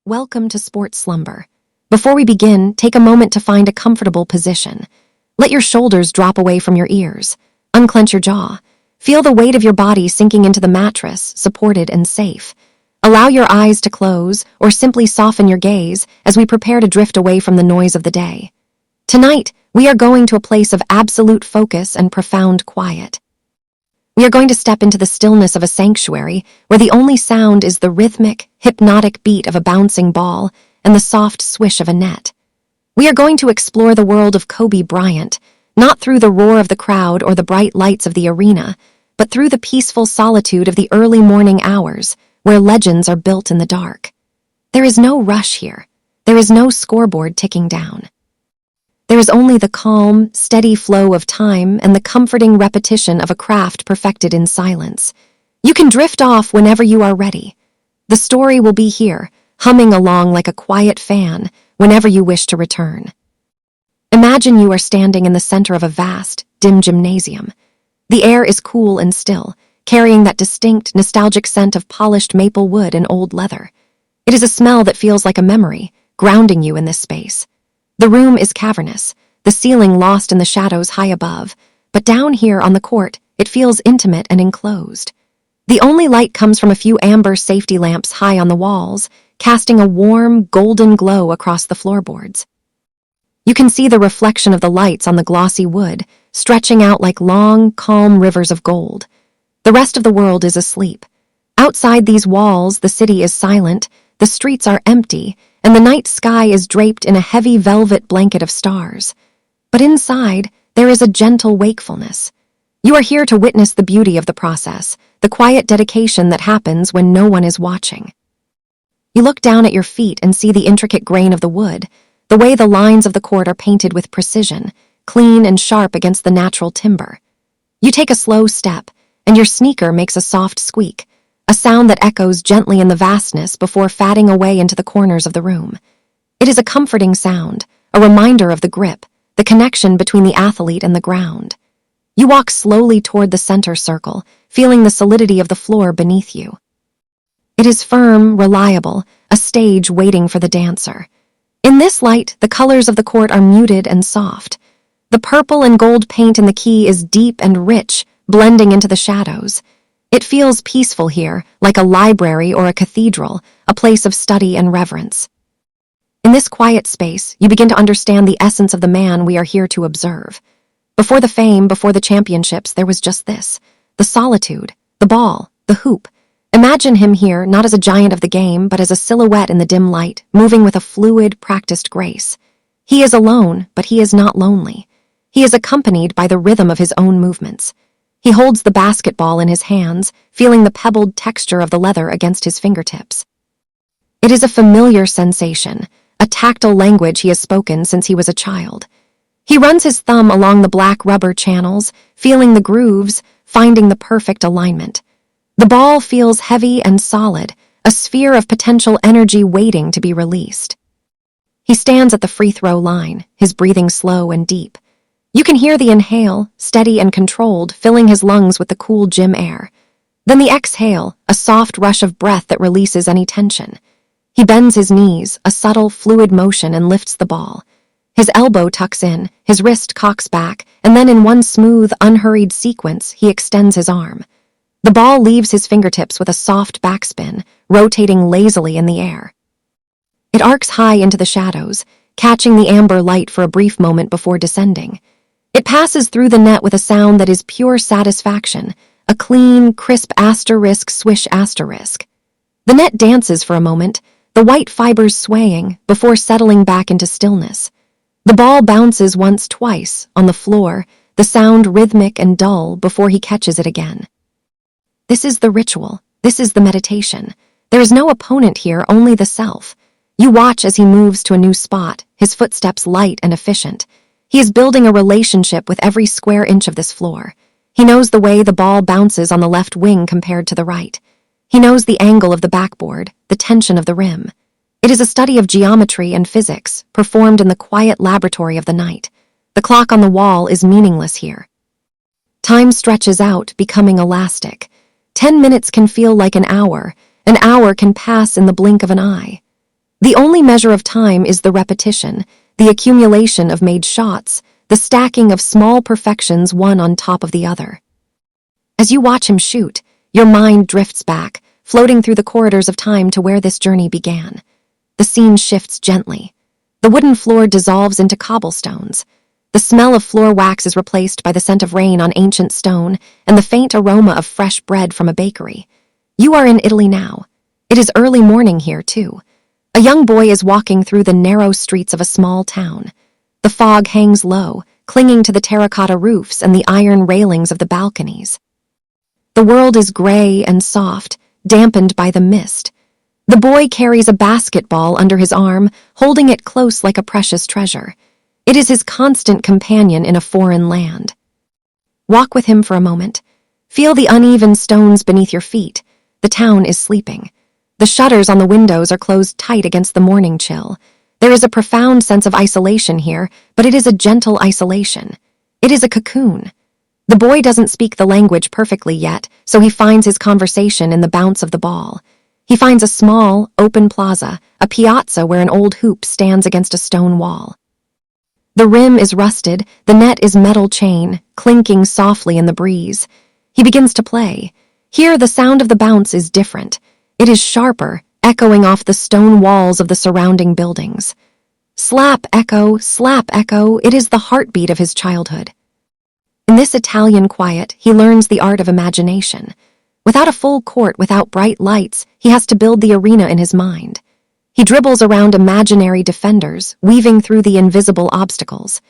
Welcome to Sports Slumber. Before we begin, take a moment to find a comfortable position. Let your shoulders drop away from your ears. Unclench your jaw. Feel the weight of your body sinking into the mattress, supported and safe. Allow your eyes to close or simply soften your gaze as we prepare to drift away from the noise of the day. Tonight, we are going to a place of absolute focus and profound quiet. We are going to step into the stillness of a sanctuary where the only sound is the rhythmic, hypnotic beat of a bouncing ball and the soft swish of a net. We are going to explore the world of Kobe Bryant, not through the roar of the crowd or the bright lights of the arena, but through the peaceful solitude of the early morning hours where legends are built in the dark. There is no rush here. There is no scoreboard ticking down. There is only the calm, steady flow of time and the comforting repetition of a craft perfected in silence. You can drift off whenever you are ready. The story will be here, humming along like a quiet fan whenever you wish to return. Imagine you are standing in the center of a vast, dim gymnasium. The air is cool and still, carrying that distinct, nostalgic scent of polished maple wood and old leather. It is a smell that feels like a memory, grounding you in this space. The room is cavernous, the ceiling lost in the shadows high above, but down here on the court, it feels intimate and enclosed. The only light comes from a few amber safety lamps high on the walls, casting a warm, golden glow across the floorboards. You can see the reflection of the lights on the glossy wood, stretching out like long, calm rivers of gold. The rest of the world is asleep. Outside these walls, the city is silent, the streets are empty, and the night sky is draped in a heavy velvet blanket of stars. But inside, there is a gentle wakefulness. You are here to witness the beauty of the process, the quiet dedication that happens when no one is watching. You look down at your feet and see the intricate grain of the wood, the way the lines of the court are painted with precision, clean and sharp against the natural timber. You take a slow step, and your sneaker makes a soft squeak, a sound that echoes gently in the vastness before fading away into the corners of the room. It is a comforting sound, a reminder of the grip, the connection between the athlete and the ground. You walk slowly toward the center circle, feeling the solidity of the floor beneath you. It is firm, reliable, a stage waiting for the dancer. In this light, the colors of the court are muted and soft. The purple and gold paint in the key is deep and rich, blending into the shadows. It feels peaceful here, like a library or a cathedral, a place of study and reverence. In this quiet space, you begin to understand the essence of the man we are here to observe. Before the fame, before the championships, there was just this: the solitude, the ball, the hoop. Imagine him here, not as a giant of the game, but as a silhouette in the dim light, moving with a fluid, practiced grace. He is alone, but he is not lonely. He is accompanied by the rhythm of his own movements. He holds the basketball in his hands, feeling the pebbled texture of the leather against his fingertips. It is a familiar sensation, a tactile language he has spoken since he was a child. He runs his thumb along the black rubber channels, feeling the grooves, finding the perfect alignment. The ball feels heavy and solid, a sphere of potential energy waiting to be released. He stands at the free throw line, his breathing slow and deep. You can hear the inhale, steady and controlled, filling his lungs with the cool gym air. Then the exhale, a soft rush of breath that releases any tension. He bends his knees, a subtle, fluid motion, and lifts the ball. His elbow tucks in, his wrist cocks back, and then in one smooth, unhurried sequence, he extends his arm. The ball leaves his fingertips with a soft backspin, rotating lazily in the air. It arcs high into the shadows, catching the amber light for a brief moment before descending. It passes through the net with a sound that is pure satisfaction, a clean, crisp asterisk swish asterisk. The net dances for a moment, the white fibers swaying, before settling back into stillness. The ball bounces once, twice, on the floor, the sound rhythmic and dull before he catches it again. This is the ritual. This is the meditation. There is no opponent here, only the self. You watch as he moves to a new spot, his footsteps light and efficient. He is building a relationship with every square inch of this floor. He knows the way the ball bounces on the left wing compared to the right. He knows the angle of the backboard, the tension of the rim. It is a study of geometry and physics, performed in the quiet laboratory of the night. The clock on the wall is meaningless here. Time stretches out, becoming elastic. 10 minutes can feel like an hour can pass in the blink of an eye. The only measure of time is the repetition, the accumulation of made shots, the stacking of small perfections one on top of the other. As you watch him shoot, your mind drifts back, floating through the corridors of time to where this journey began. The scene shifts gently. The wooden floor dissolves into cobblestones. The smell of floor wax is replaced by the scent of rain on ancient stone and the faint aroma of fresh bread from a bakery. You are in Italy now. It is early morning here, too. A young boy is walking through the narrow streets of a small town. The fog hangs low, clinging to the terracotta roofs and the iron railings of the balconies. The world is gray and soft, dampened by the mist. The boy carries a basketball under his arm, holding it close like a precious treasure. It is his constant companion in a foreign land. Walk with him for a moment. Feel the uneven stones beneath your feet. The town is sleeping. The shutters on the windows are closed tight against the morning chill. There is a profound sense of isolation here, but it is a gentle isolation. It is a cocoon. The boy doesn't speak the language perfectly yet, so he finds his conversation in the bounce of the ball. He finds a small, open plaza, a piazza where an old hoop stands against a stone wall. The rim is rusted, the net is metal chain, clinking softly in the breeze. He begins to play. Here the sound of the bounce is different. It is sharper, echoing off the stone walls of the surrounding buildings. Slap, echo, it is the heartbeat of his childhood. In this Italian quiet, he learns the art of imagination. Without a full court, without bright lights, he has to build the arena in his mind. He dribbles around imaginary defenders, weaving through the invisible obstacles.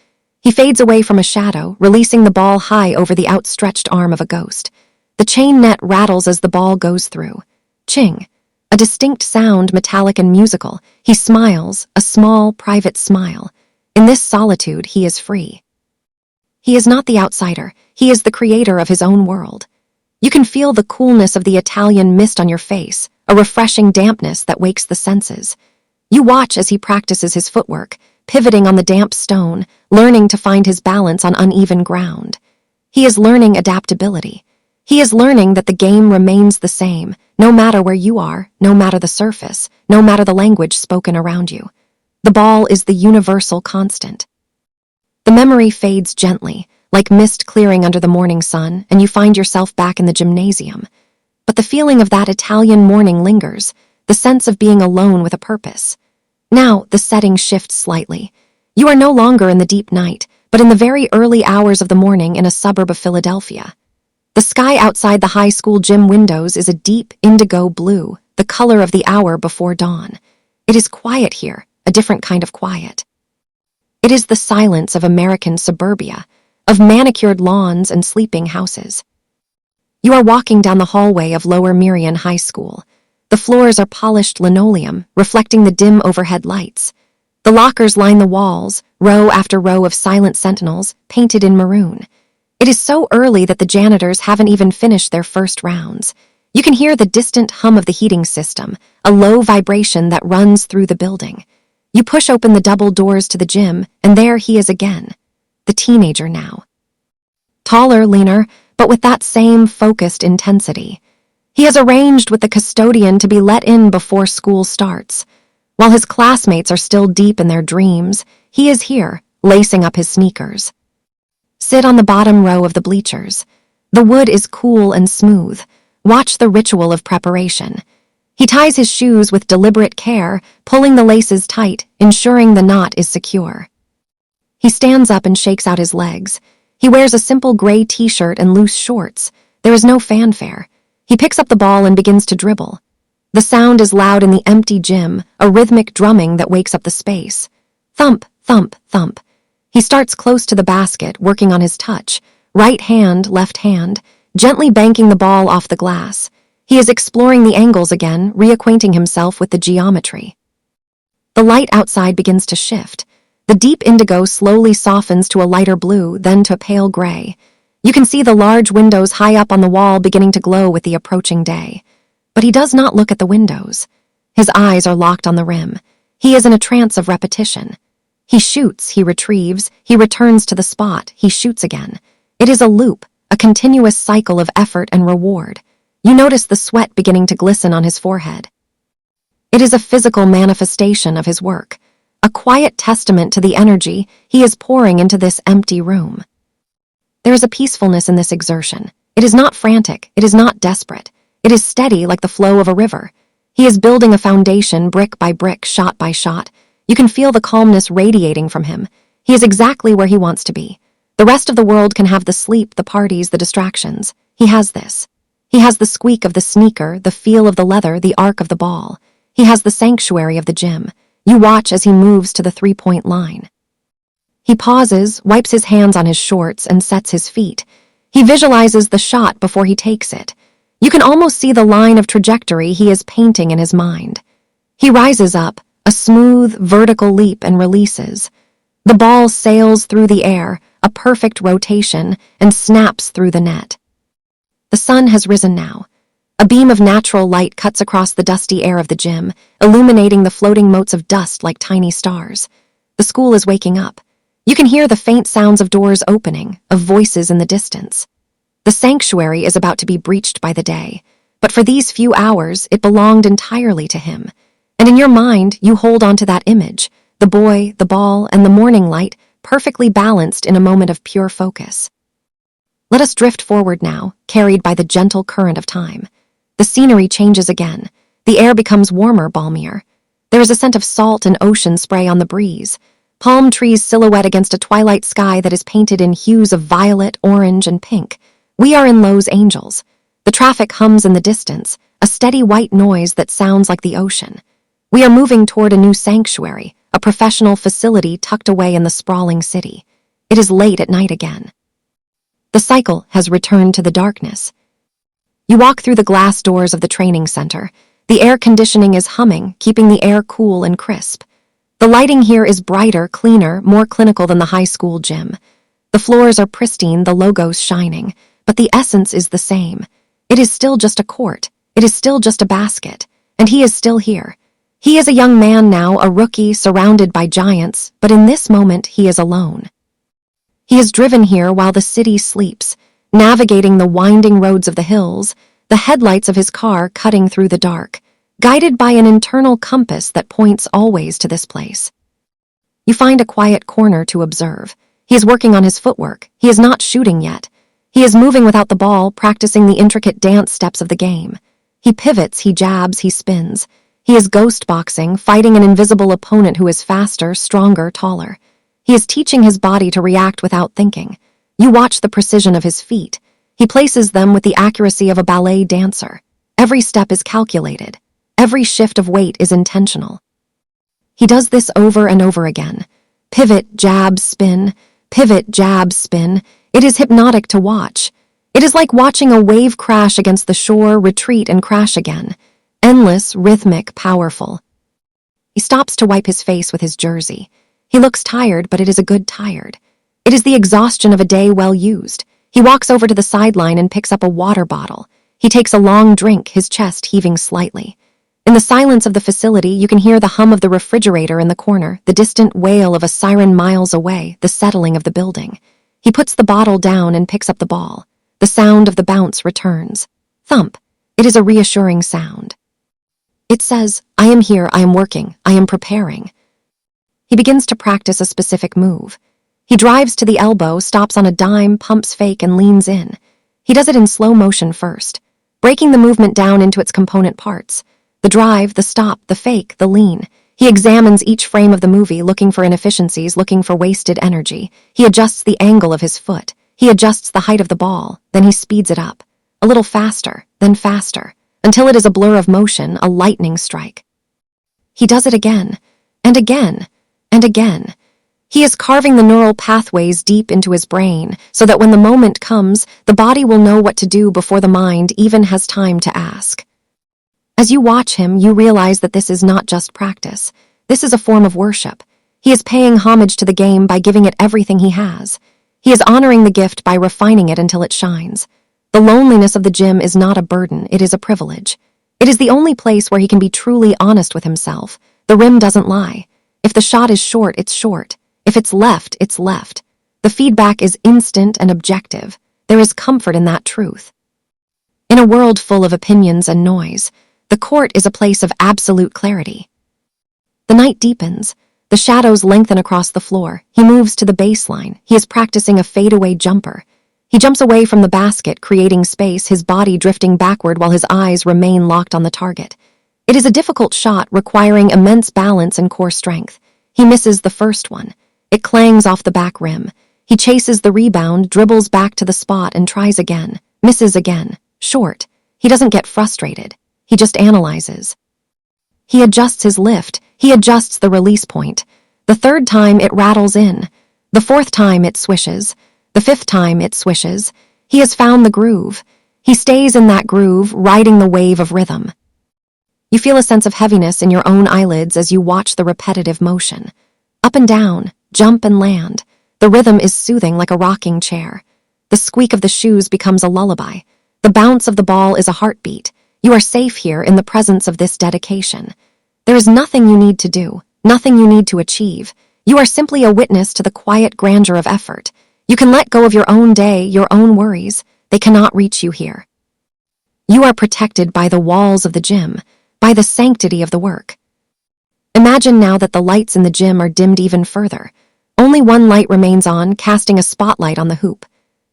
He fades away from a shadow, releasing the ball high over the outstretched arm of a ghost. The chain net rattles as the ball goes through. Ching. A distinct sound, metallic and musical. He smiles, a small, private smile. In this solitude, he is free. He is not the outsider. He is the creator of his own world. You can feel the coolness of the Italian mist on your face, a refreshing dampness that wakes the senses. You watch as he practices his footwork, pivoting on the damp stone, learning to find his balance on uneven ground. He is learning adaptability. He is learning that the game remains the same, no matter where you are, no matter the surface, no matter the language spoken around you. The ball is the universal constant. The memory fades gently, like mist clearing under the morning sun, and you find yourself back in the gymnasium. But the feeling of that Italian morning lingers, the sense of being alone with a purpose. Now, the setting shifts slightly. You are no longer in the deep night, but in the very early hours of the morning in a suburb of Philadelphia. The sky outside the high school gym windows is a deep indigo blue, the color of the hour before dawn. It is quiet here, a different kind of quiet. It is the silence of American suburbia, of manicured lawns and sleeping houses. You are walking down the hallway of Lower Merion High School. The floors are polished linoleum, reflecting the dim overhead lights. The lockers line the walls, row after row of silent sentinels, painted in maroon. It is so early that the janitors haven't even finished their first rounds. You can hear the distant hum of the heating system, a low vibration that runs through the building. You push open the double doors to the gym, and there he is again. The teenager now. Taller, leaner, but with that same focused intensity. He has arranged with the custodian to be let in before school starts. While his classmates are still deep in their dreams, he is here, lacing up his sneakers. Sit on the bottom row of the bleachers. The wood is cool and smooth. Watch the ritual of preparation. He ties his shoes with deliberate care, pulling the laces tight, ensuring the knot is secure. He stands up and shakes out his legs. He wears a simple gray t-shirt and loose shorts. There is no fanfare. He picks up the ball and begins to dribble. The sound is loud in the empty gym, a rhythmic drumming that wakes up the space. Thump, thump, thump. He starts close to the basket, working on his touch, right hand, left hand, gently banking the ball off the glass. He is exploring the angles again, reacquainting himself with the geometry. The light outside begins to shift. The deep indigo slowly softens to a lighter blue, then to a pale gray. You can see the large windows high up on the wall beginning to glow with the approaching day. But he does not look at the windows. His eyes are locked on the rim. He is in a trance of repetition. He shoots, he retrieves, he returns to the spot, he shoots again. It is a loop, a continuous cycle of effort and reward. You notice the sweat beginning to glisten on his forehead. It is a physical manifestation of his work, a quiet testament to the energy he is pouring into this empty room. There is a peacefulness in this exertion. It is not frantic, it is not desperate. It is steady like the flow of a river. He is building a foundation brick by brick, shot by shot. You can feel the calmness radiating from him. He is exactly where he wants to be. The rest of the world can have the sleep, the parties, the distractions. He has this. He has the squeak of the sneaker, the feel of the leather, the arc of the ball. He has the sanctuary of the gym. You watch as he moves to the three-point line. He pauses, wipes his hands on his shorts, and sets his feet. He visualizes the shot before he takes it. You can almost see the line of trajectory he is painting in his mind. He rises up, a smooth, vertical leap, and releases. The ball sails through the air, a perfect rotation, and snaps through the net. The sun has risen now. A beam of natural light cuts across the dusty air of the gym, illuminating the floating motes of dust like tiny stars. The school is waking up. You can hear the faint sounds of doors opening, of voices in the distance. The sanctuary is about to be breached by the day, but for these few hours it belonged entirely to him. And in your mind, you hold on to that image, the boy, the ball, and the morning light, perfectly balanced in a moment of pure focus. Let us drift forward now, carried by the gentle current of time. The scenery changes again. The air becomes warmer, balmier. There is a scent of salt and ocean spray on the breeze. Palm trees silhouette against a twilight sky that is painted in hues of violet, orange, and pink. We are in Los Angeles. The traffic hums in the distance, a steady white noise that sounds like the ocean. We are moving toward a new sanctuary, a professional facility tucked away in the sprawling city. It is late at night again. The cycle has returned to the darkness. You walk through the glass doors of the training center. The air conditioning is humming, keeping the air cool and crisp. The lighting here is brighter, cleaner, more clinical than the high school gym. The floors are pristine, the logos shining, but the essence is the same. It is still just a court. It is still just a basket. And he is still here. He is a young man now, a rookie, surrounded by giants, but in this moment he is alone. He is driven here while the city sleeps, navigating the winding roads of the hills, the headlights of his car cutting through the dark, guided by an internal compass that points always to this place. You find a quiet corner to observe. He is working on his footwork. He is not shooting yet. He is moving without the ball, practicing the intricate dance steps of the game. He pivots, he jabs, he spins. He is ghost boxing, fighting an invisible opponent who is faster, stronger, taller. He is teaching his body to react without thinking. You watch the precision of his feet. He places them with the accuracy of a ballet dancer. Every step is calculated. Every shift of weight is intentional. He does this over and over again. Pivot, jab, spin. Pivot, jab, spin. It is hypnotic to watch. It is like watching a wave crash against the shore, retreat, and crash again. Endless, rhythmic, powerful. He stops to wipe his face with his jersey. He looks tired, but it is a good tired. It is the exhaustion of a day well used. He walks over to the sideline and picks up a water bottle. He takes a long drink, his chest heaving slightly. In the silence of the facility, you can hear the hum of the refrigerator in the corner, the distant wail of a siren miles away, the settling of the building. He puts the bottle down and picks up the ball. The sound of the bounce returns. Thump. It is a reassuring sound. It says, I am here, I am working, I am preparing. He begins to practice a specific move. He drives to the elbow, stops on a dime, pumps fake, and leans in. He does it in slow motion first, breaking the movement down into its component parts. The drive, the stop, the fake, the lean. He examines each frame of the movie, looking for inefficiencies, looking for wasted energy. He adjusts the angle of his foot. He adjusts the height of the ball. Then he speeds it up. A little faster, then faster, until it is a blur of motion, a lightning strike. He does it again, and again, and again. He is carving the neural pathways deep into his brain so that when the moment comes, the body will know what to do before the mind even has time to ask. As you watch him, you realize that this is not just practice. This is a form of worship. He is paying homage to the game by giving it everything he has. He is honoring the gift by refining it until it shines. The loneliness of the gym is not a burden, it is a privilege. It is the only place where he can be truly honest with himself. The rim doesn't lie. If the shot is short, it's short. If it's left, it's left. The feedback is instant and objective. There is comfort in that truth. In a world full of opinions and noise, The court is a place of absolute clarity. The night deepens. The shadows lengthen across the floor. He moves to the baseline. He is practicing a fadeaway jumper. He jumps away from the basket, creating space, his body drifting backward while his eyes remain locked on the target. It is a difficult shot, requiring immense balance and core strength. He misses the first one. It clangs off the back rim. He chases the rebound, dribbles back to the spot, and tries again. Misses again. Short. He doesn't get frustrated. He just analyzes. He adjusts his lift. He adjusts the release point. The third time, it rattles in. The fourth time, it swishes. The fifth time, it swishes. He has found the groove. He stays in that groove, riding the wave of rhythm. You feel a sense of heaviness in your own eyelids as you watch the repetitive motion. Up and down, jump and land. The rhythm is soothing like a rocking chair. The squeak of the shoes becomes a lullaby. The bounce of the ball is a heartbeat. You are safe here in the presence of this dedication. There is nothing you need to do, nothing you need to achieve. You are simply a witness to the quiet grandeur of effort. You can let go of your own day, your own worries. They cannot reach you here. You are protected by the walls of the gym, by the sanctity of the work. Imagine now that the lights in the gym are dimmed even further. Only one light remains on, casting a spotlight on the hoop.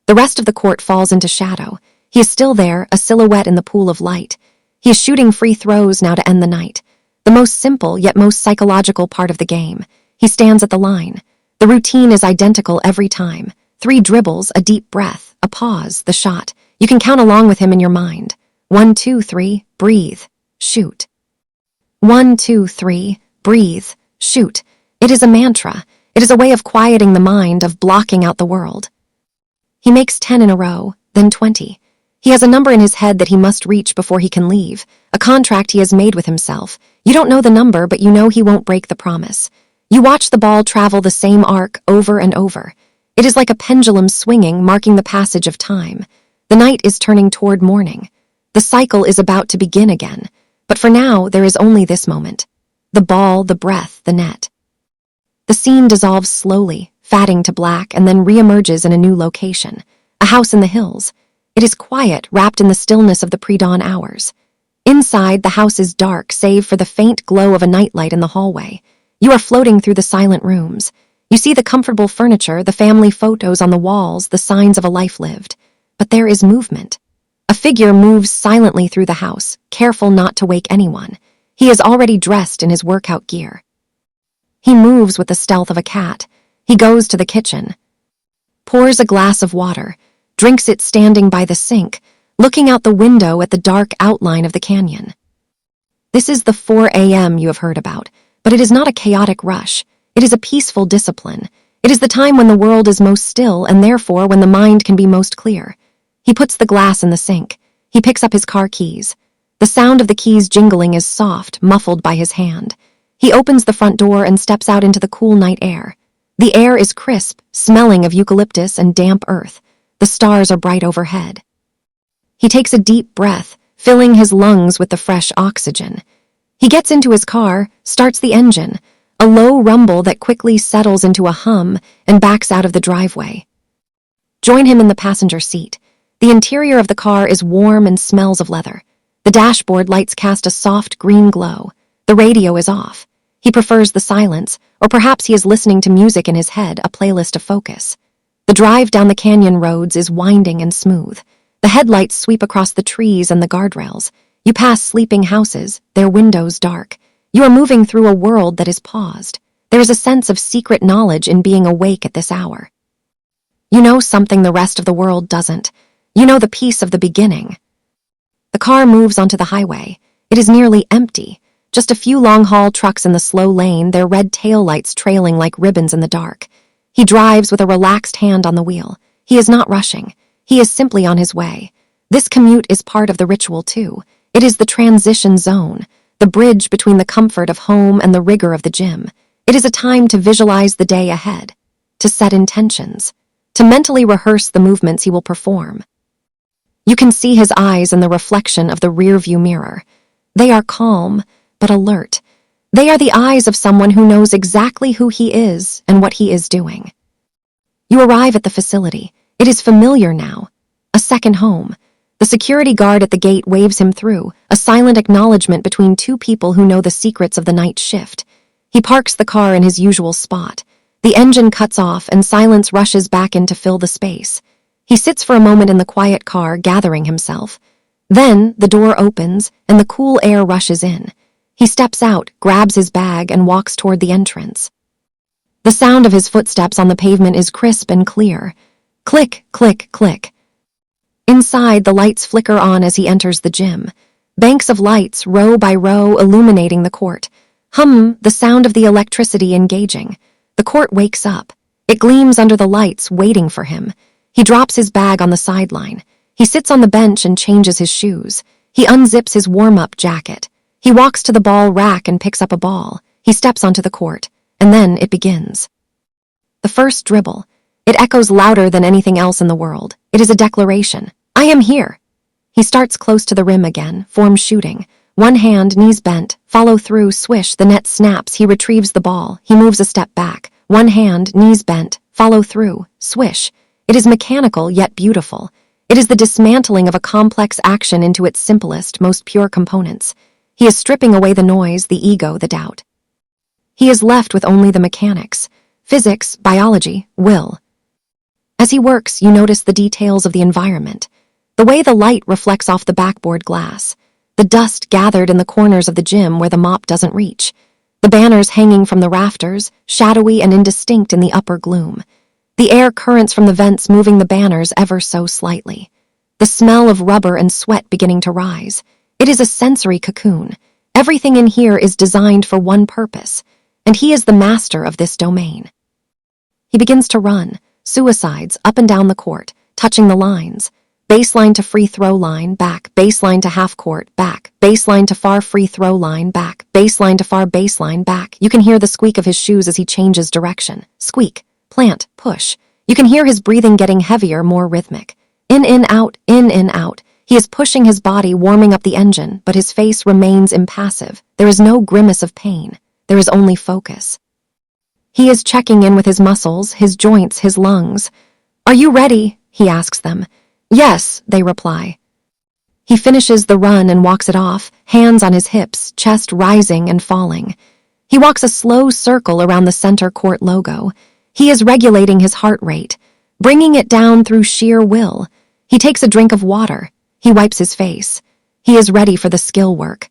The rest of the court falls into shadow. He is still there, a silhouette in the pool of light. He is shooting free throws now to end the night. The most simple yet most psychological part of the game. He stands at the line. The routine is identical every time. 3 dribbles, a deep breath, a pause, the shot. You can count along with him in your mind. 1, 2, 3, breathe, shoot. 1, 2, 3, breathe, shoot. It is a mantra. It is a way of quieting the mind, of blocking out the world. He makes 10 in a row, then 20. He has a number in his head that he must reach before he can leave, a contract he has made with himself. You don't know the number, but you know he won't break the promise. You watch the ball travel the same arc over and over. It is like a pendulum swinging, marking the passage of time. The night is turning toward morning. The cycle is about to begin again. But for now, there is only this moment. The ball, the breath, the net. The scene dissolves slowly, fading to black, and then reemerges in a new location. A house in the hills. It is quiet, wrapped in the stillness of the pre-dawn hours. Inside, the house is dark, save for the faint glow of a nightlight in the hallway. You are floating through the silent rooms. You see the comfortable furniture, the family photos on the walls, the signs of a life lived. But there is movement. A figure moves silently through the house, careful not to wake anyone. He is already dressed in his workout gear. He moves with the stealth of a cat. He goes to the kitchen, pours a glass of water, drinks it standing by the sink, looking out the window at the dark outline of the canyon. This is the 4 a.m. you have heard about, but it is not a chaotic rush. It is a peaceful discipline. It is the time when the world is most still, and therefore when the mind can be most clear. He puts the glass in the sink. He picks up his car keys. The sound of the keys jingling is soft, muffled by his hand. He opens the front door and steps out into the cool night air. The air is crisp, smelling of eucalyptus and damp earth. The stars are bright overhead. He takes a deep breath, filling his lungs with the fresh oxygen. He gets into his car, starts the engine, a low rumble that quickly settles into a hum and backs out of the driveway. Join him in the passenger seat. The interior of the car is warm and smells of leather. The dashboard lights cast a soft green glow. The radio is off. He prefers the silence, or perhaps he is listening to music in his head, a playlist of focus. The drive down the canyon roads is winding and smooth. The headlights sweep across the trees and the guardrails. You pass sleeping houses, their windows dark. You are moving through a world that is paused. There is a sense of secret knowledge in being awake at this hour. You know something the rest of the world doesn't. You know the peace of the beginning. The car moves onto the highway. It is nearly empty. Just a few long-haul trucks in the slow lane, their red taillights trailing like ribbons in the dark. He drives with a relaxed hand on the wheel. He is not rushing. He is simply on his way. This commute is part of the ritual, too. It is the transition zone, the bridge between the comfort of home and the rigor of the gym. It is a time to visualize the day ahead, to set intentions, to mentally rehearse the movements he will perform. You can see his eyes in the reflection of the rearview mirror. They are calm, but alert. They are the eyes of someone who knows exactly who he is and what he is doing. You arrive at the facility. It is familiar now. A second home. The security guard at the gate waves him through, a silent acknowledgement between two people who know the secrets of the night shift. He parks the car in his usual spot. The engine cuts off and silence rushes back in to fill the space. He sits for a moment in the quiet car, gathering himself. Then the door opens and the cool air rushes in. He steps out, grabs his bag, and walks toward the entrance. The sound of his footsteps on the pavement is crisp and clear. Click, click, click. Inside, the lights flicker on as he enters the gym. Banks of lights, row by row, illuminating the court. The sound of the electricity engaging. The court wakes up. It gleams under the lights, waiting for him. He drops his bag on the sideline. He sits on the bench and changes his shoes. He unzips his warm-up jacket. He walks to the ball rack and picks up a ball. He steps onto the court. And then it begins. The first dribble. It echoes louder than anything else in the world. It is a declaration. I am here. He starts close to the rim again, form shooting. One hand, knees bent, follow through, swish, the net snaps, he retrieves the ball. He moves a step back. One hand, knees bent, follow through, swish. It is mechanical yet beautiful. It is the dismantling of a complex action into its simplest, most pure components. He is stripping away the noise, the ego, the doubt. He is left with only the mechanics, physics, biology, will. As he works, you notice the details of the environment, the way the light reflects off the backboard glass, the dust gathered in the corners of the gym where the mop doesn't reach, the banners hanging from the rafters, shadowy and indistinct in the upper gloom, the air currents from the vents moving the banners ever so slightly, the smell of rubber and sweat beginning to rise. It is a sensory cocoon. Everything in here is designed for one purpose, and he is the master of this domain. He begins to run, suicides, up and down the court, touching the lines. Baseline to free throw line, back, baseline to half court, back, baseline to far free throw line, back, baseline to far baseline, back. You can hear the squeak of his shoes as he changes direction. Squeak, plant, push. You can hear his breathing getting heavier, more rhythmic. In, out, in, out. He is pushing his body, warming up the engine, but his face remains impassive. There is no grimace of pain. There is only focus. He is checking in with his muscles, his joints, his lungs. Are you ready? He asks them. Yes, they reply. He finishes the run and walks it off, hands on his hips, chest rising and falling. He walks a slow circle around the center court logo. He is regulating his heart rate, bringing it down through sheer will. He takes a drink of water. He wipes his face. He is ready for the skill work.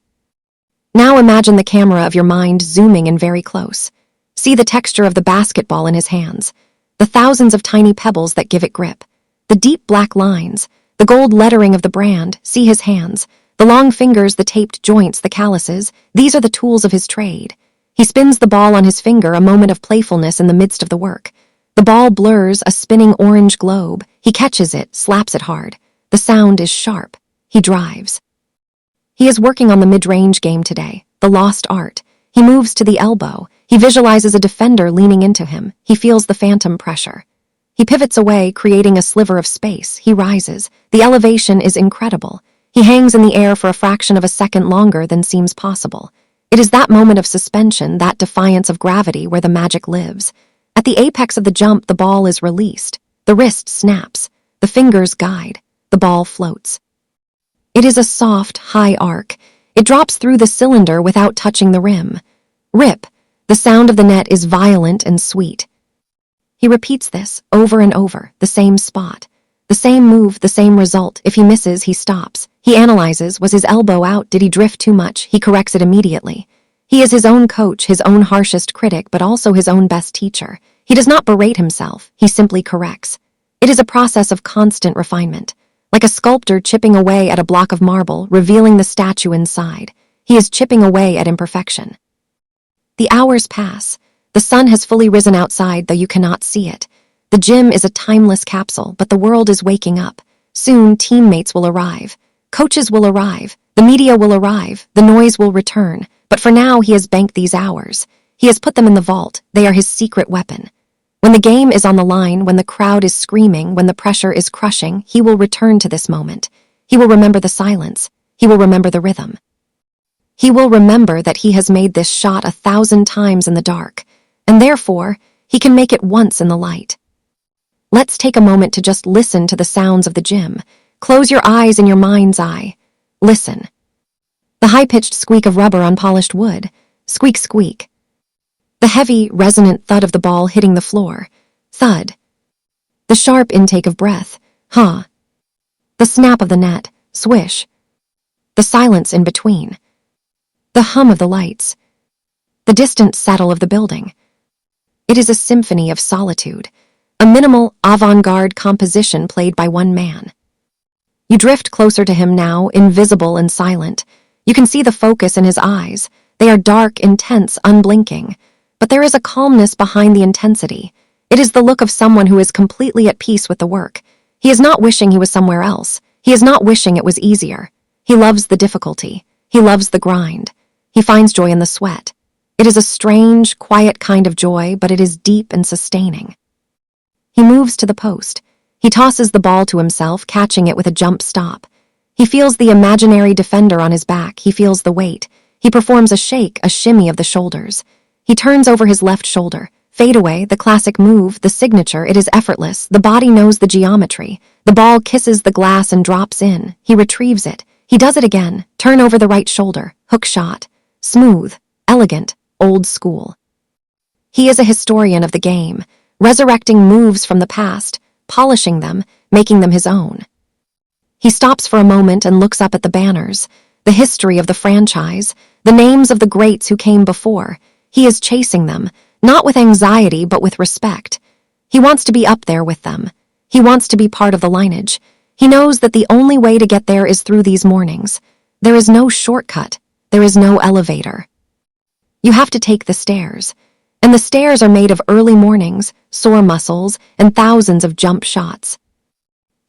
Now imagine the camera of your mind zooming in very close. See the texture of the basketball in his hands, the thousands of tiny pebbles that give it grip, the deep black lines, the gold lettering of the brand. See his hands, the long fingers, the taped joints, the calluses. These are the tools of his trade. He spins the ball on his finger, a moment of playfulness in the midst of the work. The ball blurs, a spinning orange globe. He catches it, slaps it hard. The sound is sharp. He drives. He is working on the mid-range game today, the lost art. He moves to the elbow. He visualizes a defender leaning into him. He feels the phantom pressure. He pivots away, creating a sliver of space. He rises. The elevation is incredible. He hangs in the air for a fraction of a second longer than seems possible. It is that moment of suspension, that defiance of gravity, where the magic lives. At the apex of the jump, the ball is released. The wrist snaps. The fingers guide. The ball floats. It is a soft, high arc. It drops through the cylinder without touching the rim. Rip. The sound of the net is violent and sweet. He repeats this over and over, the same spot. The same move, the same result. If he misses, he stops. He analyzes, was his elbow out? Did he drift too much? He corrects it immediately. He is his own coach, his own harshest critic, but also his own best teacher. He does not berate himself, he simply corrects. It is a process of constant refinement. Like a sculptor chipping away at a block of marble, revealing the statue inside. He is chipping away at imperfection. The hours pass. The sun has fully risen outside, though you cannot see it. The gym is a timeless capsule, but the world is waking up. Soon, teammates will arrive. Coaches will arrive. The media will arrive. The noise will return. But for now, he has banked these hours. He has put them in the vault. They are his secret weapon. When the game is on the line, when the crowd is screaming, when the pressure is crushing, he will return to this moment. He will remember the silence. He will remember the rhythm. He will remember that he has made this shot 1,000 times in the dark, and therefore, he can make it once in the light. Let's take a moment to just listen to the sounds of the gym. Close your eyes in your mind's eye. Listen. The high-pitched squeak of rubber on polished wood. Squeak, squeak. The heavy, resonant thud of the ball hitting the floor. Thud. The sharp intake of breath. Huh. The snap of the net. Swish. The silence in between. The hum of the lights. The distant settle of the building. It is a symphony of solitude, a minimal, avant-garde composition played by one man. You drift closer to him now, invisible and silent. You can see the focus in his eyes. They are dark, intense, unblinking. But there is a calmness behind the intensity. It is the look of someone who is completely at peace with the work. He is not wishing he was somewhere else. He is not wishing it was easier. He loves the difficulty. He loves the grind. He finds joy in the sweat. It is a strange, quiet kind of joy, but it is deep and sustaining. He moves to the post. He tosses the ball to himself, catching it with a jump stop. He feels the imaginary defender on his back. He feels the weight. He performs a shake, a shimmy of the shoulders. He turns over his left shoulder. Fade away, the classic move, the signature. It is effortless. The body knows the geometry. The ball kisses the glass and drops in. He retrieves it. He does it again. Turn over the right shoulder. Hook shot. Smooth. Elegant. Old school. He is a historian of the game, resurrecting moves from the past, polishing them, making them his own. He stops for a moment and looks up at the banners, the history of the franchise, the names of the greats who came before. He is chasing them, not with anxiety but with respect. He wants to be up there with them. He wants to be part of the lineage. He knows that the only way to get there is through these mornings. There is no shortcut. There is no elevator. You have to take the stairs. And the stairs are made of early mornings, sore muscles, and thousands of jump shots.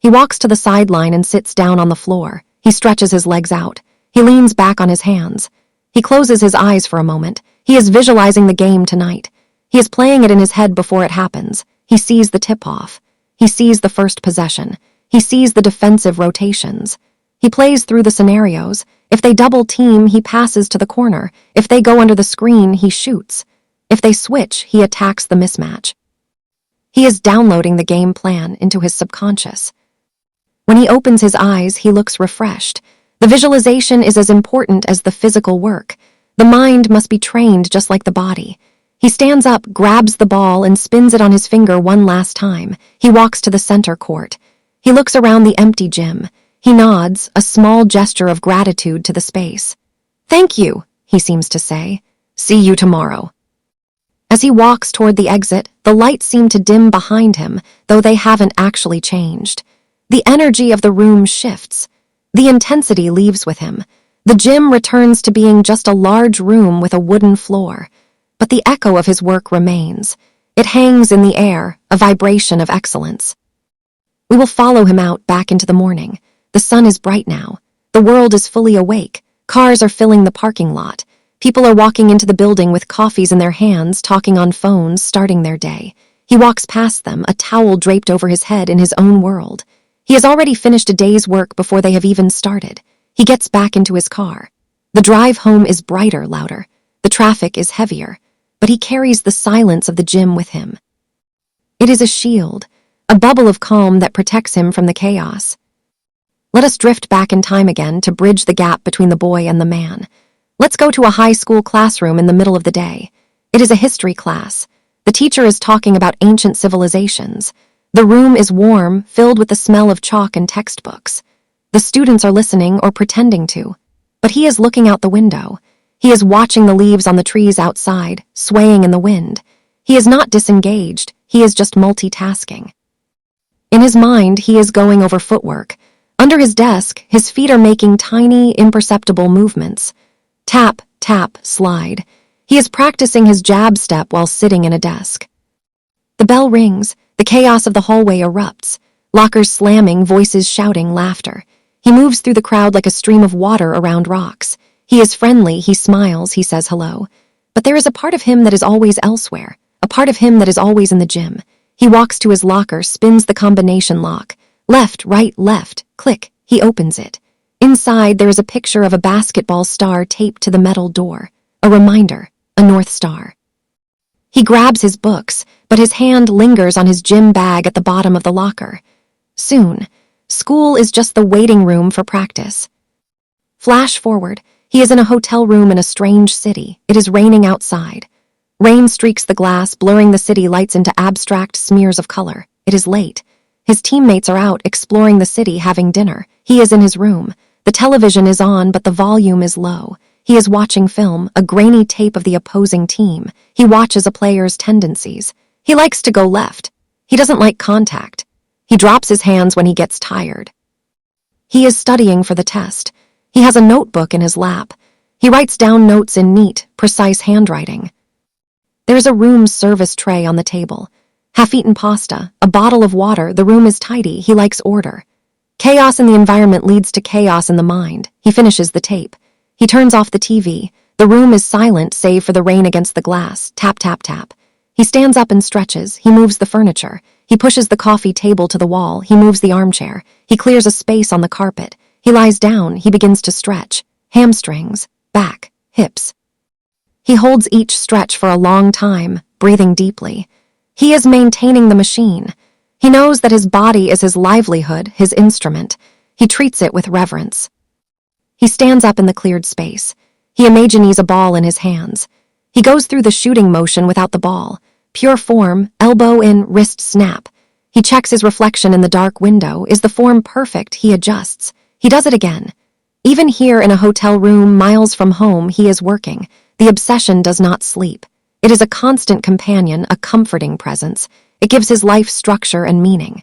He walks to the sideline and sits down on the floor. He stretches his legs out. He leans back on his hands. He closes his eyes for a moment. He is visualizing the game tonight. He is playing it in his head before it happens. He sees the tip-off. He sees the first possession. He sees the defensive rotations. He plays through the scenarios. If they double team, he passes to the corner. If they go under the screen, he shoots. If they switch, he attacks the mismatch. He is downloading the game plan into his subconscious. When he opens his eyes, he looks refreshed. The visualization is as important as the physical work. The mind must be trained just like the body. He stands up, grabs the ball, and spins it on his finger one last time. He walks to the center court. He looks around the empty gym. He nods, a small gesture of gratitude to the space. "Thank you," he seems to say. "See you tomorrow." As he walks toward the exit, the lights seem to dim behind him, though they haven't actually changed. The energy of the room shifts. The intensity leaves with him. The gym returns to being just a large room with a wooden floor. But the echo of his work remains. It hangs in the air, a vibration of excellence. We will follow him out back into the morning. The sun is bright now. The world is fully awake. Cars are filling the parking lot. People are walking into the building with coffees in their hands, talking on phones, starting their day. He walks past them, a towel draped over his head in his own world. He has already finished a day's work before they have even started. He gets back into his car. The drive home is brighter, louder. The traffic is heavier, but he carries the silence of the gym with him. It is a shield, a bubble of calm that protects him from the chaos. Let us drift back in time again to bridge the gap between the boy and the man. Let's go to a high school classroom in the middle of the day. It is a history class. The teacher is talking about ancient civilizations. The room is warm, filled with the smell of chalk and textbooks. The students are listening or pretending to, but he is looking out the window. He is watching the leaves on the trees outside, swaying in the wind. He is not disengaged, he is just multitasking. In his mind, he is going over footwork. Under his desk, his feet are making tiny, imperceptible movements. Tap, tap, slide. He is practicing his jab step while sitting in a desk. The bell rings. The chaos of the hallway erupts. Lockers slamming, voices shouting, laughter. He moves through the crowd like a stream of water around rocks. He is friendly, he smiles, he says hello. But there is a part of him that is always elsewhere, a part of him that is always in the gym. He walks to his locker, spins the combination lock. Left, right, left, click. He opens it. Inside, there is a picture of a basketball star taped to the metal door. A reminder, a North Star. He grabs his books, but his hand lingers on his gym bag at the bottom of the locker. Soon School is just the waiting room for practice. Flash forward. He is in a hotel room in a strange city. It is raining outside. Rain streaks the glass, blurring the city lights into abstract smears of color. It is late. His teammates are out, exploring the city, having dinner. He is in his room. The television is on, but the volume is low. He is watching film, a grainy tape of the opposing team. He watches a player's tendencies. He likes to go left. He doesn't like contact. He drops his hands when he gets tired. He is studying for the test. He has a notebook in his lap. He writes down notes in neat, precise handwriting. There is a room service tray on the table. Half-eaten pasta, a bottle of water. The room is tidy. He likes order. Chaos in the environment leads to chaos in the mind. He finishes the tape. He turns off the TV. The room is silent, save for the rain against the glass. Tap, tap, tap. He stands up and stretches. He moves the furniture. He pushes the coffee table to the wall. He moves the armchair. He clears a space on the carpet. He lies down. He begins to stretch. Hamstrings, back, hips. He holds each stretch for a long time, breathing deeply. He is maintaining the machine. He knows that his body is his livelihood, his instrument. He treats it with reverence. He stands up in the cleared space. He imagines a ball in his hands. He goes through the shooting motion without the ball. Pure form, elbow in, wrist snap. He checks his reflection in the dark window. Is the form perfect? He adjusts. He does it again. Even here in a hotel room miles from home, he is working. The obsession does not sleep. It is a constant companion, a comforting presence. It gives his life structure and meaning.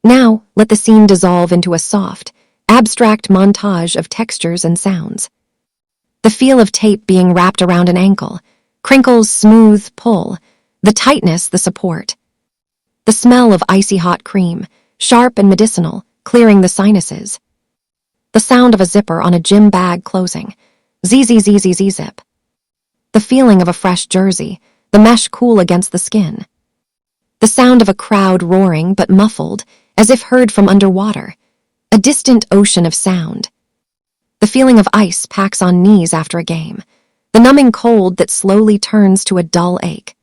Now, let the scene dissolve into a soft, abstract montage of textures and sounds. The feel of tape being wrapped around an ankle, crinkles, smooth pull, the tightness, the support. The smell of icy hot cream, sharp and medicinal, clearing the sinuses. The sound of a zipper on a gym bag closing, zip. The feeling of a fresh jersey, the mesh cool against the skin. The sound of a crowd roaring but muffled, as if heard from underwater. A distant ocean of sound. The feeling of ice packs on knees after a game. The numbing cold that slowly turns to a dull ache.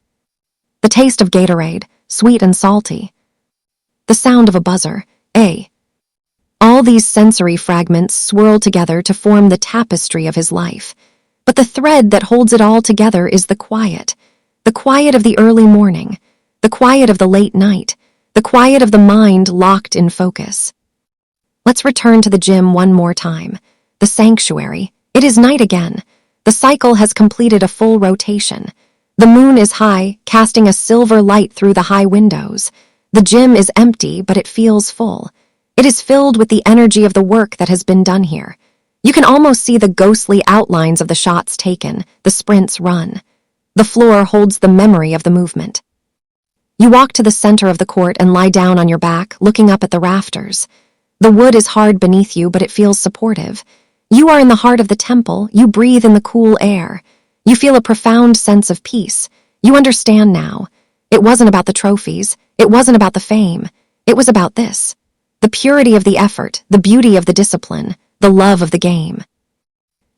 The taste of Gatorade, sweet and salty. The sound of a buzzer, All these sensory fragments swirl together to form the tapestry of his life. But the thread that holds it all together is the quiet of the early morning, the quiet of the late night, the quiet of the mind locked in focus. Let's return to the gym one more time. The sanctuary. It is night again. The cycle has completed a full rotation. The moon is high, casting a silver light through the high windows. The gym is empty, but it feels full. It is filled with the energy of the work that has been done here. You can almost see the ghostly outlines of the shots taken, the sprints run. The floor holds the memory of the movement. You walk to the center of the court and lie down on your back, looking up at the rafters. The wood is hard beneath you, but it feels supportive. You are in the heart of the temple. You breathe in the cool air. You feel a profound sense of peace. You understand now. It wasn't about the trophies. It wasn't about the fame. It was about this. The purity of the effort, the beauty of the discipline, the love of the game.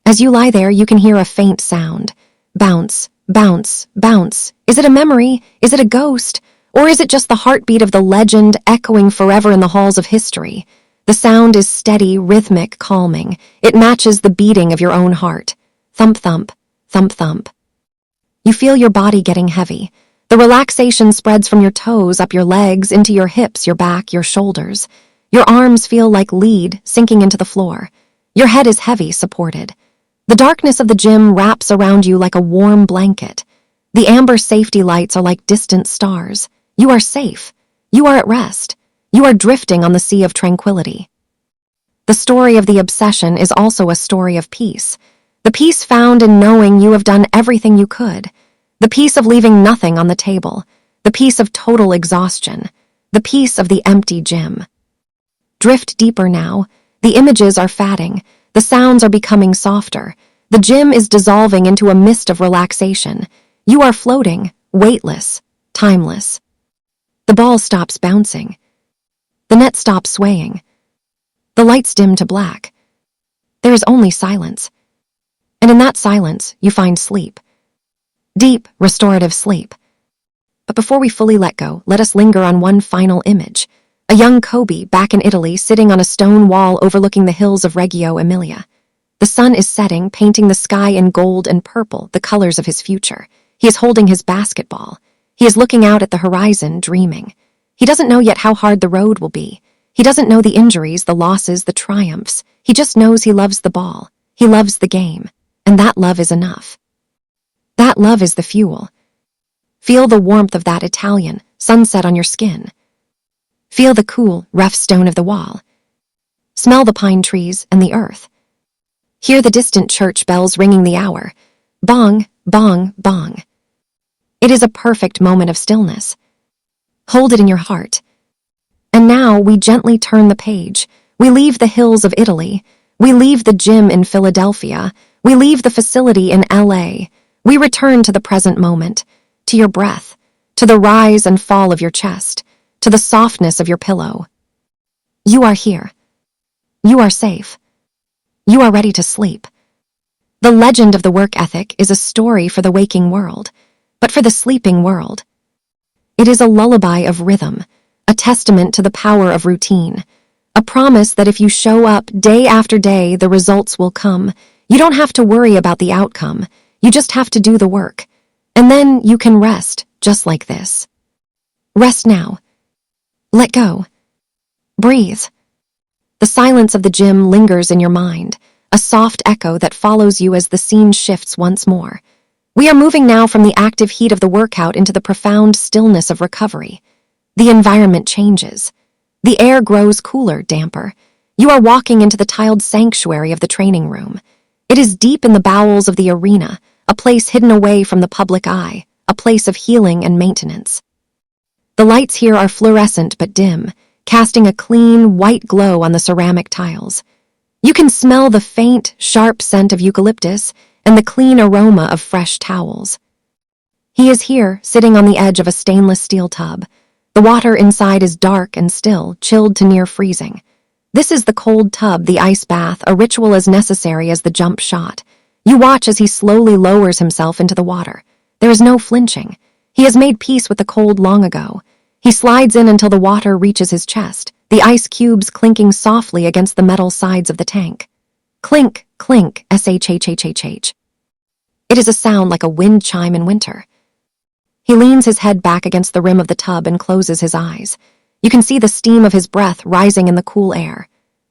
As you lie there, you can hear a faint sound. Bounce, bounce, bounce. Is it a memory? Is it a ghost? Or is it just the heartbeat of the legend echoing forever in the halls of history? The sound is steady, rhythmic, calming. It matches the beating of your own heart. Thump, thump, thump, thump. You feel your body getting heavy. The relaxation spreads from your toes, up your legs, into your hips, your back, your shoulders. Your arms feel like lead, sinking into the floor. Your head is heavy, supported. The darkness of the gym wraps around you like a warm blanket. The amber safety lights are like distant stars. You are safe. You are at rest. You are drifting on the sea of tranquility. The story of the obsession is also a story of peace. The peace found in knowing you have done everything you could. The peace of leaving nothing on the table. The peace of total exhaustion. The peace of the empty gym. Drift deeper now. The images are fading. The sounds are becoming softer. The gym is dissolving into a mist of relaxation. You are floating, weightless, timeless. The ball stops bouncing. The net stops swaying. The lights dim to black. There is only silence. And in that silence, you find sleep. Deep, restorative sleep. But before we fully let go, let us linger on one final image. A young Kobe back in Italy sitting on a stone wall overlooking the hills of Reggio Emilia. The sun is setting, painting the sky in gold and purple, the colors of his future. He is holding his basketball. He is looking out at the horizon, dreaming. He doesn't know yet how hard the road will be. He doesn't know the injuries, the losses, the triumphs. He just knows he loves the ball. He loves the game. And that love is enough. That love is the fuel. Feel the warmth of that Italian sunset on your skin. Feel the cool, rough stone of the wall. Smell the pine trees and the earth. Hear the distant church bells ringing the hour. Bong, bong, bong. It is a perfect moment of stillness. Hold it in your heart. And now we gently turn the page. We leave the hills of Italy. We leave the gym in Philadelphia. We leave the facility in LA. We return to the present moment, to your breath, to the rise and fall of your chest, to the softness of your pillow. You are here. You are safe. You are ready to sleep. The legend of the work ethic is a story for the waking world, but for the sleeping world. It is a lullaby of rhythm, a testament to the power of routine, a promise that if you show up day after day, the results will come. You don't have to worry about the outcome. You just have to do the work. And then you can rest, just like this. Rest now. Let go. Breathe. The silence of the gym lingers in your mind, a soft echo that follows you as the scene shifts once more. We are moving now from the active heat of the workout into the profound stillness of recovery. The environment changes. The air grows cooler, damper. You are walking into the tiled sanctuary of the training room. It is deep in the bowels of the arena, a place hidden away from the public eye, a place of healing and maintenance. The lights here are fluorescent but dim, casting a clean, white glow on the ceramic tiles. You can smell the faint, sharp scent of eucalyptus and the clean aroma of fresh towels. He is here, sitting on the edge of a stainless steel tub. The water inside is dark and still, chilled to near freezing. This is the cold tub, the ice bath, a ritual as necessary as the jump shot. You watch as he slowly lowers himself into the water. There is no flinching. He has made peace with the cold long ago. He slides in until the water reaches his chest, the ice cubes clinking softly against the metal sides of the tank. Clink, clink, shhhhh. It is a sound like a wind chime in winter. He leans his head back against the rim of the tub and closes his eyes. You can see the steam of his breath rising in the cool air.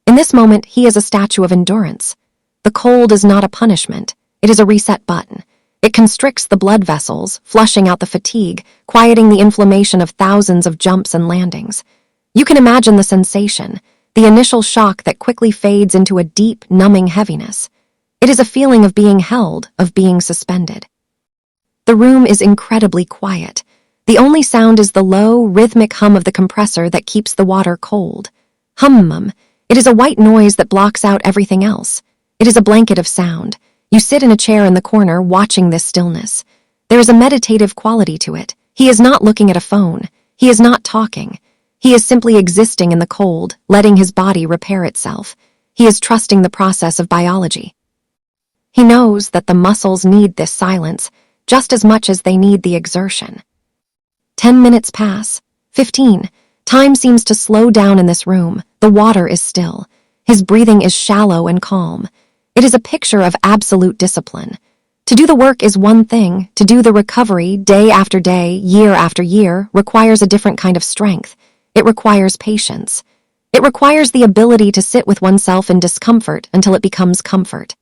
In this moment, he is a statue of endurance. The cold is not a punishment. It is a reset button. It constricts the blood vessels, flushing out the fatigue, quieting the inflammation of thousands of jumps and landings. You can imagine the sensation, the initial shock that quickly fades into a deep, numbing heaviness. It is a feeling of being held, of being suspended. The room is incredibly quiet. The only sound is the low, rhythmic hum of the compressor that keeps the water cold. Hum. It is a white noise that blocks out everything else. It is a blanket of sound. You sit in a chair in the corner, watching this stillness. There is a meditative quality to it. He is not looking at a phone. He is not talking. He is simply existing in the cold, letting his body repair itself. He is trusting the process of biology. He knows that the muscles need this silence just as much as they need the exertion. 10 minutes pass. 15. Time seems to slow down in this room. The water is still. His breathing is shallow and calm. It is a picture of absolute discipline. To do the work is one thing. To do the recovery day after day, year after year, requires a different kind of strength. It requires patience. It requires the ability to sit with oneself in discomfort until it becomes comfort.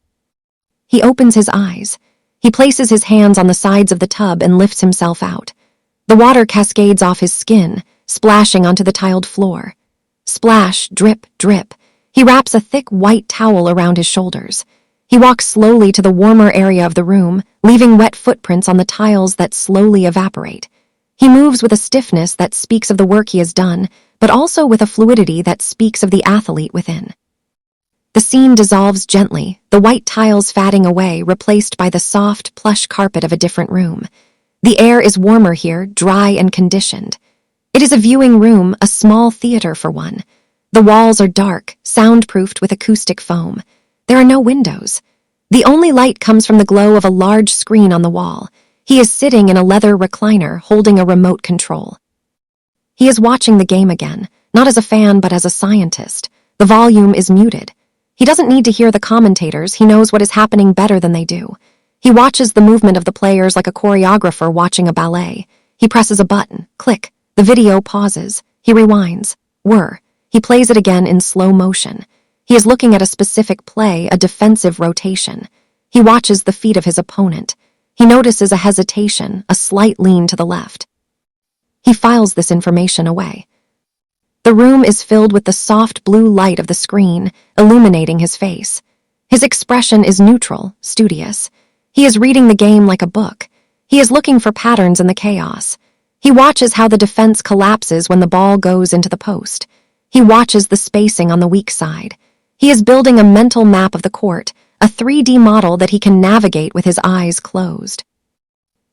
He opens his eyes. He places his hands on the sides of the tub and lifts himself out. The water cascades off his skin, splashing onto the tiled floor. Splash, drip, drip. He wraps a thick white towel around his shoulders. He walks slowly to the warmer area of the room, leaving wet footprints on the tiles that slowly evaporate. He moves with a stiffness that speaks of the work he has done, but also with a fluidity that speaks of the athlete within. The scene dissolves gently, the white tiles fading away, replaced by the soft, plush carpet of a different room. The air is warmer here, dry and conditioned. It is a viewing room, a small theater for one. The walls are dark, soundproofed with acoustic foam. There are no windows. The only light comes from the glow of a large screen on the wall. He is sitting in a leather recliner, holding a remote control. He is watching the game again, not as a fan but as a scientist. The volume is muted. He doesn't need to hear the commentators, he knows what is happening better than they do. He watches the movement of the players like a choreographer watching a ballet. He presses a button. Click. The video pauses. He rewinds. Whir. He plays it again in slow motion. He is looking at a specific play, a defensive rotation. He watches the feet of his opponent. He notices a hesitation, a slight lean to the left. He files this information away. The room is filled with the soft blue light of the screen, illuminating his face. His expression is neutral, studious. He is reading the game like a book. He is looking for patterns in the chaos. He watches how the defense collapses when the ball goes into the post. He watches the spacing on the weak side. He is building a mental map of the court, a 3D model that he can navigate with his eyes closed.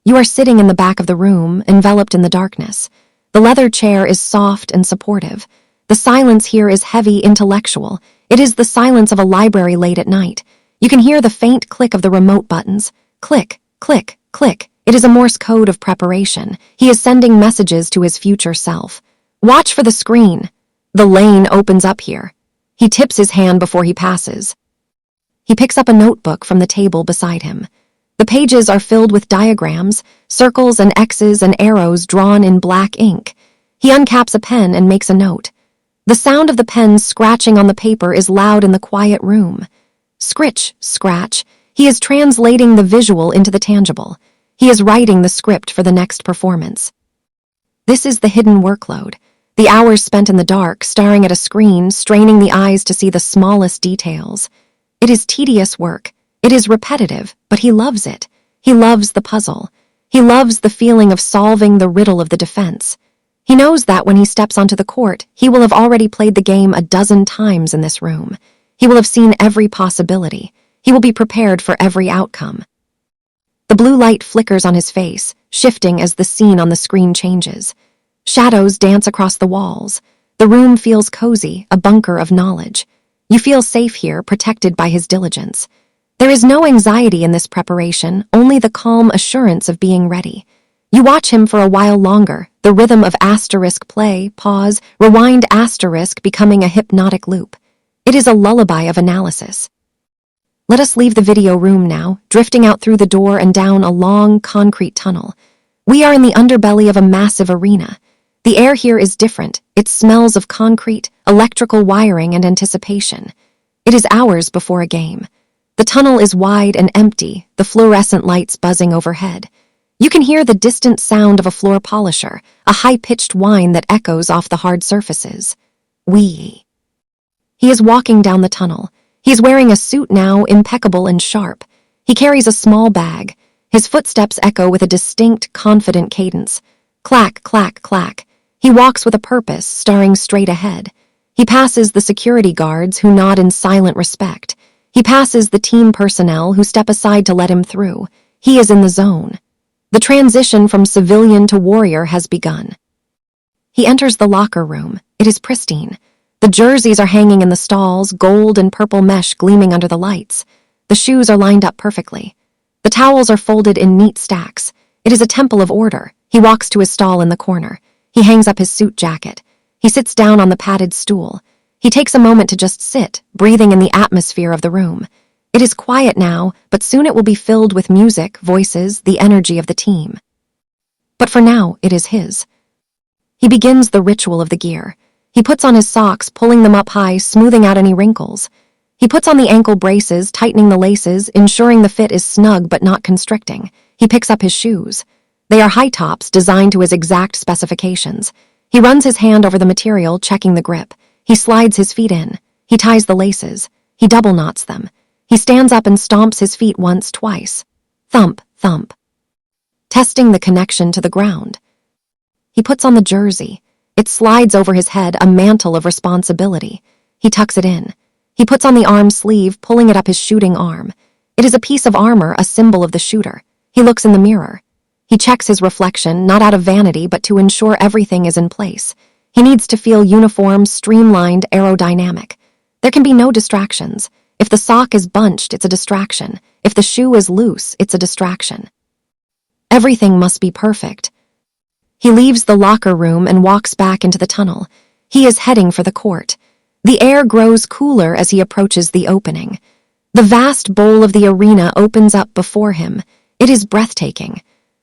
You are sitting in the back of the room, enveloped in the darkness. The leather chair is soft and supportive. The silence here is heavy, intellectual. It is the silence of a library late at night. You can hear the faint click of the remote buttons. Click, click, click. It is a Morse code of preparation. He is sending messages to his future self. Watch for the screen. The lane opens up here. He tips his hand before he passes. He picks up a notebook from the table beside him. The pages are filled with diagrams, circles and X's and arrows drawn in black ink. He uncaps a pen and makes a note. The sound of the pen scratching on the paper is loud in the quiet room. Scritch, scratch. He is translating the visual into the tangible. He is writing the script for the next performance. This is the hidden workload. The hours spent in the dark, staring at a screen, straining the eyes to see the smallest details. It is tedious work. It is repetitive, but he loves it. He loves the puzzle. He loves the feeling of solving the riddle of the defense. He knows that when he steps onto the court, he will have already played the game a dozen times in this room. He will have seen every possibility. He will be prepared for every outcome. The blue light flickers on his face, shifting as the scene on the screen changes. Shadows dance across the walls. The room feels cozy, a bunker of knowledge. You feel safe here, protected by his diligence. There is no anxiety in this preparation, only the calm assurance of being ready. You watch him for a while longer, the rhythm of asterisk play, pause, rewind asterisk becoming a hypnotic loop. It is a lullaby of analysis. Let us leave the video room now, drifting out through the door and down a long, concrete tunnel. We are in the underbelly of a massive arena. The air here is different. It smells of concrete, electrical wiring, and anticipation. It is hours before a game. The tunnel is wide and empty, the fluorescent lights buzzing overhead. You can hear the distant sound of a floor polisher, a high-pitched whine that echoes off the hard surfaces. Wee. He is walking down the tunnel. He is wearing a suit now, impeccable and sharp. He carries a small bag. His footsteps echo with a distinct, confident cadence. Clack, clack, clack. He walks with a purpose, staring straight ahead. He passes the security guards who nod in silent respect. He passes the team personnel who step aside to let him through. He is in the zone. The transition from civilian to warrior has begun. He enters the locker room. It is pristine. The jerseys are hanging in the stalls, gold and purple mesh gleaming under the lights. The shoes are lined up perfectly. The towels are folded in neat stacks. It is a temple of order. He walks to his stall in the corner. He hangs up his suit jacket. He sits down on the padded stool. He takes a moment to just sit, breathing in the atmosphere of the room. It is quiet now, but soon it will be filled with music, voices, the energy of the team. But for now, it is his. He begins the ritual of the gear. He puts on his socks, pulling them up high, smoothing out any wrinkles. He puts on the ankle braces, tightening the laces, ensuring the fit is snug but not constricting. He picks up his shoes. They are high tops, designed to his exact specifications. He runs his hand over the material, checking the grip. He slides his feet in. He ties the laces. He double knots them. He stands up and stomps his feet once, twice. Thump, thump. Testing the connection to the ground. He puts on the jersey. It slides over his head, a mantle of responsibility. He tucks it in. He puts on the arm sleeve, pulling it up his shooting arm. It is a piece of armor, a symbol of the shooter. He looks in the mirror. He checks his reflection, not out of vanity, but to ensure everything is in place. He needs to feel uniform, streamlined, aerodynamic. There can be no distractions. If the sock is bunched, it's a distraction. If the shoe is loose, it's a distraction. Everything must be perfect. He leaves the locker room and walks back into the tunnel. He is heading for the court. The air grows cooler as he approaches the opening. The vast bowl of the arena opens up before him. It is breathtaking.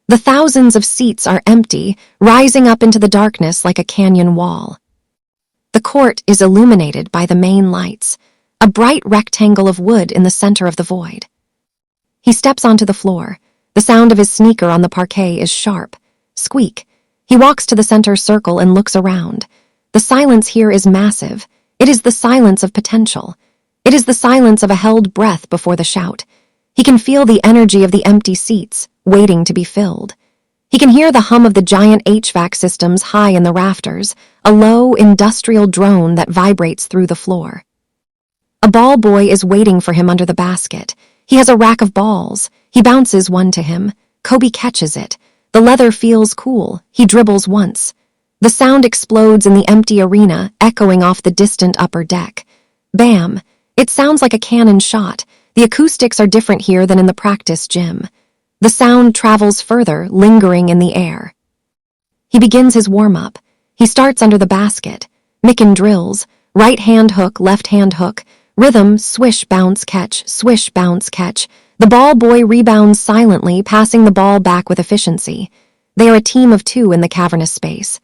The thousands of seats are empty, rising up into the darkness like a canyon wall. The court is illuminated by the main lights, a bright rectangle of wood in the center of the void. He steps onto the floor. The sound of his sneaker on the parquet is sharp. Squeak. He walks to the center circle and looks around. The silence here is massive. It is the silence of potential. It is the silence of a held breath before the shout. He can feel the energy of the empty seats, waiting to be filled. He can hear the hum of the giant HVAC systems high in the rafters, a low, industrial drone that vibrates through the floor. A ball boy is waiting for him under the basket. He has a rack of balls. He bounces one to him. Kobe catches it. The leather feels cool. He dribbles once. The sound explodes in the empty arena, echoing off the distant upper deck. Bam! It sounds like a cannon shot. The acoustics are different here than in the practice gym. The sound travels further, lingering in the air. He begins his warm-up. He starts under the basket. Micken drills. Right hand hook, left hand hook. Rhythm, swish, bounce, catch, swish, bounce, catch. The ball boy rebounds silently, passing the ball back with efficiency. They are a team of two in the cavernous space.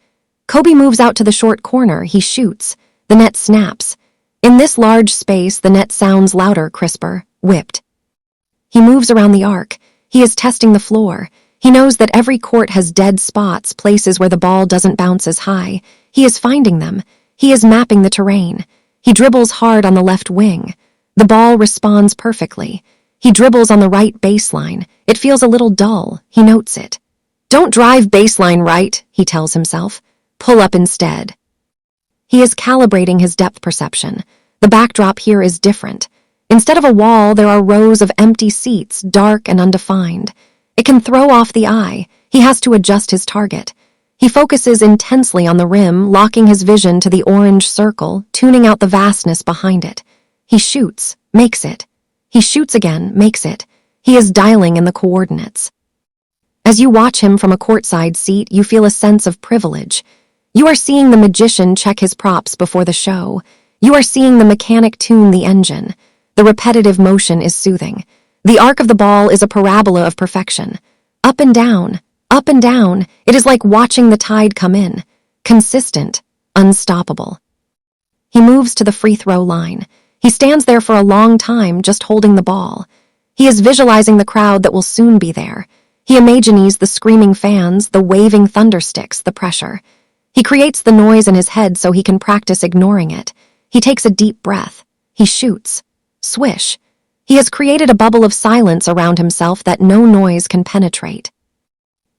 Kobe moves out to the short corner. He shoots. The net snaps. In this large space, the net sounds louder, crisper, whipped. He moves around the arc. He is testing the floor. He knows that every court has dead spots, places where the ball doesn't bounce as high. He is finding them. He is mapping the terrain. He dribbles hard on the left wing. The ball responds perfectly. He dribbles on the right baseline. It feels a little dull. He notes it. Don't drive baseline right, he tells himself. Pull up instead. He is calibrating his depth perception. The backdrop here is different. Instead of a wall, there are rows of empty seats, dark and undefined. It can throw off the eye. He has to adjust his target. He focuses intensely on the rim, locking his vision to the orange circle, tuning out the vastness behind it. He shoots, makes it. He shoots again, makes it. He is dialing in the coordinates. As you watch him from a courtside seat, you feel a sense of privilege. You are seeing the magician check his props before the show. You are seeing the mechanic tune the engine. The repetitive motion is soothing. The arc of the ball is a parabola of perfection. Up and down, up and down. It is like watching the tide come in. Consistent, unstoppable. He moves to the free throw line. He stands there for a long time, just holding the ball. He is visualizing the crowd that will soon be there. He imagines the screaming fans, the waving thundersticks, the pressure. He creates the noise in his head so he can practice ignoring it. He takes a deep breath. He shoots. Swish. He has created a bubble of silence around himself that no noise can penetrate.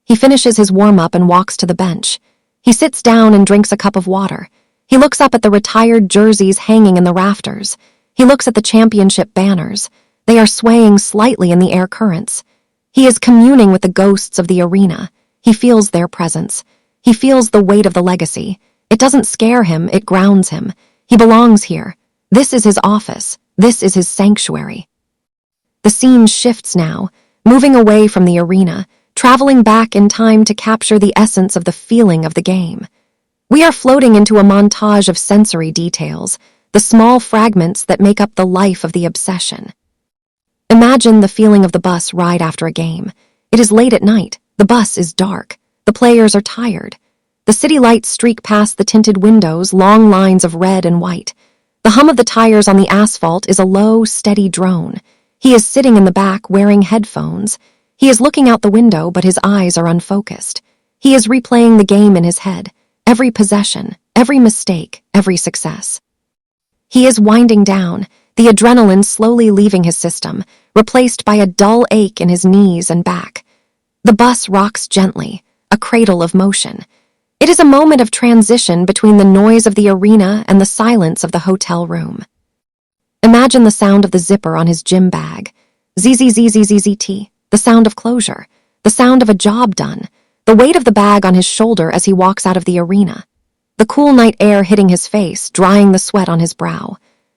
He finishes his warm-up and walks to the bench. He sits down and drinks a cup of water. He looks up at the retired jerseys hanging in the rafters. He looks at the championship banners. They are swaying slightly in the air currents. He is communing with the ghosts of the arena. He feels their presence. He feels the weight of the legacy. It doesn't scare him, it grounds him. He belongs here. This is his office. This is his sanctuary. The scene shifts now, moving away from the arena, traveling back in time to capture the essence of the feeling of the game. We are floating into a montage of sensory details, the small fragments that make up the life of the obsession. Imagine the feeling of the bus ride after a game. It is late at night. The bus is dark. The players are tired. The city lights streak past the tinted windows, long lines of red and white. The hum of the tires on the asphalt is a low, steady drone. He is sitting in the back wearing headphones. He is looking out the window, but his eyes are unfocused. He is replaying the game in his head. Every possession, every mistake, every success. He is winding down, the adrenaline slowly leaving his system, replaced by a dull ache in his knees and back. The bus rocks gently, a cradle of motion. It is a moment of transition between the noise of the arena and the silence of the hotel room. Imagine the sound of the zipper on his gym bag. ZZZZZZT, the sound of closure, the sound of a job done, the weight of the bag on his shoulder as he walks out of the arena. The cool night air hitting his face, drying the sweat on his brow.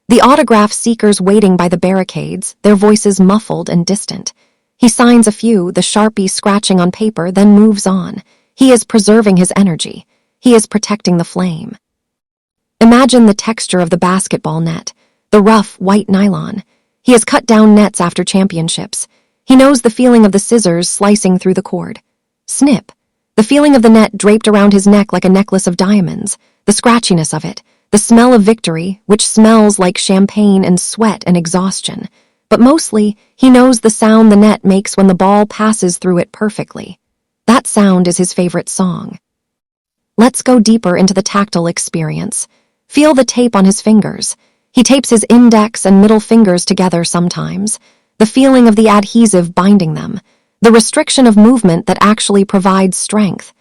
The autograph seekers waiting by the barricades, their voices muffled and distant. He signs a few, the Sharpie scratching on paper, then moves on. He is preserving his energy. He is protecting the flame. Imagine the texture of the basketball net, the rough, white nylon. He has cut down nets after championships. He knows the feeling of the scissors slicing through the cord. Snip. The feeling of the net draped around his neck like a necklace of diamonds, the scratchiness of it, the smell of victory, which smells like champagne and sweat and exhaustion. But mostly, he knows the sound the net makes when the ball passes through it perfectly. That sound is his favorite song. Let's go deeper into the tactile experience. Feel the tape on his fingers. He tapes his index and middle fingers together sometimes. The feeling of the adhesive binding them. The restriction of movement that actually provides strength.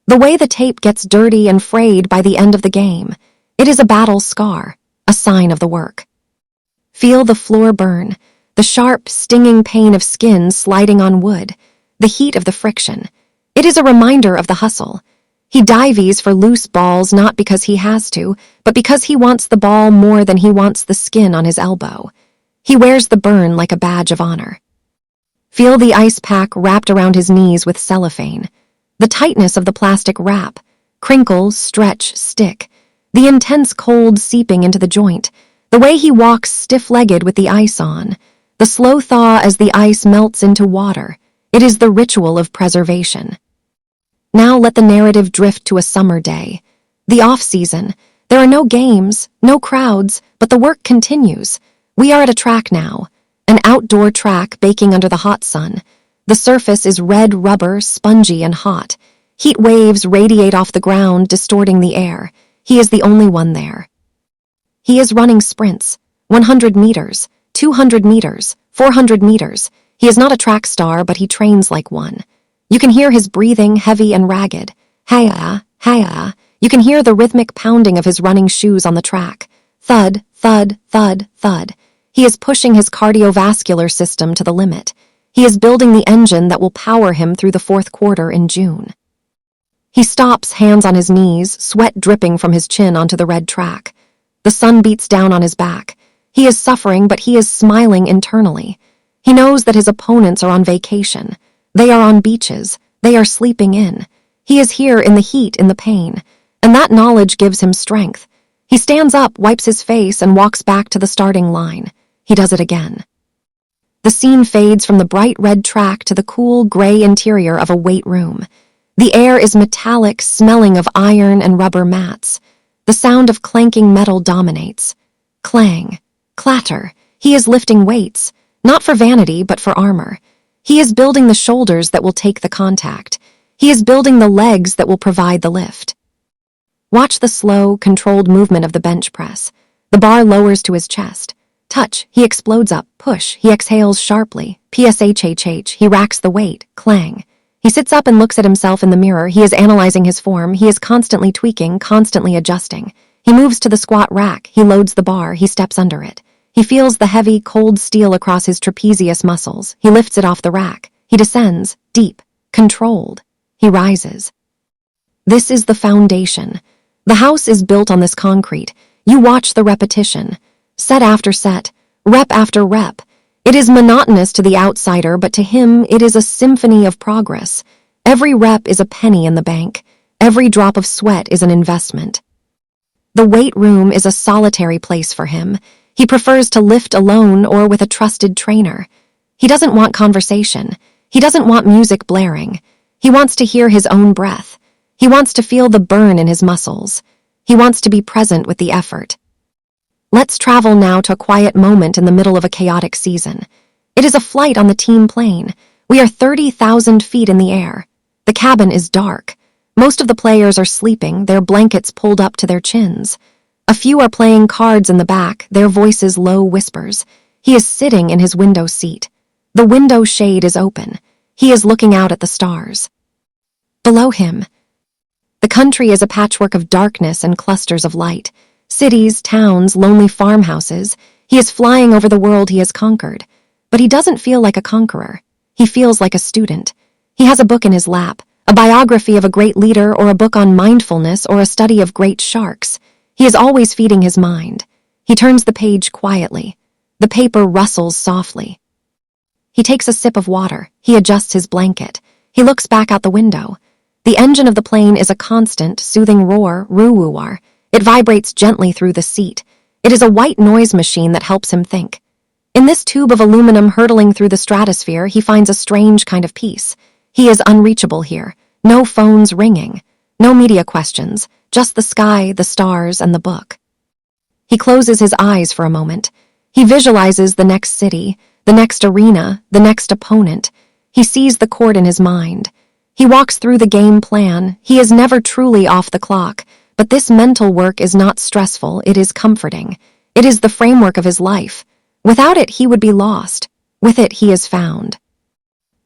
The way the tape gets dirty and frayed by the end of the game. It is a battle scar, a sign of the work. Feel the floor burn, the sharp, stinging pain of skin sliding on wood, the heat of the friction. It is a reminder of the hustle. He dives for loose balls not because he has to, but because he wants the ball more than he wants the skin on his elbow. He wears the burn like a badge of honor. Feel the ice pack wrapped around his knees with cellophane. The tightness of the plastic wrap. Crinkle, stretch, stick. The intense cold seeping into the joint. The way he walks stiff-legged with the ice on. The slow thaw as the ice melts into water. It is the ritual of preservation. Now let the narrative drift to a summer day. The off-season. There are no games, no crowds, but the work continues. We are at a track now. An outdoor track baking under the hot sun. The surface is red rubber, spongy and hot. Heat waves radiate off the ground, distorting the air. He is the only one there. He is running sprints. 100 meters, 200 meters, 400 meters. He is not a track star, but he trains like one. You can hear his breathing, heavy and ragged. Hi-ya, hi-ya. You can hear the rhythmic pounding of his running shoes on the track. Thud, thud, thud, thud. He is pushing his cardiovascular system to the limit. He is building the engine that will power him through the fourth quarter in June. He stops, hands on his knees, sweat dripping from his chin onto the red track. The sun beats down on his back. He is suffering, but he is smiling internally. He knows that his opponents are on vacation. They are on beaches. They are sleeping in. He is here in the heat, in the pain. And that knowledge gives him strength. He stands up, wipes his face, and walks back to the starting line. He does it again. The scene fades from the bright red track to the cool gray interior of a weight room. The air is metallic, smelling of iron and rubber mats. The sound of clanking metal dominates. Clang, clatter. He is lifting weights, not for vanity, but for armor. He is building the shoulders that will take the contact. He is building the legs that will provide the lift. Watch the slow, controlled movement of the bench press. The bar lowers to his chest. Touch, he explodes up. Push, he exhales sharply. PSHHH, he racks the weight. Clang. He sits up and looks at himself in the mirror. He is analyzing his form. He is constantly tweaking, constantly adjusting. He moves to the squat rack. He loads the bar. He steps under it. He feels the heavy, cold steel across his trapezius muscles. He lifts it off the rack. He descends, deep, controlled. He rises. This is the foundation. The house is built on this concrete. You watch the repetition. Set after set, rep after rep. It is monotonous to the outsider, but to him it is a symphony of progress. Every rep is a penny in the bank. Every drop of sweat is an investment. The weight room is a solitary place for him. He prefers to lift alone or with a trusted trainer. He doesn't want conversation. He doesn't want music blaring. He wants to hear his own breath. He wants to feel the burn in his muscles. He wants to be present with the effort. Let's travel now to a quiet moment in the middle of a chaotic season. It is a flight on the team plane. We are 30,000 feet in the air. The cabin is dark. Most of the players are sleeping, their blankets pulled up to their chins. A few are playing cards in the back, their voices low whispers. He is sitting in his window seat. The window shade is open. He is looking out at the stars. Below him, the country is a patchwork of darkness and clusters of light. Cities, towns, lonely farmhouses. He is flying over the world he has conquered. But he doesn't feel like a conqueror. He feels like a student. He has a book in his lap, a biography of a great leader or a book on mindfulness or a study of great sharks. He is always feeding his mind. He turns the page quietly. The paper rustles softly. He takes a sip of water. He adjusts his blanket. He looks back out the window. The engine of the plane is a constant, soothing roar, roo-woo-war. It vibrates gently through the seat. It is a white noise machine that helps him think. In this tube of aluminum hurtling through the stratosphere, he finds a strange kind of peace. He is unreachable here. No phones ringing. No media questions. Just the sky, the stars, and the book. He closes his eyes for a moment. He visualizes the next city, the next arena, the next opponent. He sees the court in his mind. He walks through the game plan. He is never truly off the clock. But this mental work is not stressful, it is comforting. It is the framework of his life. Without it, he would be lost. With it, he is found.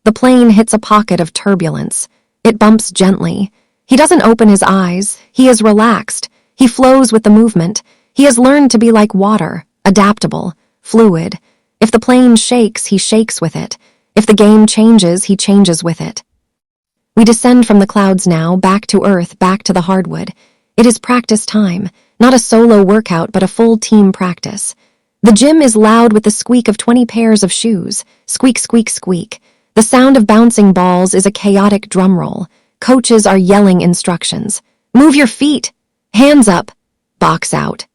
The plane hits a pocket of turbulence. It bumps gently. He doesn't open his eyes. He is relaxed. He flows with the movement. He has learned to be like water, adaptable, fluid. If the plane shakes, he shakes with it. If the game changes, he changes with it. We descend from the clouds now, back to earth, back to the hardwood. It is practice time, not a solo workout, but a full team practice. The gym is loud with the squeak of 20 pairs of shoes. Squeak, squeak, squeak. The sound of bouncing balls is a chaotic drum roll. Coaches are yelling instructions. Move your feet. Hands up. Box out.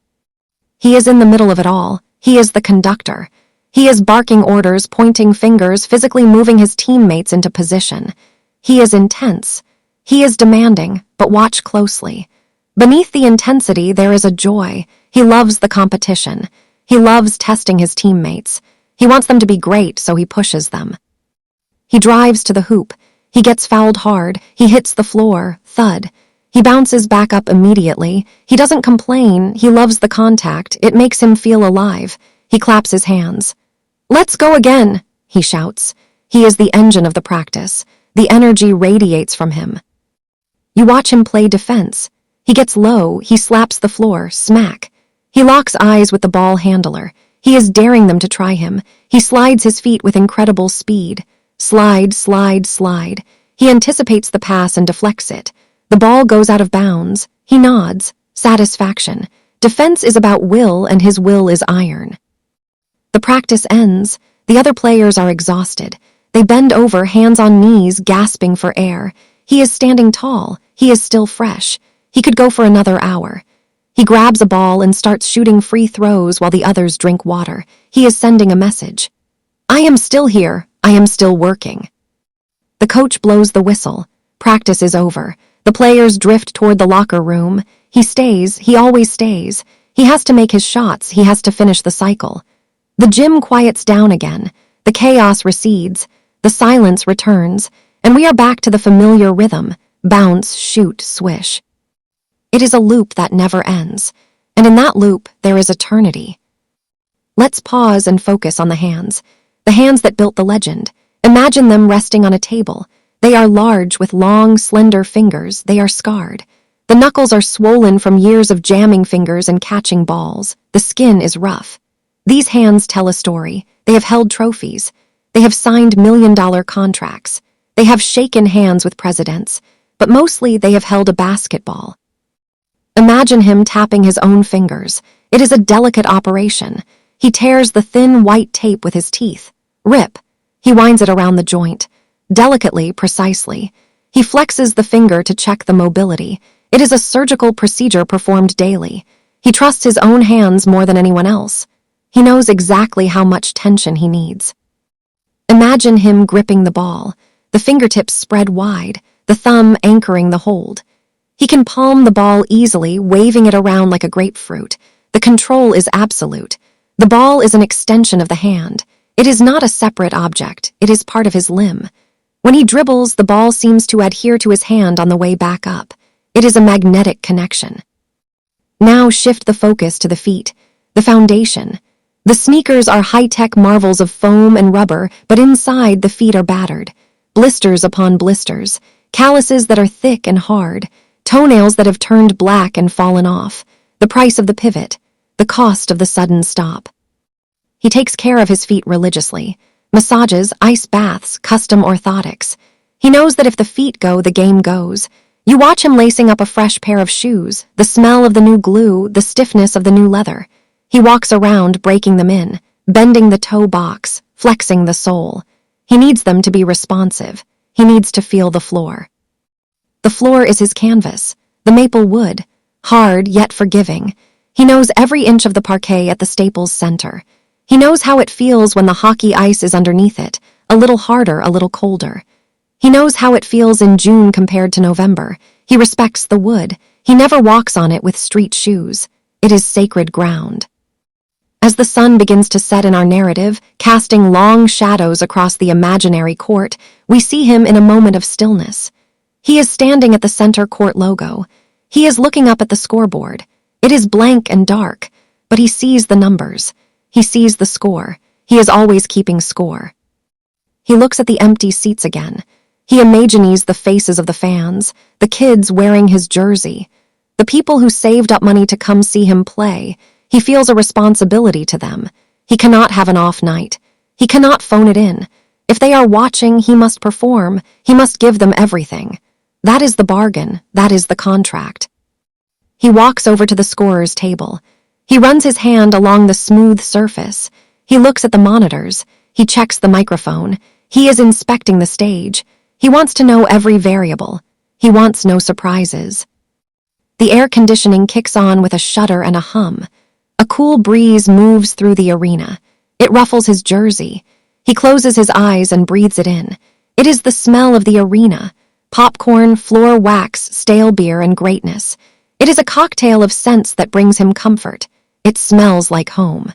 He is in the middle of it all. He is the conductor. He is barking orders, pointing fingers, physically moving his teammates into position. He is intense. He is demanding, but watch closely. Beneath the intensity, there is a joy. He loves the competition. He loves testing his teammates. He wants them to be great, so he pushes them. He drives to the hoop. He gets fouled hard. He hits the floor. Thud. He bounces back up immediately. He doesn't complain. He loves the contact. It makes him feel alive. He claps his hands. "Let's go again," he shouts. He is the engine of the practice. The energy radiates from him. You watch him play defense. He gets low, he slaps the floor, smack. He locks eyes with the ball handler. He is daring them to try him. He slides his feet with incredible speed. Slide, slide, slide. He anticipates the pass and deflects it. The ball goes out of bounds. He nods. Satisfaction. Defense is about will, and his will is iron. The practice ends. The other players are exhausted. They bend over, hands on knees, gasping for air. He is standing tall. He is still fresh. He could go for another hour. He grabs a ball and starts shooting free throws while the others drink water. He is sending a message. I am still here. I am still working. The coach blows the whistle. Practice is over. The players drift toward the locker room. He stays. He always stays. He has to make his shots. He has to finish the cycle. The gym quiets down again. The chaos recedes. The silence returns. And we are back to the familiar rhythm. Bounce, shoot, swish. It is a loop that never ends, and in that loop, there is eternity. Let's pause and focus on the hands that built the legend. Imagine them resting on a table. They are large with long, slender fingers. They are scarred. The knuckles are swollen from years of jamming fingers and catching balls. The skin is rough. These hands tell a story. They have held trophies. They have signed million-dollar contracts. They have shaken hands with presidents, but mostly they have held a basketball. Imagine him tapping his own fingers. It is a delicate operation. He tears the thin white tape with his teeth. Rip. He winds it around the joint. Delicately, precisely. He flexes the finger to check the mobility. It is a surgical procedure performed daily. He trusts his own hands more than anyone else. He knows exactly how much tension he needs. Imagine him gripping the ball, the fingertips spread wide, the thumb anchoring the hold. He can palm the ball easily, waving it around like a grapefruit. The control is absolute. The ball is an extension of the hand. It is not a separate object. It is part of his limb. When he dribbles, the ball seems to adhere to his hand on the way back up. It is a magnetic connection. Now shift the focus to the feet, the foundation. The sneakers are high-tech marvels of foam and rubber, but inside the feet are battered. Blisters upon blisters, calluses that are thick and hard, toenails that have turned black and fallen off, the price of the pivot, the cost of the sudden stop. He takes care of his feet religiously. Massages, ice baths, custom orthotics. He knows that if the feet go, the game goes. You watch him lacing up a fresh pair of shoes, the smell of the new glue, the stiffness of the new leather. He walks around, breaking them in, bending the toe box, flexing the sole. He needs them to be responsive. He needs to feel the floor. The floor is his canvas, the maple wood, hard yet forgiving. He knows every inch of the parquet at the Staples Center. He knows how it feels when the hockey ice is underneath it, a little harder, a little colder. He knows how it feels in June compared to November. He respects the wood. He never walks on it with street shoes. It is sacred ground. As the sun begins to set in our narrative, casting long shadows across the imaginary court, we see him in a moment of stillness. He is standing at the center court logo. He is looking up at the scoreboard. It is blank and dark, but he sees the numbers. He sees the score. He is always keeping score. He looks at the empty seats again. He imagines the faces of the fans, the kids wearing his jersey, the people who saved up money to come see him play. He feels a responsibility to them. He cannot have an off night. He cannot phone it in. If they are watching, he must perform. He must give them everything. That is the bargain. That is the contract. He walks over to the scorer's table. He runs his hand along the smooth surface. He looks at the monitors. He checks the microphone. He is inspecting the stage. He wants to know every variable. He wants no surprises. The air conditioning kicks on with a shudder and a hum. A cool breeze moves through the arena. It ruffles his jersey. He closes his eyes and breathes it in. It is the smell of the arena. Popcorn, floor wax, stale beer, and greatness. It is a cocktail of scents that brings him comfort. It smells like home.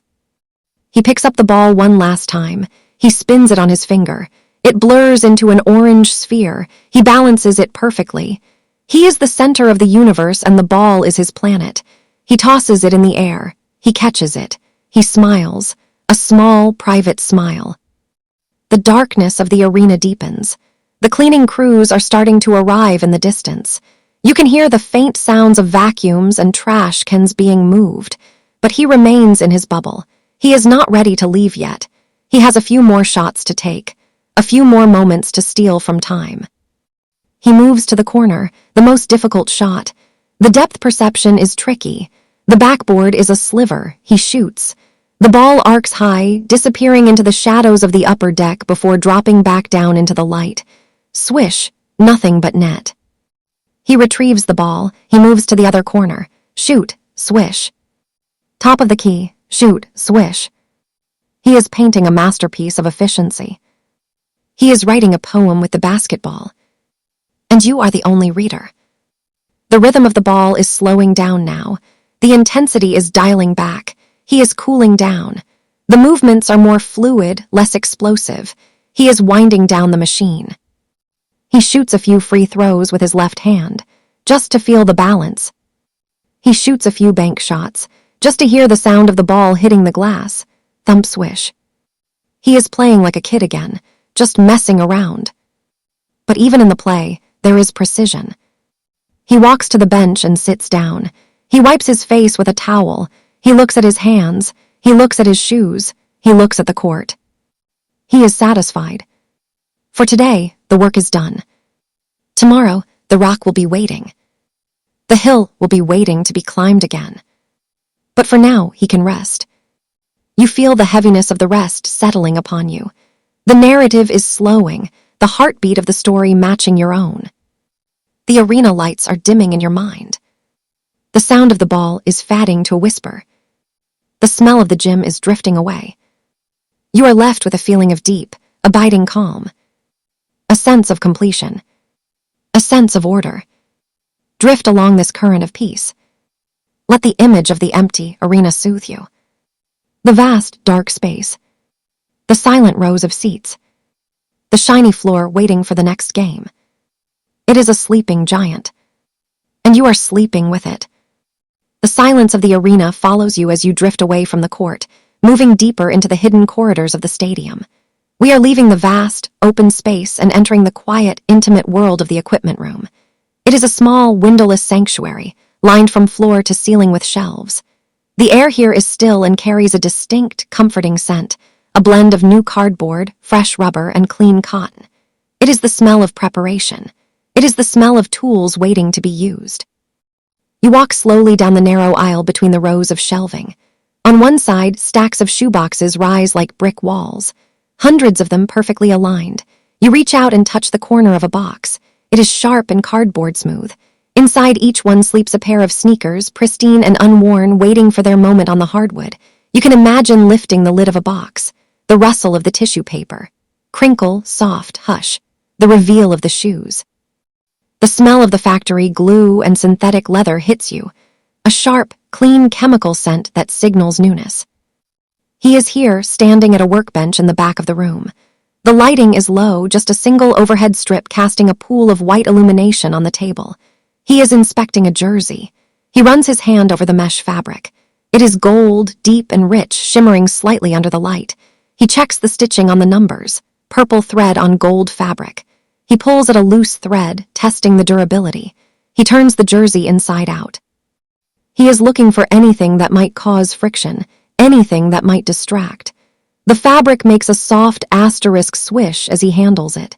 He picks up the ball one last time. He spins it on his finger. It blurs into an orange sphere. He balances it perfectly. He is the center of the universe and the ball is his planet. He tosses it in the air. He catches it. He smiles. A small, private smile. The darkness of the arena deepens. The cleaning crews are starting to arrive in the distance. You can hear the faint sounds of vacuums and trash cans being moved, but he remains in his bubble. He is not ready to leave yet. He has a few more shots to take, a few more moments to steal from time. He moves to the corner, the most difficult shot. The depth perception is tricky. The backboard is a sliver. He shoots. The ball arcs high, disappearing into the shadows of the upper deck before dropping back down into the light. Swish, nothing but net. He retrieves the ball. He moves to the other corner. Shoot, swish. Top of the key, shoot, swish. He is painting a masterpiece of efficiency. He is writing a poem with the basketball. And you are the only reader. The rhythm of the ball is slowing down now. The intensity is dialing back. He is cooling down. The movements are more fluid, less explosive. He is winding down the machine. He shoots a few free throws with his left hand, just to feel the balance. He shoots a few bank shots, just to hear the sound of the ball hitting the glass. Thump swish. He is playing like a kid again, just messing around. But even in the play, there is precision. He walks to the bench and sits down. He wipes his face with a towel. He looks at his hands. He looks at his shoes. He looks at the court. He is satisfied. For today, the work is done. Tomorrow, the rock will be waiting. The hill will be waiting to be climbed again. But for now, he can rest. You feel the heaviness of the rest settling upon you. The narrative is slowing, the heartbeat of the story matching your own. The arena lights are dimming in your mind. The sound of the ball is fading to a whisper. The smell of the gym is drifting away. You are left with a feeling of deep, abiding calm. A sense of completion. A sense of order. Drift along this current of peace. Let the image of the empty arena soothe you. The vast, dark space. The silent rows of seats. The shiny floor waiting for the next game. It is a sleeping giant. And you are sleeping with it. The silence of the arena follows you as you drift away from the court, moving deeper into the hidden corridors of the stadium. We are leaving the vast, open space and entering the quiet, intimate world of the equipment room. It is a small, windowless sanctuary, lined from floor to ceiling with shelves. The air here is still and carries a distinct, comforting scent, a blend of new cardboard, fresh rubber, and clean cotton. It is the smell of preparation. It is the smell of tools waiting to be used. You walk slowly down the narrow aisle between the rows of shelving. On one side, stacks of shoeboxes rise like brick walls, hundreds of them perfectly aligned. You reach out and touch the corner of a box. It is sharp and cardboard smooth. Inside each one sleeps a pair of sneakers, pristine and unworn, waiting for their moment on the hardwood. You can imagine lifting the lid of a box, the rustle of the tissue paper, crinkle, soft, hush, the reveal of the shoes. The smell of the factory glue and synthetic leather hits you, a sharp, clean chemical scent that signals newness. He is here, standing at a workbench in the back of the room. The lighting is low, just a single overhead strip casting a pool of white illumination on the table. He is inspecting a jersey. He runs his hand over the mesh fabric. It is gold, deep and rich, shimmering slightly under the light. He checks the stitching on the numbers, purple thread on gold fabric. He pulls at a loose thread, testing the durability. He turns the jersey inside out. He is looking for anything that might cause friction, anything that might distract. The fabric makes a soft asterisk swish as he handles it.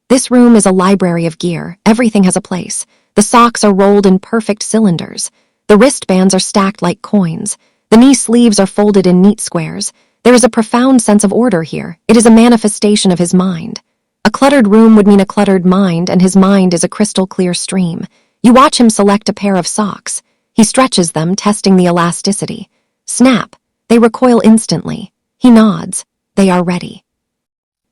This room is a library of gear. Everything has a place. The socks are rolled in perfect cylinders. The wristbands are stacked like coins. The knee sleeves are folded in neat squares. There is a profound sense of order here. It is a manifestation of his mind. A cluttered room would mean a cluttered mind, and his mind is a crystal clear stream. You watch him select a pair of socks. He stretches them, testing the elasticity. Snap! They recoil instantly. He nods. They are ready.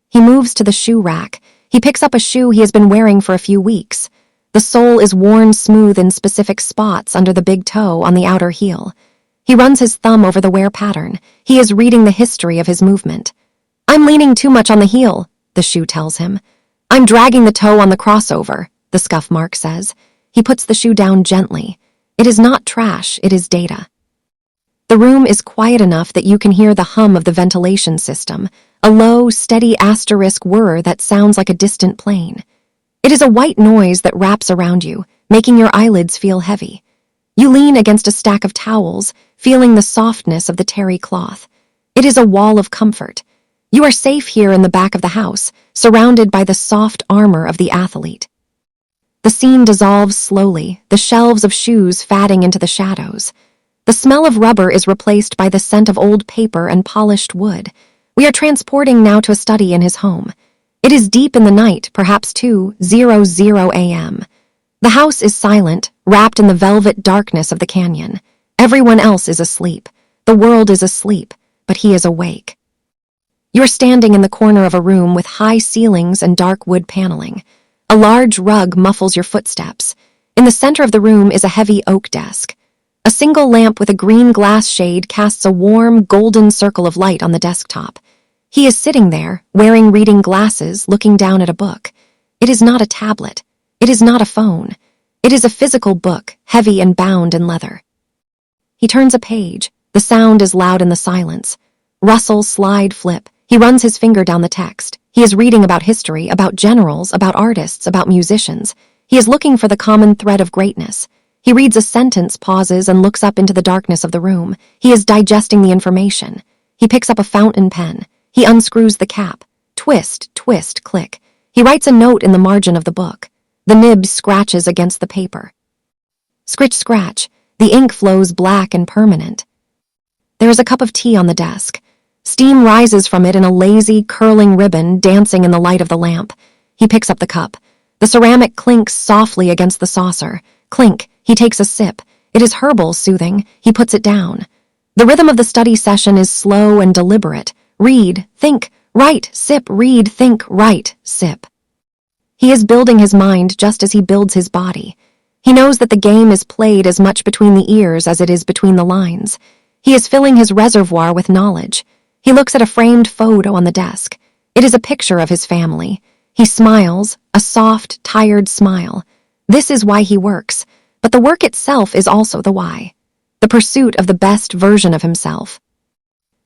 He moves to the shoe rack. He picks up a shoe he has been wearing for a few weeks. The sole is worn smooth in specific spots under the big toe on the outer heel. He runs his thumb over the wear pattern. He is reading the history of his movement. "I'm leaning too much on the heel," the shoe tells him. "I'm dragging the toe on the crossover," the scuff mark says. He puts the shoe down gently. It is not trash, it is data. The room is quiet enough that you can hear the hum of the ventilation system, a low, steady asterisk whir that sounds like a distant plane. It is a white noise that wraps around you, making your eyelids feel heavy. You lean against a stack of towels, feeling the softness of the terry cloth. It is a wall of comfort. You are safe here in the back of the house, surrounded by the soft armor of the athlete. The scene dissolves slowly, the shelves of shoes fading into the shadows. The smell of rubber is replaced by the scent of old paper and polished wood. We are transporting now to a study in his home. It is deep in the night, perhaps 2:00 a.m. The house is silent, wrapped in the velvet darkness of the canyon. Everyone else is asleep. The world is asleep, but he is awake. You are standing in the corner of a room with high ceilings and dark wood paneling. A large rug muffles your footsteps. In the center of the room is a heavy oak desk. A single lamp with a green glass shade casts a warm, golden circle of light on the desktop. He is sitting there, wearing reading glasses, looking down at a book. It is not a tablet. It is not a phone. It is a physical book, heavy and bound in leather. He turns a page. The sound is loud in the silence. Rustle, slide, flip. He runs his finger down the text. He is reading about history, about generals, about artists, about musicians. He is looking for the common thread of greatness. He reads a sentence, pauses, and looks up into the darkness of the room. He is digesting the information. He picks up a fountain pen. He unscrews the cap. Twist, twist, click. He writes a note in the margin of the book. The nib scratches against the paper. Scritch, scratch. The ink flows black and permanent. There is a cup of tea on the desk. Steam rises from it in a lazy, curling ribbon dancing in the light of the lamp. He picks up the cup. The ceramic clinks softly against the saucer. Clink. He takes a sip. It is herbal, soothing. He puts it down. The rhythm of the study session is slow and deliberate. Read, think, write, sip, read, think, write, sip. He is building his mind just as he builds his body. He knows that the game is played as much between the ears as it is between the lines. He is filling his reservoir with knowledge. He looks at a framed photo on the desk. It is a picture of his family. He smiles, a soft, tired smile. This is why he works, but the work itself is also the why. The pursuit of the best version of himself.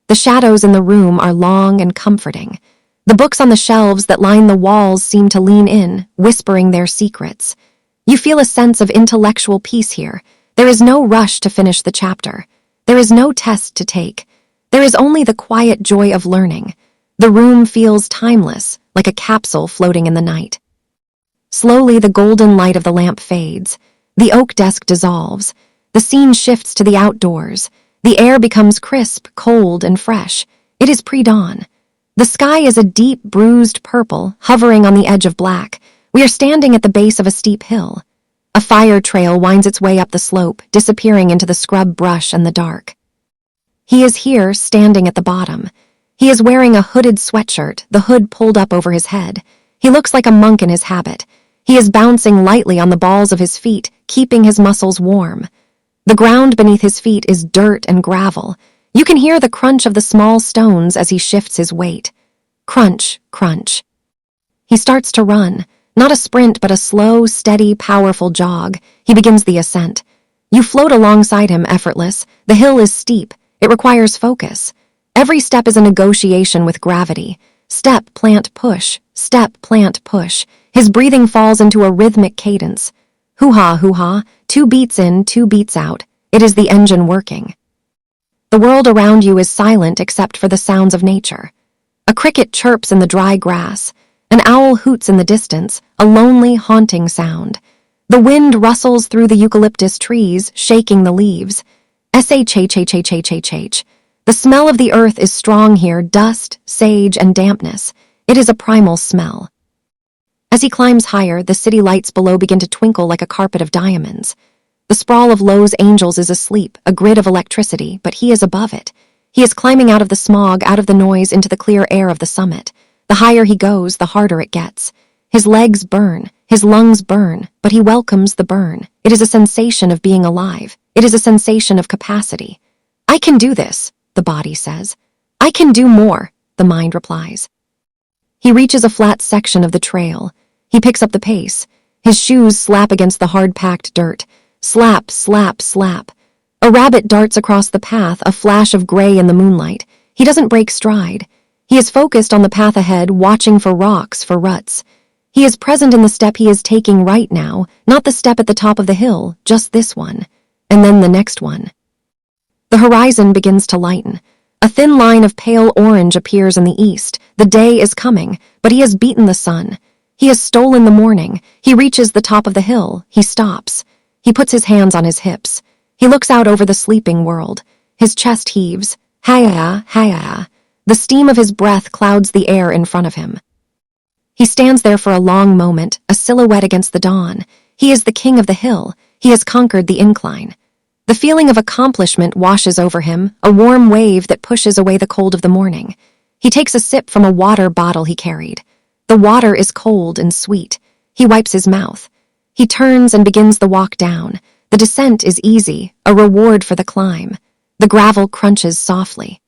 The shadows in the room are long and comforting. The books on the shelves that line the walls seem to lean in, whispering their secrets. You feel a sense of intellectual peace here. There is no rush to finish the chapter. There is no test to take. There is only the quiet joy of learning. The room feels timeless, like a capsule floating in the night. Slowly, the golden light of the lamp fades. The oak desk dissolves. The scene shifts to the outdoors. The air becomes crisp, cold, and fresh. It is pre-dawn. The sky is a deep, bruised purple, hovering on the edge of black. We are standing at the base of a steep hill. A fire trail winds its way up the slope, disappearing into the scrub brush and the dark. He is here, standing at the bottom. He is wearing a hooded sweatshirt, the hood pulled up over his head. He looks like a monk in his habit. He is bouncing lightly on the balls of his feet, keeping his muscles warm. The ground beneath his feet is dirt and gravel. You can hear the crunch of the small stones as he shifts his weight. Crunch, crunch. He starts to run, not a sprint but a slow, steady, powerful jog. He begins the ascent. You float alongside him, effortless. The hill is steep. It requires focus. Every step is a negotiation with gravity. Step, plant, push. Step, plant, push. His breathing falls into a rhythmic cadence. Hoo-ha, hoo-ha. 2 beats in, 2 beats out. It is the engine working. The world around you is silent except for the sounds of nature. A cricket chirps in the dry grass. An owl hoots in the distance, a lonely, haunting sound. The wind rustles through the eucalyptus trees, shaking the leaves. Shhhhhhh. The smell of the earth is strong here, dust, sage, and dampness. It is a primal smell. As he climbs higher, the city lights below begin to twinkle like a carpet of diamonds. The sprawl of Lowe's angels is asleep, a grid of electricity, but he is above it. He is climbing out of the smog, out of the noise, into the clear air of the summit. The higher he goes, the harder it gets. His legs burn, his lungs burn, but he welcomes the burn. It is a sensation of being alive. It is a sensation of capacity. I can do this, the body says. I can do more, the mind replies. He reaches a flat section of the trail. He picks up the pace. His shoes slap against the hard-packed dirt. Slap, slap, slap. A rabbit darts across the path, a flash of gray in the moonlight. He doesn't break stride. He is focused on the path ahead, watching for rocks, for ruts. He is present in the step he is taking right now, not the step at the top of the hill, just this one. And then the next one. The horizon begins to lighten. A thin line of pale orange appears in the east. The day is coming, but he has beaten the sun. He has stolen the morning. He reaches the top of the hill. He stops. He puts his hands on his hips. He looks out over the sleeping world. His chest heaves. Hi-ya, hi-ya. The steam of his breath clouds the air in front of him. He stands there for a long moment, a silhouette against the dawn. He is the king of the hill. He has conquered the incline. The feeling of accomplishment washes over him, a warm wave that pushes away the cold of the morning. He takes a sip from a water bottle he carried. The water is cold and sweet. He wipes his mouth. He turns and begins the walk down. The descent is easy, a reward for the climb. The gravel crunches softly.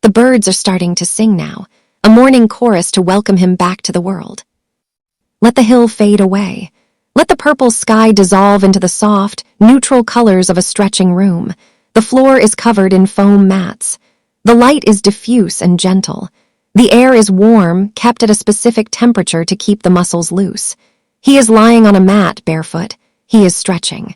The birds are starting to sing now, a morning chorus to welcome him back to the world. Let the hill fade away. Let the purple sky dissolve into the soft, neutral colors of a stretching room. The floor is covered in foam mats. The light is diffuse and gentle. The air is warm, kept at a specific temperature to keep the muscles loose. He is lying on a mat, barefoot. He is stretching.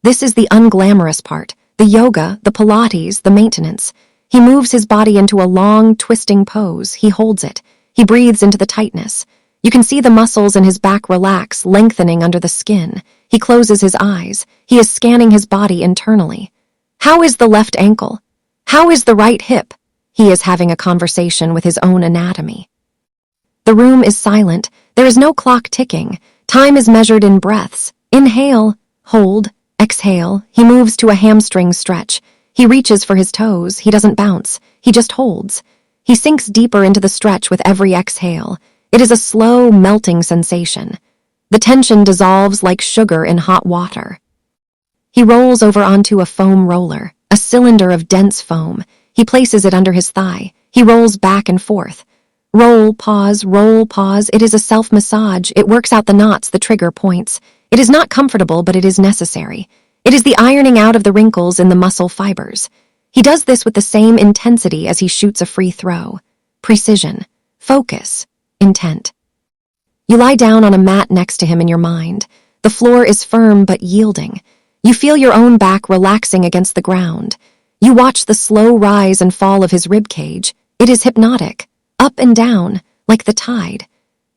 This is the unglamorous part, the yoga, the Pilates, the maintenance. He moves his body into a long, twisting pose. He holds it. He breathes into the tightness. You can see the muscles in his back relax, lengthening under the skin. He closes his eyes. He is scanning his body internally. How is the left ankle? How is the right hip? He is having a conversation with his own anatomy. The room is silent. There is no clock ticking. Time is measured in breaths. Inhale, hold, exhale. He moves to a hamstring stretch. He reaches for his toes. He doesn't bounce. He just holds. He sinks deeper into the stretch with every exhale. It is a slow, melting sensation. The tension dissolves like sugar in hot water. He rolls over onto a foam roller, a cylinder of dense foam. He places it under his thigh. He rolls back and forth. Roll, pause, roll, pause. It is a self-massage. It works out the knots, the trigger points. It is not comfortable, but it is necessary. It is the ironing out of the wrinkles in the muscle fibers. He does this with the same intensity as he shoots a free throw. Precision, focus, intent. You lie down on a mat next to him in your mind. The floor is firm but yielding. You feel your own back relaxing against the ground. You watch the slow rise and fall of his rib cage. It is hypnotic, up and down, like the tide.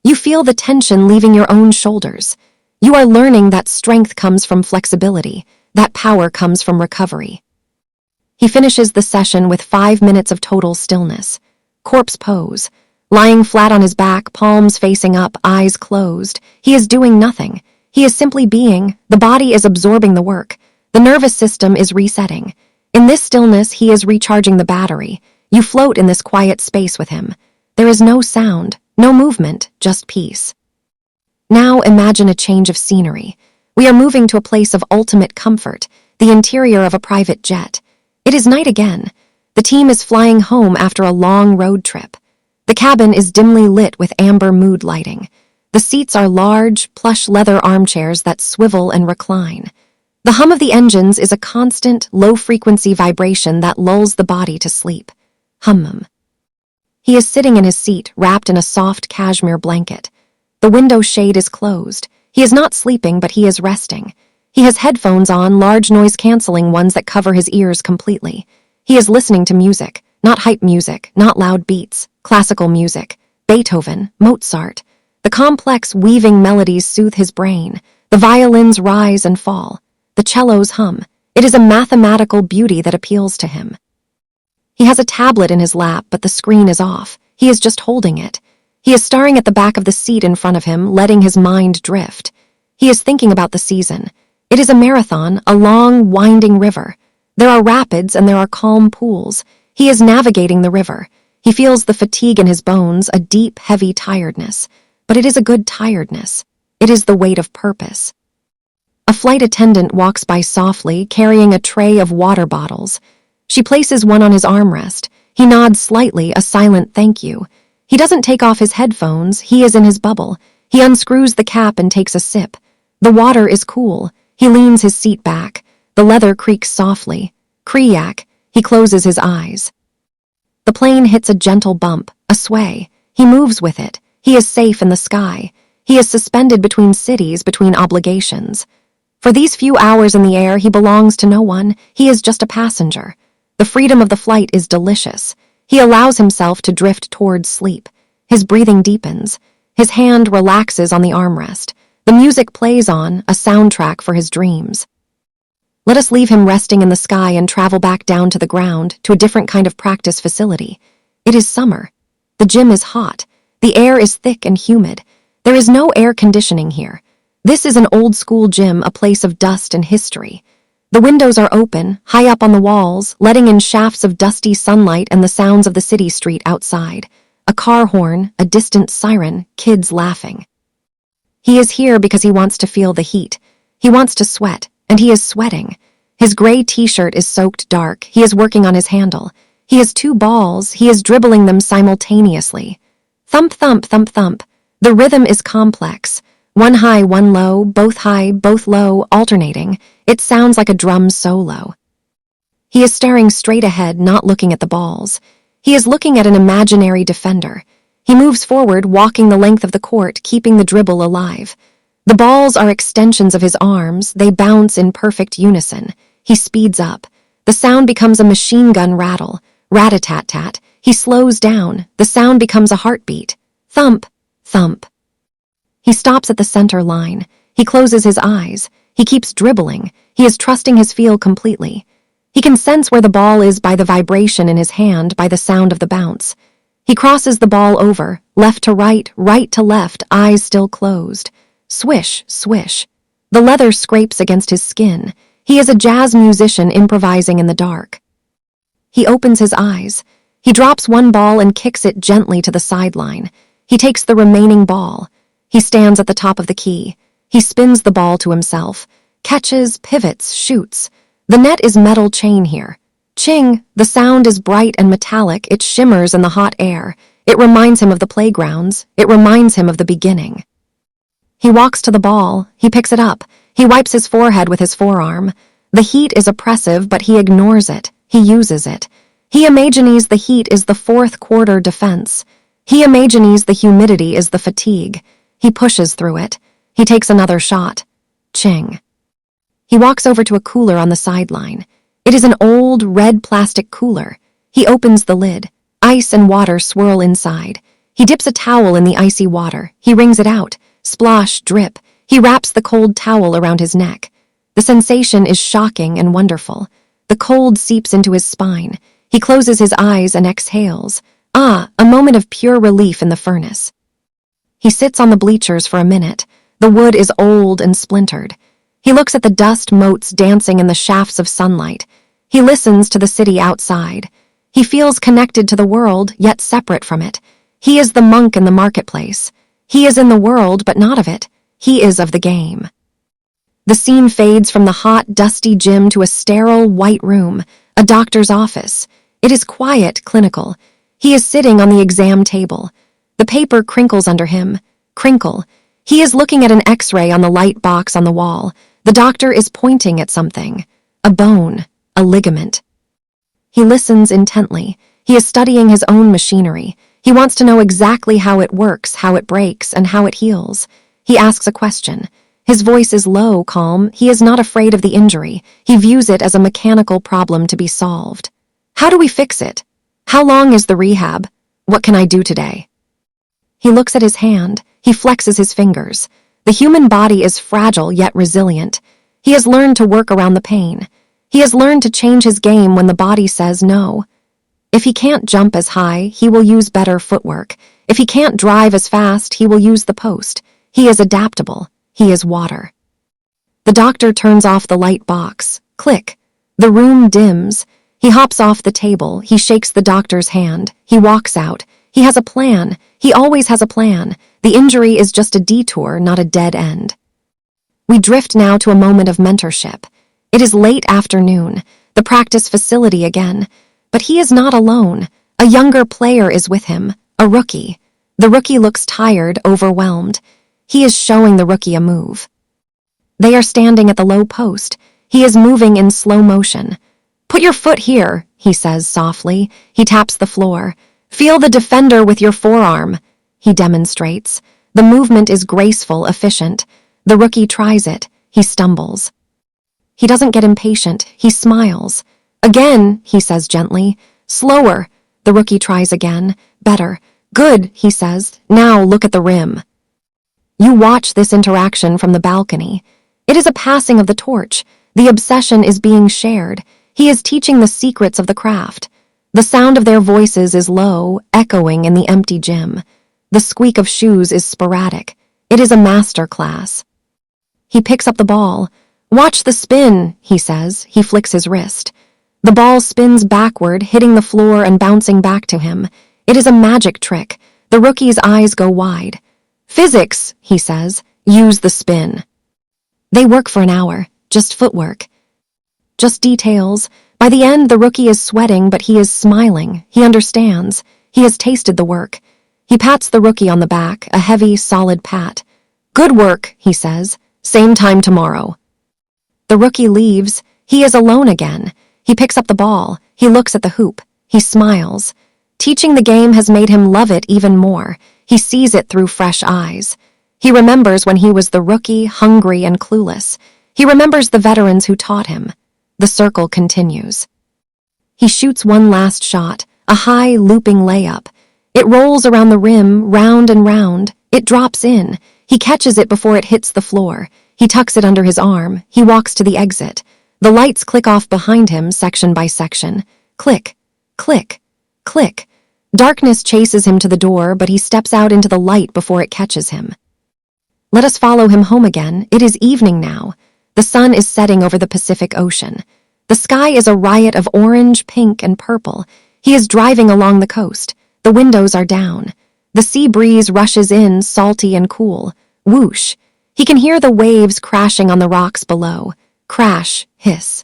You feel the tension leaving your own shoulders. You are learning that strength comes from flexibility, that power comes from recovery. He finishes the session with 5 minutes of total stillness. Corpse pose. Lying flat on his back, palms facing up, eyes closed. He is doing nothing. He is simply being. The body is absorbing the work. The nervous system is resetting. In this stillness, he is recharging the battery. You float in this quiet space with him. There is no sound, no movement, just peace. Now imagine a change of scenery. We are moving to a place of ultimate comfort, the interior of a private jet. It is night again. The team is flying home after a long road trip. The cabin is dimly lit with amber mood lighting. The seats are large, plush leather armchairs that swivel and recline. The hum of the engines is a constant, low-frequency vibration that lulls the body to sleep. Hum. He is sitting in his seat, wrapped in a soft cashmere blanket. The window shade is closed. He is not sleeping, but he is resting. He has headphones on, large noise-canceling ones that cover his ears completely. He is listening to music, not hype music, not loud beats, classical music, Beethoven, Mozart. The complex, weaving melodies soothe his brain. The violins rise and fall. The cellos hum. It is a mathematical beauty that appeals to him. He has a tablet in his lap, but the screen is off. He is just holding it. He is staring at the back of the seat in front of him, letting his mind drift. He is thinking about the season. It is a marathon, a long, winding river. There are rapids and there are calm pools. He is navigating the river. He feels the fatigue in his bones, a deep, heavy tiredness. But it is a good tiredness. It is the weight of purpose. A flight attendant walks by softly, carrying a tray of water bottles. She places one on his armrest. He nods slightly, a silent thank you. He doesn't take off his headphones. He is in his bubble. He unscrews the cap and takes a sip. The water is cool. He leans his seat back. The leather creaks softly. Kriyak. He closes his eyes. The plane hits a gentle bump, a sway. He moves with it. He is safe in the sky. He is suspended between cities, between obligations. For these few hours in the air, he belongs to no one. He is just a passenger. The freedom of the flight is delicious. He allows himself to drift towards sleep. His breathing deepens. His hand relaxes on the armrest. The music plays on, a soundtrack for his dreams. Let us leave him resting in the sky and travel back down to the ground, to a different kind of practice facility. It is summer. The gym is hot. The air is thick and humid. There is no air conditioning here. This is an old-school gym, a place of dust and history. The windows are open, high up on the walls, letting in shafts of dusty sunlight and the sounds of the city street outside. A car horn, a distant siren, kids laughing. He is here because he wants to feel the heat. He wants to sweat, and he is sweating. His gray t-shirt is soaked dark. He is working on his handle. He has two balls. He is dribbling them simultaneously. Thump, thump, thump, thump. The rhythm is complex. One high, one low, both high, both low, alternating. It sounds like a drum solo. He is staring straight ahead, not looking at the balls. He is looking at an imaginary defender. He moves forward, walking the length of the court, keeping the dribble alive. The balls are extensions of his arms. They bounce in perfect unison. He speeds up. The sound becomes a machine gun rattle. Rat-a-tat-tat. He slows down. The sound becomes a heartbeat. Thump, thump. He stops at the center line. He closes his eyes. He keeps dribbling. He is trusting his feel completely. He can sense where the ball is by the vibration in his hand, by the sound of the bounce. He crosses the ball over, left to right to left, eyes still closed. Swish, swish. The leather scrapes against his skin. He is a jazz musician improvising in the dark. He opens his eyes. He drops one ball and kicks it gently to the sideline. He takes the remaining ball. He stands at the top of the key. He spins the ball to himself. Catches, pivots, shoots. The net is metal chain here. Ching! The sound is bright and metallic. It shimmers in the hot air. It reminds him of the playgrounds. It reminds him of the beginning. He walks to the ball. He picks it up. He wipes his forehead with his forearm. The heat is oppressive, but he ignores it. He uses it. He imagines the heat is the fourth quarter defense. He imagines the humidity is the fatigue. He pushes through it. He takes another shot. Ching. He walks over to a cooler on the sideline. It is an old, red plastic cooler. He opens the lid. Ice and water swirl inside. He dips a towel in the icy water. He wrings it out. Splosh, drip. He wraps the cold towel around his neck. The sensation is shocking and wonderful. The cold seeps into his spine. He closes his eyes and exhales. Ah, a moment of pure relief in the furnace. He sits on the bleachers for a minute. The The wood is old and splintered. He looks at the dust motes dancing in the shafts of sunlight. He listens to the city outside. He feels connected to the world, yet separate from it. He is the monk in the marketplace. He is in the world, but not of it. He is of the game. The scene fades from the hot, dusty gym to a sterile, white room, a doctor's office. It is quiet, clinical. He is sitting on the exam table. The paper crinkles under him. Crinkle. He is looking at an X-ray on the light box on the wall. The doctor is pointing at something. A bone. A ligament. He listens intently. He is studying his own machinery. He wants to know exactly how it works, how it breaks, and how it heals. He asks a question. His voice is low, calm. He is not afraid of the injury. He views it as a mechanical problem to be solved. How do we fix it? How long is the rehab? What can I do today? He looks at his hand. He flexes his fingers. The human body is fragile yet resilient. He has learned to work around the pain. He has learned to change his game when the body says no. If he can't jump as high, he will use better footwork. If he can't drive as fast, he will use the post. He is adaptable. He is water. The doctor turns off the light box. Click. The room dims. He hops off the table. He shakes the doctor's hand. He walks out. He has a plan. He always has a plan. The injury is just a detour, not a dead end. We drift now to a moment of mentorship. It is late afternoon, the practice facility again. But he is not alone. A younger player is with him, a rookie. The rookie looks tired, overwhelmed. He is showing the rookie a move. They are standing at the low post. He is moving in slow motion. Put your foot here, he says softly. He taps the floor. Feel the defender with your forearm. He demonstrates. The movement is graceful, efficient. The rookie tries it. He stumbles. He doesn't get impatient. He smiles. Again, he says gently. Slower. The rookie tries again. Better. Good, he says. Now look at the rim. You watch this interaction from the balcony. It is a passing of the torch. The obsession is being shared. He is teaching the secrets of the craft. The sound of their voices is low, echoing in the empty gym. The squeak of shoes is sporadic. It is a master class. He picks up the ball. Watch the spin, he says. He flicks his wrist. The ball spins backward, hitting the floor and bouncing back to him. It is a magic trick. The rookie's eyes go wide. Physics, he says. Use the spin. They work for an hour. Just footwork. Just details. By the end, the rookie is sweating, but he is smiling. He understands. He has tasted the work. He pats the rookie on the back, a heavy, solid pat. Good work, he says. Same time tomorrow. The rookie leaves. He is alone again. He picks up the ball. He looks at the hoop. He smiles. Teaching the game has made him love it even more. He sees it through fresh eyes. He remembers when he was the rookie, hungry and clueless. He remembers the veterans who taught him. The circle continues. He shoots one last shot, a high, looping layup. It rolls around the rim, round and round. It drops in. He catches it before it hits the floor. He tucks it under his arm. He walks to the exit. The lights click off behind him, section by section. Click, click, click. Darkness chases him to the door, but he steps out into the light before it catches him. Let us follow him home again. It is evening now. The sun is setting over the Pacific Ocean. The sky is a riot of orange, pink, and purple. He is driving along the coast. The windows are down. The sea breeze rushes in, salty and cool. Whoosh. He can hear the waves crashing on the rocks below. Crash, hiss.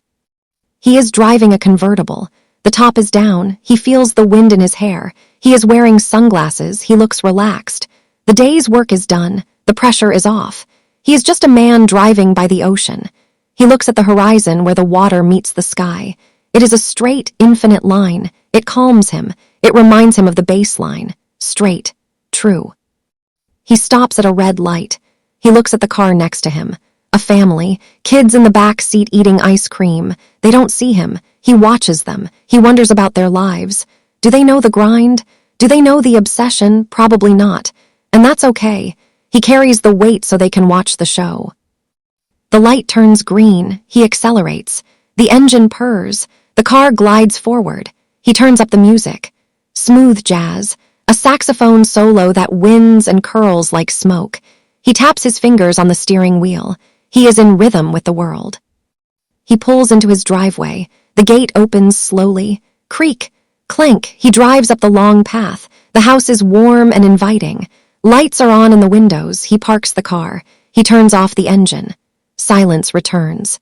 He is driving a convertible. The top is down. He feels the wind in his hair. He is wearing sunglasses. He looks relaxed. The day's work is done. The pressure is off. He is just a man driving by the ocean. He looks at the horizon where the water meets the sky. It is a straight, infinite line. It calms him. It reminds him of the baseline. Straight. True. He stops at a red light. He looks at the car next to him. A family, kids in the back seat eating ice cream. They don't see him. He watches them. He wonders about their lives. Do they know the grind? Do they know the obsession? Probably not. And that's okay. He carries the weight so they can watch the show. The light turns green. He accelerates. The engine purrs. The car glides forward. He turns up the music. Smooth jazz. A saxophone solo that winds and curls like smoke. He taps his fingers on the steering wheel. He is in rhythm with the world. He pulls into his driveway. The gate opens slowly. Creak, clank, he drives up the long path. The house is warm and inviting. Lights are on in the windows. He parks the car. He turns off the engine. Silence returns.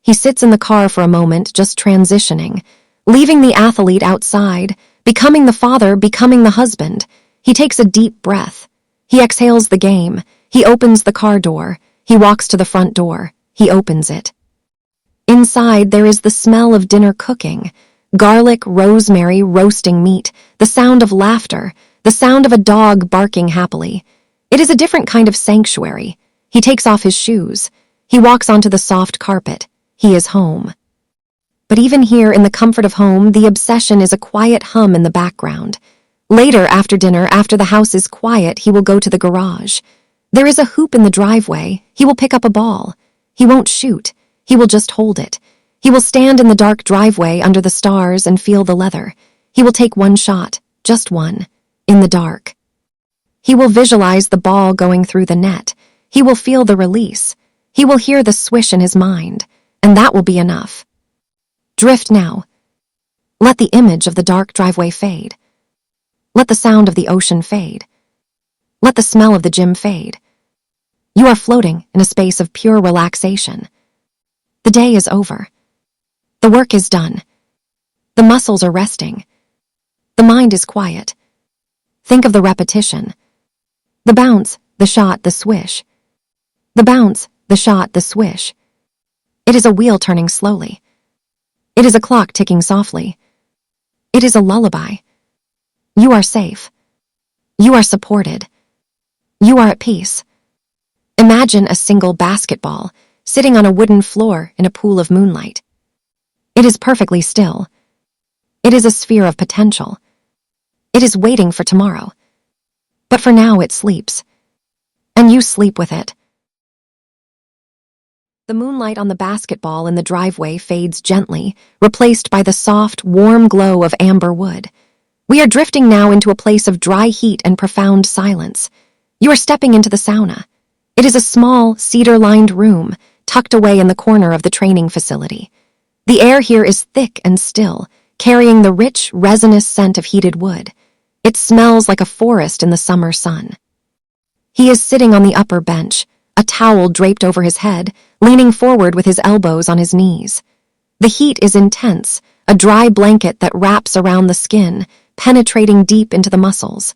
He sits in the car for a moment, just transitioning, leaving the athlete outside, becoming the father, becoming the husband. He takes a deep breath. He exhales the game. He opens the car door. He walks to the front door. He opens it. Inside, there is the smell of dinner cooking, garlic, rosemary, roasting meat, the sound of laughter, the sound of a dog barking happily. It is a different kind of sanctuary. He takes off his shoes. He walks onto the soft carpet. He is home. But even here, in the comfort of home, the obsession is a quiet hum in the background. Later, after dinner, after the house is quiet, he will go to the garage. There is a hoop in the driveway. He will pick up a ball. He won't shoot. He will just hold it. He will stand in the dark driveway under the stars and feel the leather. He will take one shot, just one, in the dark. He will visualize the ball going through the net. He will feel the release. He will hear the swish in his mind, and that will be enough. Drift now. Let the image of the dark driveway fade. Let the sound of the ocean fade. Let the smell of the gym fade. You are floating in a space of pure relaxation. The day is over. The work is done. The muscles are resting. The mind is quiet. Think of the repetition. The bounce, the shot, the swish. The bounce, the shot, the swish. It is a wheel turning slowly. It is a clock ticking softly. It is a lullaby. You are safe. You are supported. You are at peace. Imagine a single basketball sitting on a wooden floor in a pool of moonlight. It is perfectly still. It is a sphere of potential. It is waiting for tomorrow. But for now it sleeps. And you sleep with it. The moonlight on the basketball in the driveway fades gently, replaced by the soft, warm glow of amber wood. We are drifting now into a place of dry heat and profound silence. You are stepping into the sauna. It is a small, cedar-lined room, tucked away in the corner of the training facility. The air here is thick and still, carrying the rich, resinous scent of heated wood. It smells like a forest in the summer sun. He is sitting on the upper bench, a towel draped over his head, leaning forward with his elbows on his knees. The heat is intense, a dry blanket that wraps around the skin, penetrating deep into the muscles.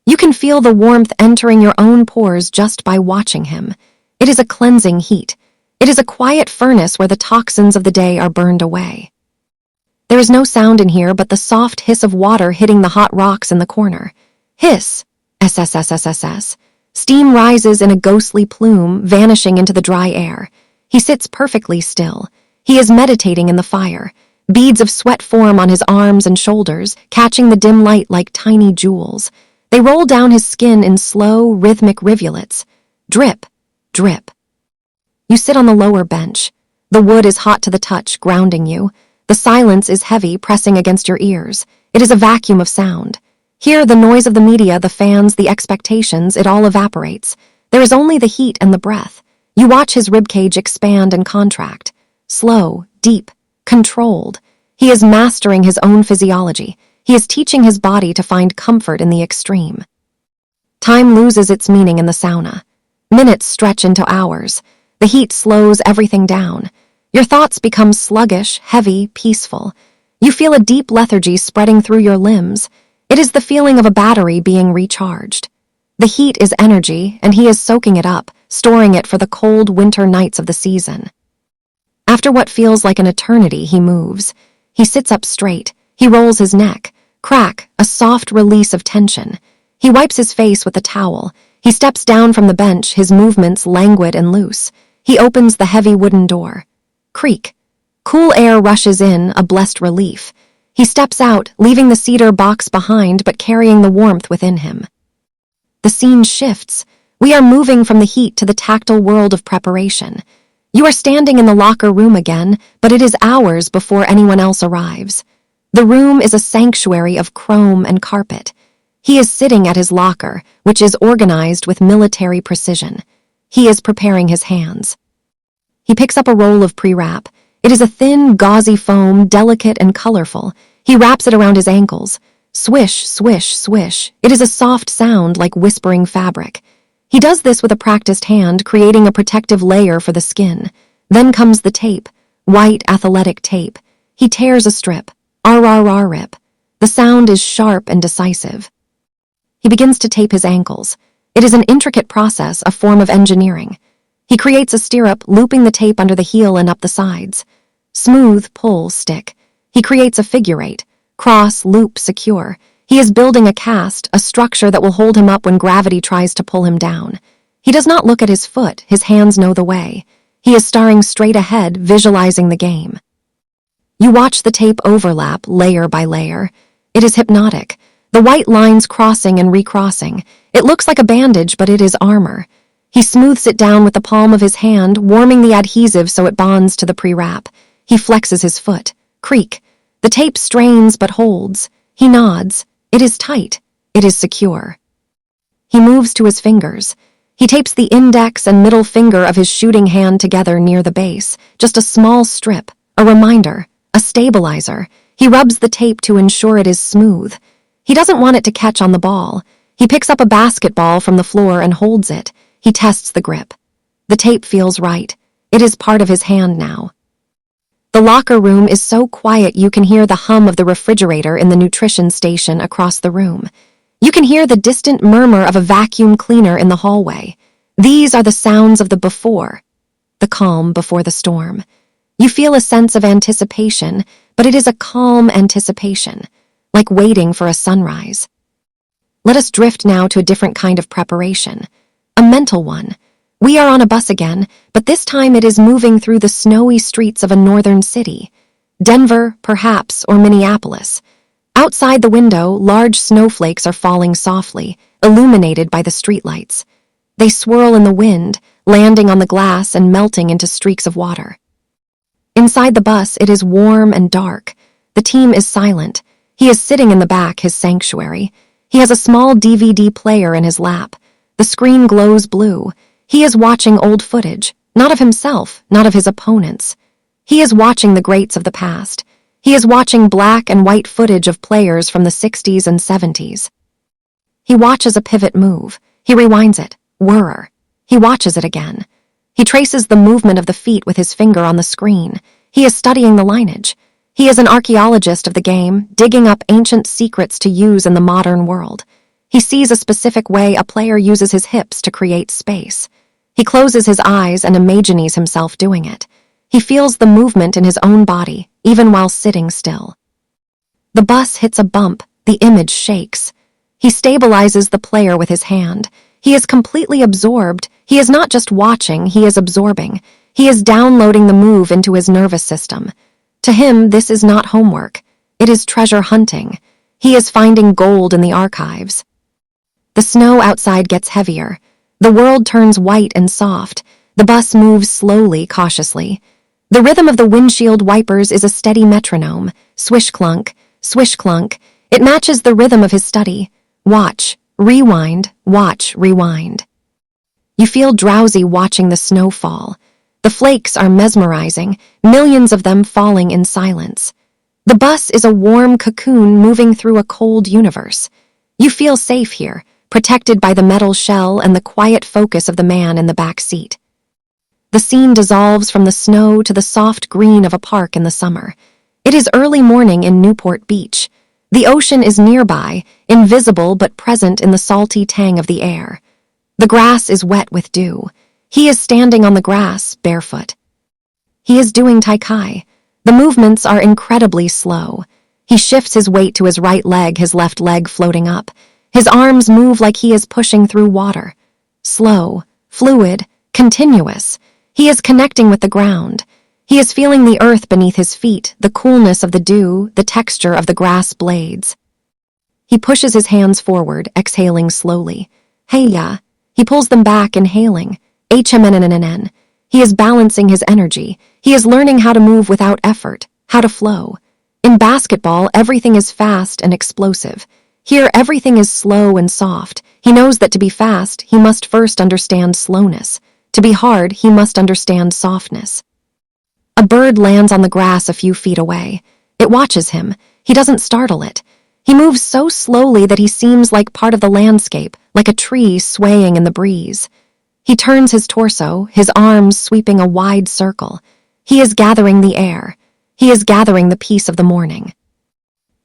You can feel the warmth entering your own pores just by watching him. It is a cleansing heat. It is a quiet furnace where the toxins of the day are burned away. There is no sound in here but the soft hiss of water hitting the hot rocks in the corner. Hiss. SSSSSS. Steam rises in a ghostly plume, vanishing into the dry air. He sits perfectly still. He is meditating in the fire. Beads of sweat form on his arms and shoulders, catching the dim light like tiny jewels. They roll down his skin in slow, rhythmic rivulets. Drip, drip. You sit on the lower bench. The wood is hot to the touch, grounding you. The silence is heavy, pressing against your ears. It is a vacuum of sound. Here, the noise of the media, the fans, the expectations, it all evaporates. There is only the heat and the breath. You watch his ribcage expand and contract. Slow, deep, controlled. He is mastering his own physiology. He is teaching his body to find comfort in the extreme. Time loses its meaning in the sauna. Minutes stretch into hours. The heat slows everything down. Your thoughts become sluggish, heavy, peaceful. You feel a deep lethargy spreading through your limbs. It is the feeling of a battery being recharged. The heat is energy, and he is soaking it up, storing it for the cold winter nights of the season. After what feels like an eternity, he moves. He sits up straight. He rolls his neck. Crack, a soft release of tension. He wipes his face with a towel. He steps down from the bench, his movements languid and loose. He opens the heavy wooden door. Creak. Cool air rushes in, a blessed relief. He steps out, leaving the cedar box behind but carrying the warmth within him. The scene shifts. We are moving from the heat to the tactile world of preparation. You are standing in the locker room again, but it is hours before anyone else arrives. The room is a sanctuary of chrome and carpet. He is sitting at his locker, which is organized with military precision. He is preparing his hands. He picks up a roll of pre-wrap. It is a thin, gauzy foam, delicate and colorful. He wraps it around his ankles. Swish, swish, swish. It is a soft sound like whispering fabric. He does this with a practiced hand, creating a protective layer for the skin. Then comes the tape, white athletic tape. He tears a strip. R-R-R rip. The sound is sharp and decisive. He begins to tape his ankles. It is an intricate process, a form of engineering. He creates a stirrup, looping the tape under the heel and up the sides. Smooth, pull, stick. He creates a figure eight. Cross, loop, secure. He is building a cast, a structure that will hold him up when gravity tries to pull him down. He does not look at his foot, his hands know the way. He is staring straight ahead, visualizing the game. You watch the tape overlap, layer by layer. It is hypnotic. The white lines crossing and recrossing. It looks like a bandage, but it is armor. He smooths it down with the palm of his hand, warming the adhesive so it bonds to the pre-wrap. He flexes his foot. Creak. The tape strains but holds. He nods. It is tight. It is secure. He moves to his fingers. He tapes the index and middle finger of his shooting hand together near the base. Just a small strip. A reminder. A stabilizer. He rubs the tape to ensure it is smooth. He doesn't want it to catch on the ball. He picks up a basketball from the floor and holds it. He tests the grip. The tape feels right. It is part of his hand now. The locker room is so quiet you can hear the hum of the refrigerator in the nutrition station across the room. You can hear the distant murmur of a vacuum cleaner in the hallway. These are the sounds of the before, the calm before the storm. You feel a sense of anticipation, but it is a calm anticipation, like waiting for a sunrise. Let us drift now to a different kind of preparation, a mental one. We are on a bus again, but this time it is moving through the snowy streets of a northern city. Denver, perhaps, or Minneapolis. Outside the window, large snowflakes are falling softly, illuminated by the streetlights. They swirl in the wind, landing on the glass and melting into streaks of water. Inside the bus, it is warm and dark. The team is silent. He is sitting in the back, his sanctuary. He has a small DVD player in his lap. The screen glows blue. He is watching old footage, not of himself, not of his opponents. He is watching the greats of the past. He is watching black and white footage of players from the 60s and 70s. He watches a pivot move. He rewinds it. Whirr. He watches it again. He traces the movement of the feet with his finger on the screen. He is studying the lineage. He is an archaeologist of the game, digging up ancient secrets to use in the modern world. He sees a specific way a player uses his hips to create space. He closes his eyes and imagines himself doing it. He feels the movement in his own body, even while sitting still. The bus hits a bump. The image shakes. He stabilizes the player with his hand. He is completely absorbed. He is not just watching, he is absorbing. He is downloading the move into his nervous system. To him, this is not homework. It is treasure hunting. He is finding gold in the archives. The snow outside gets heavier. The world turns white and soft. The bus moves slowly, cautiously. The rhythm of the windshield wipers is a steady metronome. Swish clunk, swish clunk. It matches the rhythm of his study. Watch, rewind, watch, rewind. You feel drowsy watching the snow fall. The flakes are mesmerizing, millions of them falling in silence. The bus is a warm cocoon moving through a cold universe. You feel safe here, protected by the metal shell and the quiet focus of the man in the back seat. The scene dissolves from the snow to the soft green of a park in the summer. It is early morning in Newport Beach. The ocean is nearby, invisible but present in the salty tang of the air. The grass is wet with dew. He is standing on the grass, barefoot. He is doing Tai Chi. The movements are incredibly slow. He shifts his weight to his right leg, his left leg floating up. His arms move like he is pushing through water. Slow, fluid, continuous. He is connecting with the ground. He is feeling the earth beneath his feet, the coolness of the dew, the texture of the grass blades. He pushes his hands forward, exhaling slowly. Hey-ya. He pulls them back, inhaling. HMNNNN. He is balancing his energy. He is learning how to move without effort, how to flow. In basketball, everything is fast and explosive. Here, everything is slow and soft. He knows that to be fast, he must first understand slowness. To be hard, he must understand softness. A bird lands on the grass a few feet away. It watches him. He doesn't startle it. He moves so slowly that he seems like part of the landscape, like a tree swaying in the breeze. He turns his torso, his arms sweeping a wide circle. He is gathering the air. He is gathering the peace of the morning.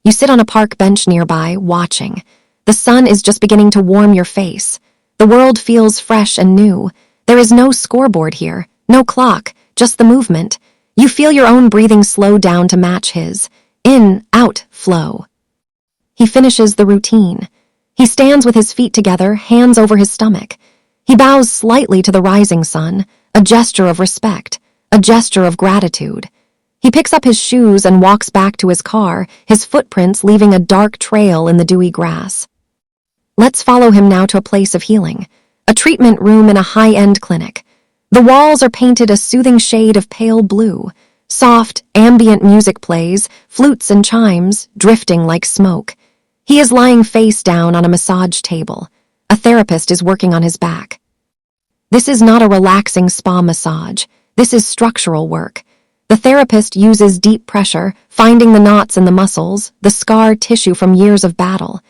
You sit on a park bench nearby, watching. The sun is just beginning to warm your face. The world feels fresh and new. There is no scoreboard here, no clock, just the movement. You feel your own breathing slow down to match his. In, out, flow. He finishes the routine. He stands with his feet together, hands over his stomach. He bows slightly to the rising sun, a gesture of respect, a gesture of gratitude. He picks up his shoes and walks back to his car, his footprints leaving a dark trail in the dewy grass. Let's follow him now to a place of healing, a treatment room in a high-end clinic. The walls are painted a soothing shade of pale blue. Soft, ambient music plays, flutes and chimes, drifting like smoke. He is lying face down on a massage table. A therapist is working on his back. This is not a relaxing spa massage. This is structural work. The therapist uses deep pressure, finding the knots in the muscles, the scar tissue from years of battle.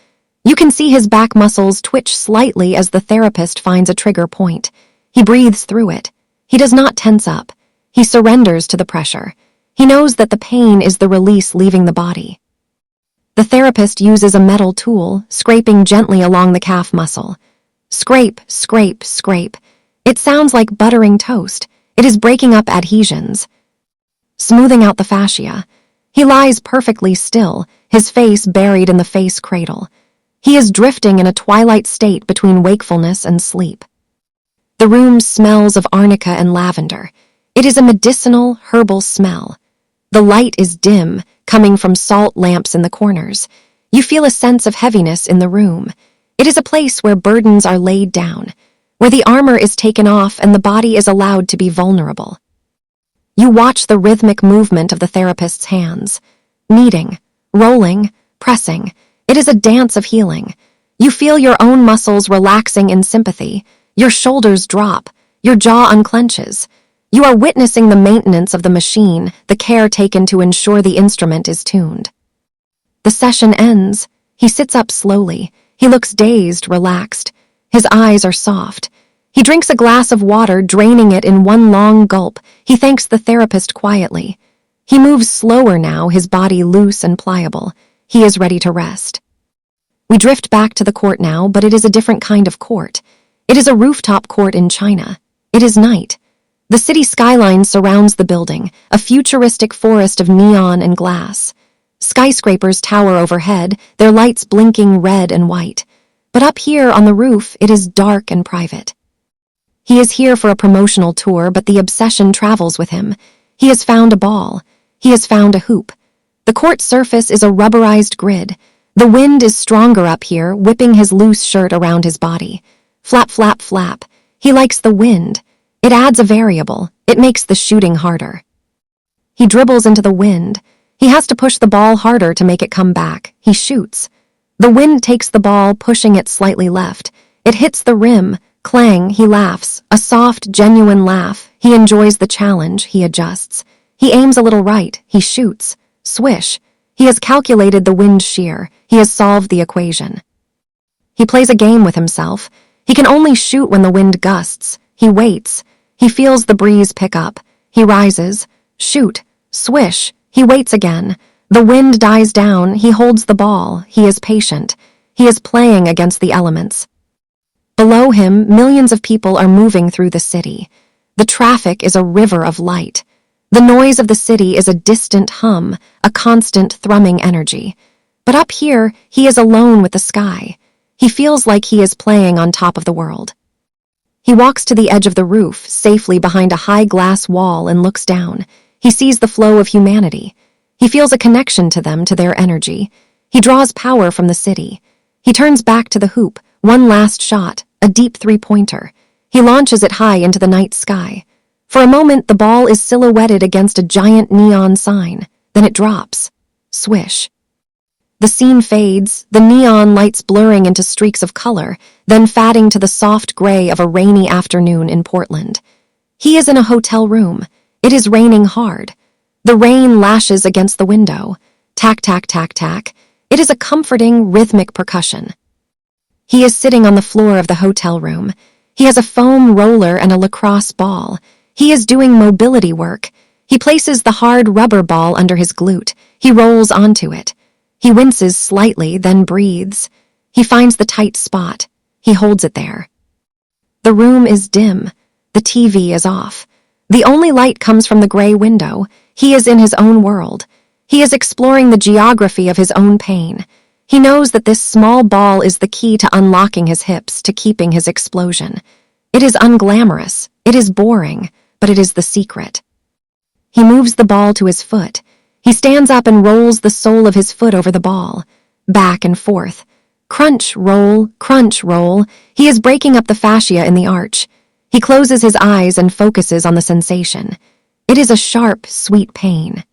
You can see his back muscles twitch slightly as the therapist finds a trigger point. He breathes through it. He does not tense up. He surrenders to the pressure. He knows that the pain is the release leaving the body. The therapist uses a metal tool, scraping gently along the calf muscle. Scrape, scrape, scrape. It sounds like buttering toast. It is breaking up adhesions, smoothing out the fascia. He lies perfectly still, his face buried in the face cradle. He is drifting in a twilight state between wakefulness and sleep. The room smells of arnica and lavender. It is a medicinal, herbal smell. The light is dim, coming from salt lamps in the corners. You feel a sense of heaviness in the room. It is a place where burdens are laid down, where the armor is taken off and the body is allowed to be vulnerable. You watch the rhythmic movement of the therapist's hands, kneading, rolling, pressing. It is a dance of healing. You feel your own muscles relaxing in sympathy. Your shoulders drop. Your jaw unclenches. You are witnessing the maintenance of the machine, the care taken to ensure the instrument is tuned. The session ends. He sits up slowly. He looks dazed, relaxed. His eyes are soft. He drinks a glass of water, draining it in one long gulp. He thanks the therapist quietly. He moves slower now, his body loose and pliable. He is ready to rest. We drift back to the court now, but it is a different kind of court. It is a rooftop court in China. It is night. The city skyline surrounds the building, a futuristic forest of neon and glass. Skyscrapers tower overhead, their lights blinking red and white. But up here on the roof, it is dark and private. He is here for a promotional tour, but the obsession travels with him. He has found a ball. He has found a hoop. The court surface is a rubberized grid. The wind is stronger up here, whipping his loose shirt around his body. Flap, flap, flap. He likes the wind. It adds a variable. It makes the shooting harder. He dribbles into the wind. He has to push the ball harder to make it come back. He shoots. The wind takes the ball, pushing it slightly left. It hits the rim. Clang, he laughs. A soft, genuine laugh. He enjoys the challenge. He adjusts. He aims a little right. He shoots. Swish. He has calculated the wind shear. He has solved the equation. He plays a game with himself. He can only shoot when the wind gusts. He waits. He feels the breeze pick up. He rises. Shoot. Swish. He waits again. The wind dies down. He holds the ball. He is patient. He is playing against the elements. Below him, millions of people are moving through the city. The traffic is a river of light. The noise of the city is a distant hum, a constant thrumming energy. But up here, he is alone with the sky. He feels like he is playing on top of the world. He walks to the edge of the roof, safely behind a high glass wall, and looks down. He sees the flow of humanity. He feels a connection to them, to their energy. He draws power from the city. He turns back to the hoop, one last shot, a deep three-pointer. He launches it high into the night sky. For a moment, the ball is silhouetted against a giant neon sign. Then it drops. Swish. The scene fades, the neon lights blurring into streaks of color, then fading to the soft gray of a rainy afternoon in Portland. He is in a hotel room. It is raining hard. The rain lashes against the window. Tack, tack, tack, tack. It is a comforting, rhythmic percussion. He is sitting on the floor of the hotel room. He has a foam roller and a lacrosse ball. He is doing mobility work. He places the hard rubber ball under his glute. He rolls onto it. He winces slightly, then breathes. He finds the tight spot. He holds it there. The room is dim. The TV is off. The only light comes from the gray window. He is in his own world. He is exploring the geography of his own pain. He knows that this small ball is the key to unlocking his hips, to keeping his explosion. It is unglamorous. It is boring, but it is the secret. He moves the ball to his foot. He stands up and rolls the sole of his foot over the ball. Back and forth. Crunch, roll, crunch, roll. He is breaking up the fascia in the arch. He closes his eyes and focuses on the sensation. It is a sharp, sweet pain.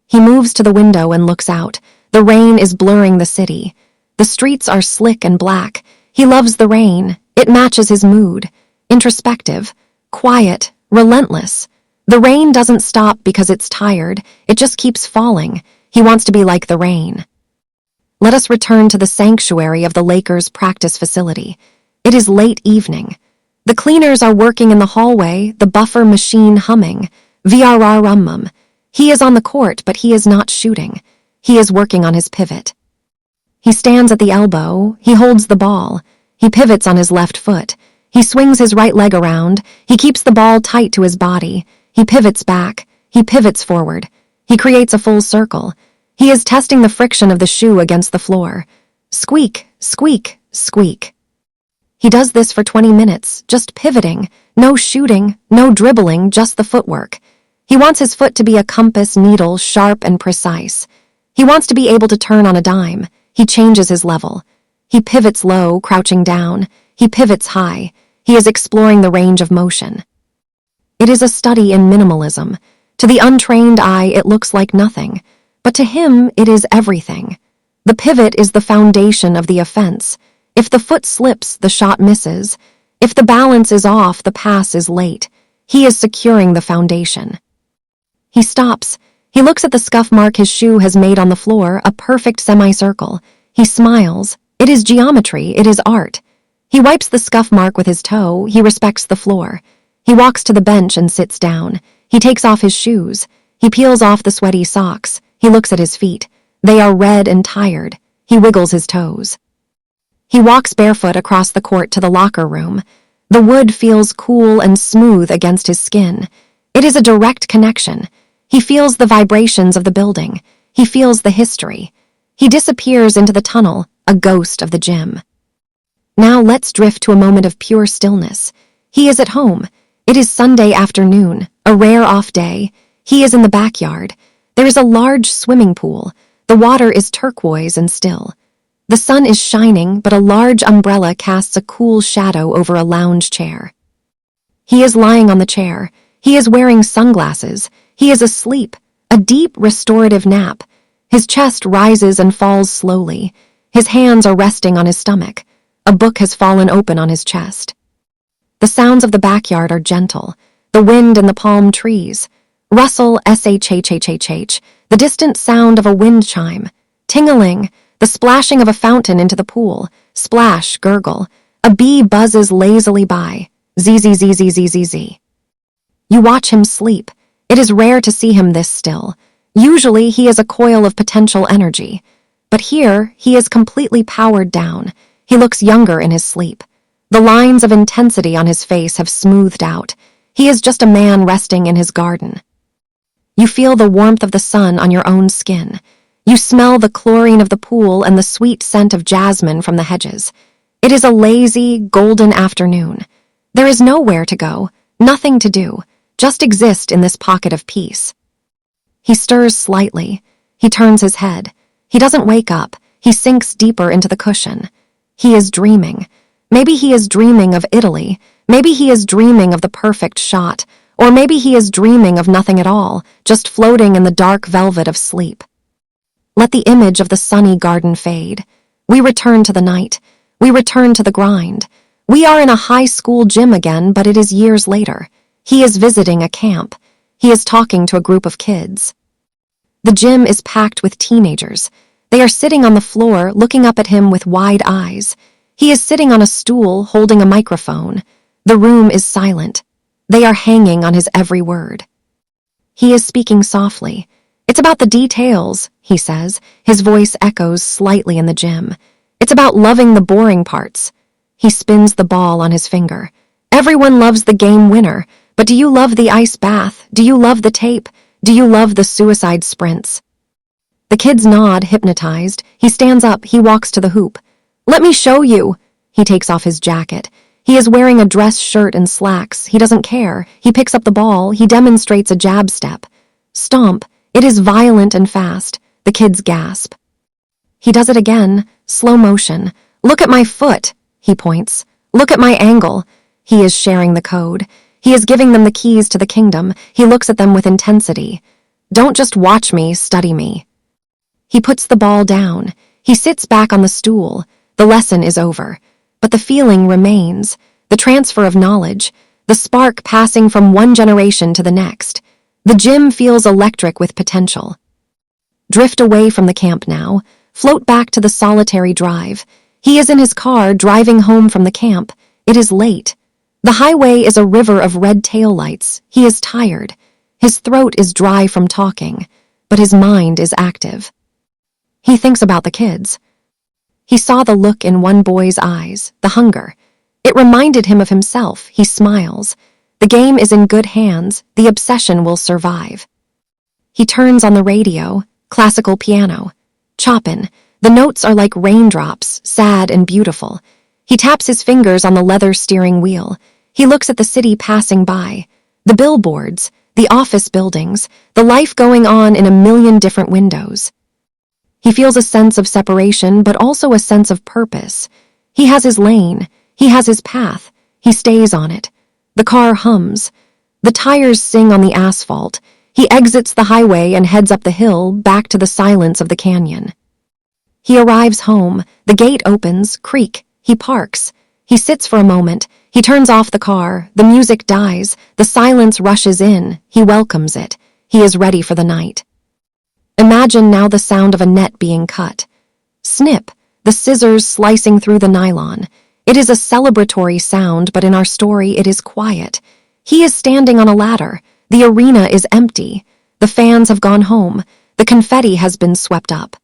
He moves to the window and looks out. The rain is blurring the city. The streets are slick and black. He loves the rain. It matches his mood. Introspective, quiet, relentless. The rain doesn't stop because it's tired. It just keeps falling. He wants to be like the rain. Let us return to the sanctuary of the Lakers' practice facility. It is late evening. The cleaners are working in the hallway, the buffer machine humming. VRR. He is on the court, but he is not shooting. He is working on his pivot. He stands at the elbow. He holds the ball. He pivots on his left foot. He swings his right leg around. He keeps the ball tight to his body. He pivots back. He pivots forward. He creates a full circle. He is testing the friction of the shoe against the floor. Squeak, squeak, squeak. He does this for 20 minutes, just pivoting. No shooting, no dribbling, just the footwork. He wants his foot to be a compass needle, sharp and precise. He wants to be able to turn on a dime. He changes his level. He pivots low, crouching down. He pivots high. He is exploring the range of motion. It is a study in minimalism. To the untrained eye, it looks like nothing. But to him, it is everything. The pivot is the foundation of the offense. If the foot slips, the shot misses. If the balance is off, the pass is late. He is securing the foundation. He stops. He looks at the scuff mark his shoe has made on the floor, a perfect semicircle. He smiles. It is geometry. It is art. He wipes the scuff mark with his toe. He respects the floor. He walks to the bench and sits down. He takes off his shoes. He peels off the sweaty socks. He looks at his feet. They are red and tired. He wiggles his toes. He walks barefoot across the court to the locker room. The wood feels cool and smooth against his skin. It is a direct connection. He feels the vibrations of the building. He feels the history. He disappears into the tunnel, a ghost of the gym. Now let's drift to a moment of pure stillness. He is at home. It is Sunday afternoon, a rare off day. He is in the backyard. There is a large swimming pool. The water is turquoise and still. The sun is shining, but a large umbrella casts a cool shadow over a lounge chair. He is lying on the chair. He is wearing sunglasses. He is asleep, a deep restorative nap. His chest rises and falls slowly. His hands are resting on his stomach. A book has fallen open on his chest. The sounds of the backyard are gentle. The wind in the palm trees. Rustle, shhhhh, the distant sound of a wind chime. Ting-a-ling, the splashing of a fountain into the pool. Splash, gurgle. A bee buzzes lazily by. Zzzzzzzzz. You watch him sleep. It is rare to see him this still. Usually he is a coil of potential energy. But here, he is completely powered down. He looks younger in his sleep. The lines of intensity on his face have smoothed out. He is just a man resting in his garden. You feel the warmth of the sun on your own skin. You smell the chlorine of the pool and the sweet scent of jasmine from the hedges. It is a lazy, golden afternoon. There is nowhere to go, nothing to do, just exist in this pocket of peace. He stirs slightly. He turns his head. He doesn't wake up. He sinks deeper into the cushion. He is dreaming. Maybe he is dreaming of Italy. Maybe he is dreaming of the perfect shot. Or maybe he is dreaming of nothing at all, just floating in the dark velvet of sleep. Let the image of the sunny garden fade. We return to the night. We return to the grind. We are in a high school gym again, but it is years later. He is visiting a camp. He is talking to a group of kids. The gym is packed with teenagers. They are sitting on the floor, looking up at him with wide eyes. He is sitting on a stool, holding a microphone. The room is silent. They are hanging on his every word. He is speaking softly. It's about the details, he says. His voice echoes slightly in the gym. It's about loving the boring parts. He spins the ball on his finger. Everyone loves the game winner, but do you love the ice bath? Do you love the tape? Do you love the suicide sprints? The kids nod, hypnotized. He stands up, he walks to the hoop. Let me show you. He takes off his jacket. He is wearing a dress shirt and slacks. He doesn't care. He picks up the ball. He demonstrates a jab step. Stomp. It is violent and fast. The kids gasp. He does it again, slow motion. Look at my foot, he points. Look at my angle. He is sharing the code. He is giving them the keys to the kingdom. He looks at them with intensity. Don't just watch me, study me. He puts the ball down. He sits back on the stool. The lesson is over. But the feeling remains. The transfer of knowledge. The spark passing from one generation to the next. The gym feels electric with potential. Drift away from the camp now. Float back to the solitary drive. He is in his car driving home from the camp. It is late. The highway is a river of red taillights. He is tired. His throat is dry from talking, but his mind is active. He thinks about the kids. He saw the look in one boy's eyes, the hunger. It reminded him of himself. He smiles. The game is in good hands. The obsession will survive. He turns on the radio, classical piano. Chopin. The notes are like raindrops, sad and beautiful. He taps his fingers on the leather steering wheel. He looks at the city passing by. The billboards, the office buildings, the life going on in a million different windows. He feels a sense of separation, but also a sense of purpose. He has his lane. He has his path. He stays on it. The car hums. The tires sing on the asphalt. He exits the highway and heads up the hill, back to the silence of the canyon. He arrives home. The gate opens, creak. He parks. He sits for a moment. He turns off the car. The music dies. The silence rushes in. He welcomes it. He is ready for the night. Imagine now the sound of a net being cut. Snip, the scissors slicing through the nylon. It is a celebratory sound, but in our story it is quiet. He is standing on a ladder. The arena is empty. The fans have gone home. The confetti has been swept up.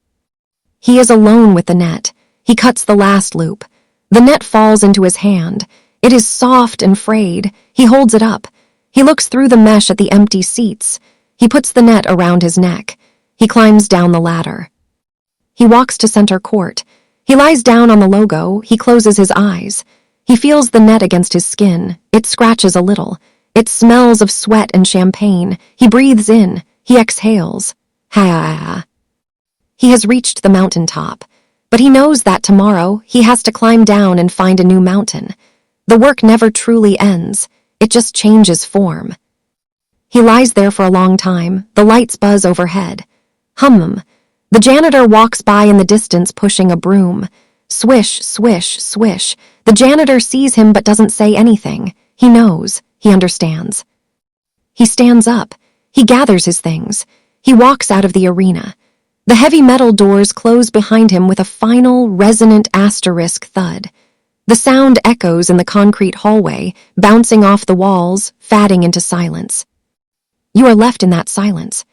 He is alone with the net. He cuts the last loop. The net falls into his hand. It is soft and frayed. He holds it up. He looks through the mesh at the empty seats. He puts the net around his neck. He climbs down the ladder. He walks to center court. He lies down on the logo. He closes his eyes. He feels the net against his skin. It scratches a little. It smells of sweat and champagne. He breathes in. He exhales. Ha. He has reached the mountaintop. But he knows that tomorrow he has to climb down and find a new mountain. The work never truly ends. It just changes form. He lies there for a long time. The lights buzz overhead. Hum. The janitor walks by in the distance pushing a broom. Swish, swish, swish. The janitor sees him but doesn't say anything. He knows. He understands. He stands up. He gathers his things. He walks out of the arena. The heavy metal doors close behind him with a final, resonant asterisk thud. The sound echoes in the concrete hallway, bouncing off the walls, fading into silence. You are left in that silence.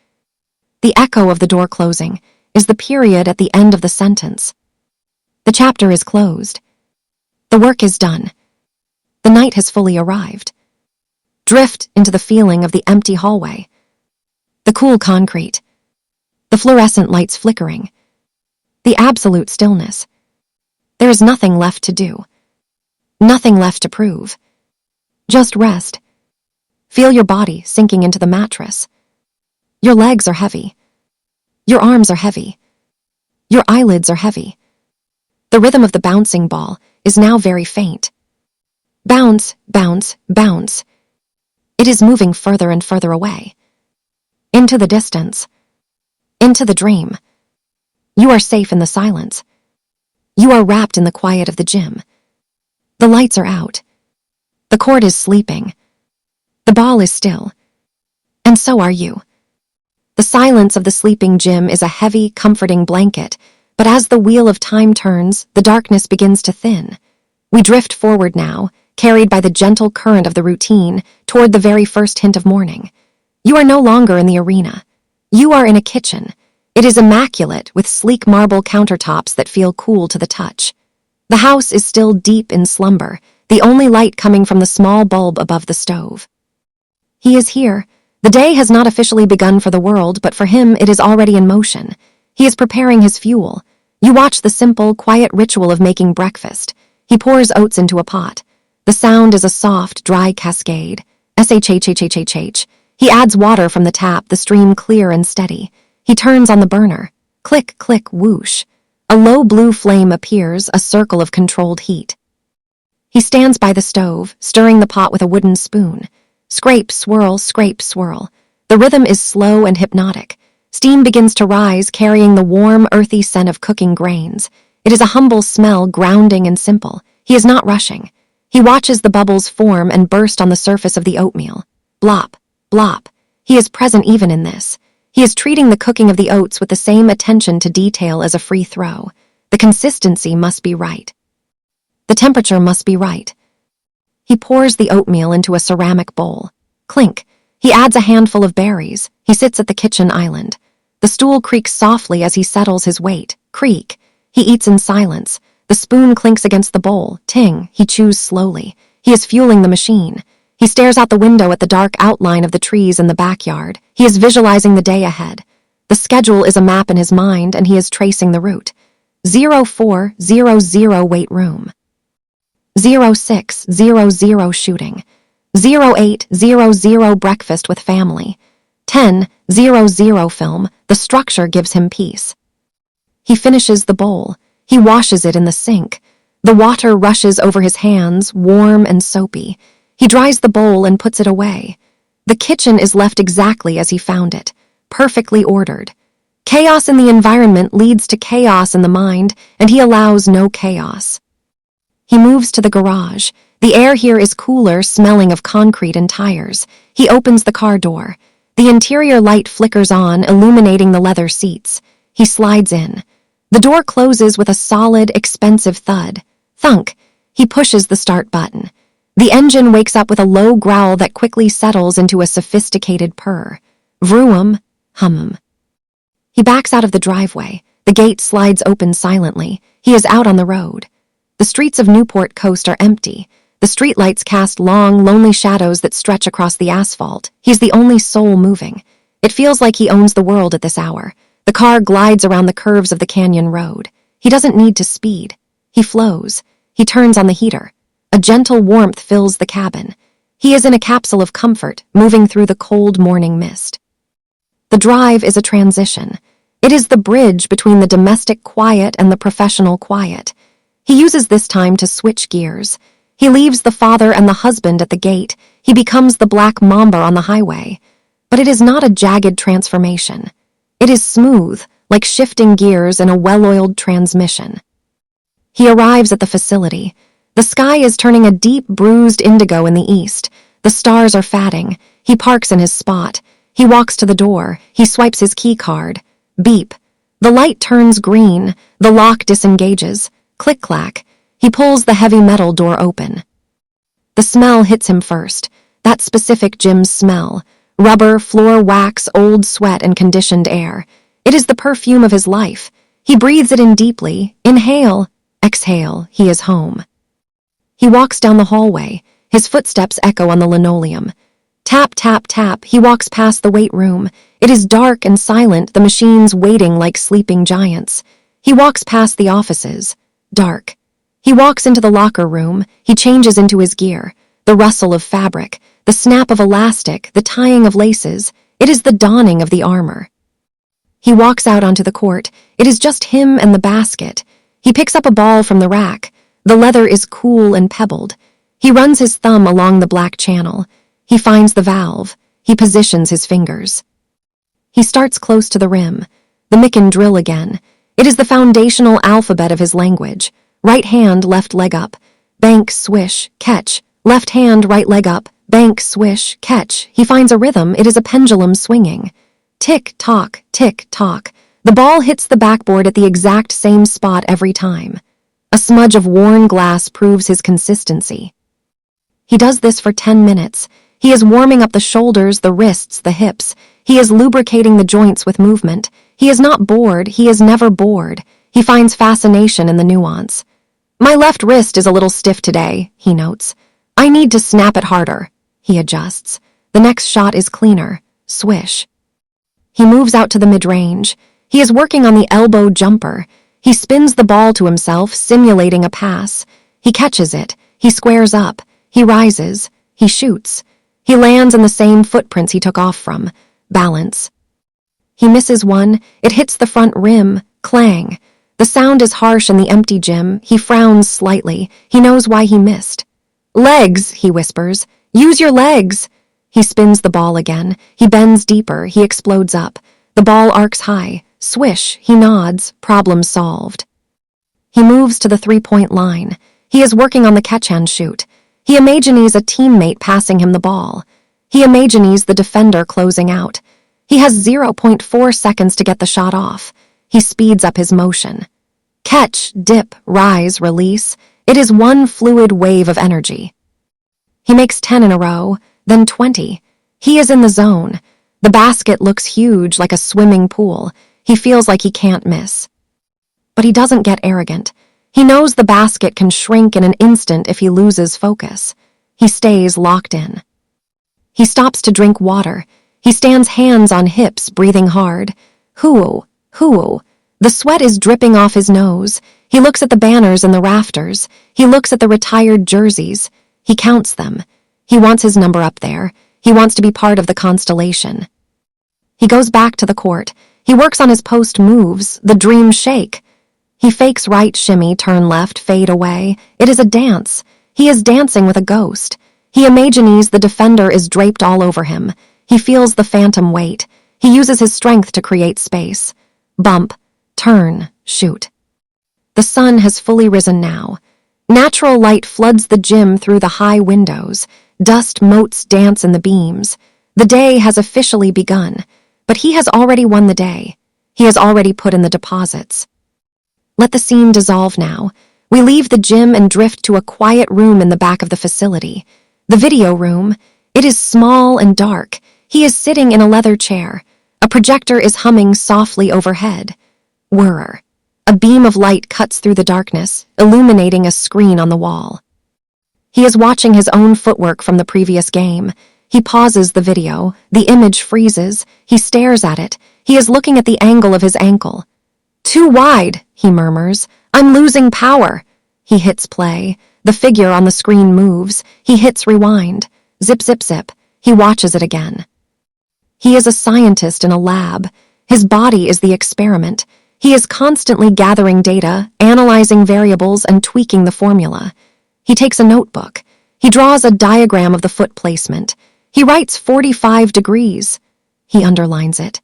The echo of the door closing is the period at the end of the sentence. The chapter is closed. The work is done. The night has fully arrived. Drift into the feeling of the empty hallway. The cool concrete. The fluorescent lights flickering. The absolute stillness. There is nothing left to do. Nothing left to prove. Just rest. Feel your body sinking into the mattress. Your legs are heavy. Your arms are heavy. Your eyelids are heavy. The rhythm of the bouncing ball is now very faint. Bounce, bounce, bounce. It is moving further and further away. Into the distance. Into the dream. You are safe in the silence. You are wrapped in the quiet of the gym. The lights are out. The court is sleeping. The ball is still. And so are you. The silence of the sleeping gym is a heavy, comforting blanket, but as the wheel of time turns, the darkness begins to thin. We drift forward now, carried by the gentle current of the routine, toward the very first hint of morning. You are no longer in the arena. You are in a kitchen. It is immaculate, with sleek marble countertops that feel cool to the touch. The house is still deep in slumber, the only light coming from the small bulb above the stove. He is here. The day has not officially begun for the world, but for him it is already in motion. He is preparing his fuel. You watch the simple, quiet ritual of making breakfast. He pours oats into a pot. The sound is a soft, dry cascade. Shhhhhh. He adds water from the tap, the stream clear and steady. He turns on the burner. Click, click, whoosh. A low blue flame appears, a circle of controlled heat. He stands by the stove, stirring the pot with a wooden spoon. Scrape, swirl, scrape, swirl. The rhythm is slow and hypnotic. Steam begins to rise, carrying the warm, earthy scent of cooking grains. It is a humble smell, grounding and simple. He is not rushing. He watches the bubbles form and burst on the surface of the oatmeal. Blop, blop. He is present even in this. He is treating the cooking of the oats with the same attention to detail as a free throw. The consistency must be right. The temperature must be right. He pours the oatmeal into a ceramic bowl. Clink. He adds a handful of berries. He sits at the kitchen island. The stool creaks softly as he settles his weight. Creak. He eats in silence. The spoon clinks against the bowl. Ting. He chews slowly. He is fueling the machine. He stares out the window at the dark outline of the trees in the backyard. He is visualizing the day ahead. The schedule is a map in his mind, and he is tracing the route. 0400 weight room. 0600 shooting. 0800 breakfast with family. 1000 film. The structure gives him peace. He finishes the bowl. He washes it in the sink. The water rushes over his hands, warm and soapy. He dries the bowl and puts it away. The kitchen is left exactly as he found it, perfectly ordered. Chaos in the environment leads to chaos in the mind, and he allows no chaos. He moves to the garage. The air here is cooler, smelling of concrete and tires. He opens the car door. The interior light flickers on, illuminating the leather seats. He slides in. The door closes with a solid, expensive thud. Thunk. He pushes the start button. The engine wakes up with a low growl that quickly settles into a sophisticated purr. Vroom, hum. He backs out of the driveway. The gate slides open silently. He is out on the road. The streets of Newport Coast are empty. The streetlights cast long, lonely shadows that stretch across the asphalt. He is the only soul moving. It feels like he owns the world at this hour. The car glides around the curves of the canyon road. He doesn't need to speed. He flows. He turns on the heater. A gentle warmth fills the cabin. He is in a capsule of comfort, moving through the cold morning mist. The drive is a transition. It is the bridge between the domestic quiet and the professional quiet. He uses this time to switch gears. He leaves the father and the husband at the gate. He becomes the black mamba on the highway. But it is not a jagged transformation. It is smooth, like shifting gears in a well-oiled transmission. He arrives at the facility. The sky is turning a deep, bruised indigo in the east. The stars are fatting. He parks in his spot. He walks to the door. He swipes his key card. Beep. The light turns green. The lock disengages. Click-clack. He pulls the heavy metal door open. The smell hits him first. That specific gym smell. Rubber, floor wax, old sweat, and conditioned air. It is the perfume of his life. He breathes it in deeply. Inhale. Exhale. He is home. He walks down the hallway. His footsteps echo on the linoleum. Tap, tap, tap. He walks past the weight room. It is dark and silent, the machines waiting like sleeping giants. He walks past the offices. Dark. He walks into the locker room. He changes into his gear. The rustle of fabric, the snap of elastic, the tying of laces. It is the dawning of the armor. He walks out onto the court. It is just him and the basket. He picks up a ball from the rack. The leather is cool and pebbled. He runs his thumb along the black channel. He finds the valve. He positions his fingers. He starts close to the rim. The Micken drill again. It is the foundational alphabet of his language. Right hand, left leg up. Bank, swish, catch. Left hand, right leg up. Bank, swish, catch. He finds a rhythm. It is a pendulum swinging. Tick, tock, tick, tock. The ball hits the backboard at the exact same spot every time. A smudge of worn glass proves his consistency. He does this for 10 minutes. He is warming up the shoulders, the wrists, the hips. He is lubricating the joints with movement. He is not bored. He is never bored. He finds fascination in the nuance. My left wrist is a little stiff today, he notes. I need to snap it harder. He adjusts. The next shot is cleaner. Swish. He moves out to the mid-range. He is working on the elbow jumper. He spins the ball to himself, simulating a pass. He catches it. He squares up. He rises. He shoots. He lands in the same footprints he took off from. Balance. He misses one. It hits the front rim. Clang. The sound is harsh in the empty gym. He frowns slightly. He knows why he missed. Legs, he whispers. Use your legs. He spins the ball again. He bends deeper. He explodes up. The ball arcs high. Swish. He nods. Problem solved. He moves to the three-point line. He is working on the catch-and shoot. He imagines a teammate passing him the ball. He imagines the defender closing out. He has 0.4 seconds to get the shot off. He speeds up his motion. Catch, dip, rise, release. It is one fluid wave of energy. He makes 10 in a row, then 20. He is in the zone. The basket looks huge, like a swimming pool. He feels like he can't miss. But he doesn't get arrogant. He knows the basket can shrink in an instant if he loses focus. He stays locked in. He stops to drink water. He stands hands on hips, breathing hard. Hoo-oo, hoo-oo. The sweat is dripping off his nose. He looks at the banners in the rafters. He looks at the retired jerseys. He counts them. He wants his number up there. He wants to be part of the constellation. He goes back to the court. He works on his post moves, the dream shake. He fakes right shimmy, turn left, fade away. It is a dance. He is dancing with a ghost. He imagines the defender is draped all over him. He feels the phantom weight. He uses his strength to create space. Bump, turn, shoot. The sun has fully risen now. Natural light floods the gym through the high windows. Dust motes dance in the beams. The day has officially begun, but he has already won the day. He has already put in the deposits. Let the scene dissolve now. We leave the gym and drift to a quiet room in the back of the facility. The video room. It is small and dark. He is sitting in a leather chair. A projector is humming softly overhead. Whirr. A beam of light cuts through the darkness, illuminating a screen on the wall. He is watching his own footwork from the previous game. He pauses the video. The image freezes. He stares at it. He is looking at the angle of his ankle. Too wide, he murmurs. I'm losing power. He hits play. The figure on the screen moves. He hits rewind. Zip, zip, zip. He watches it again. He is a scientist in a lab. His body is the experiment. He is constantly gathering data, analyzing variables, and tweaking the formula. He takes a notebook. He draws a diagram of the foot placement. He writes 45 degrees. He underlines it.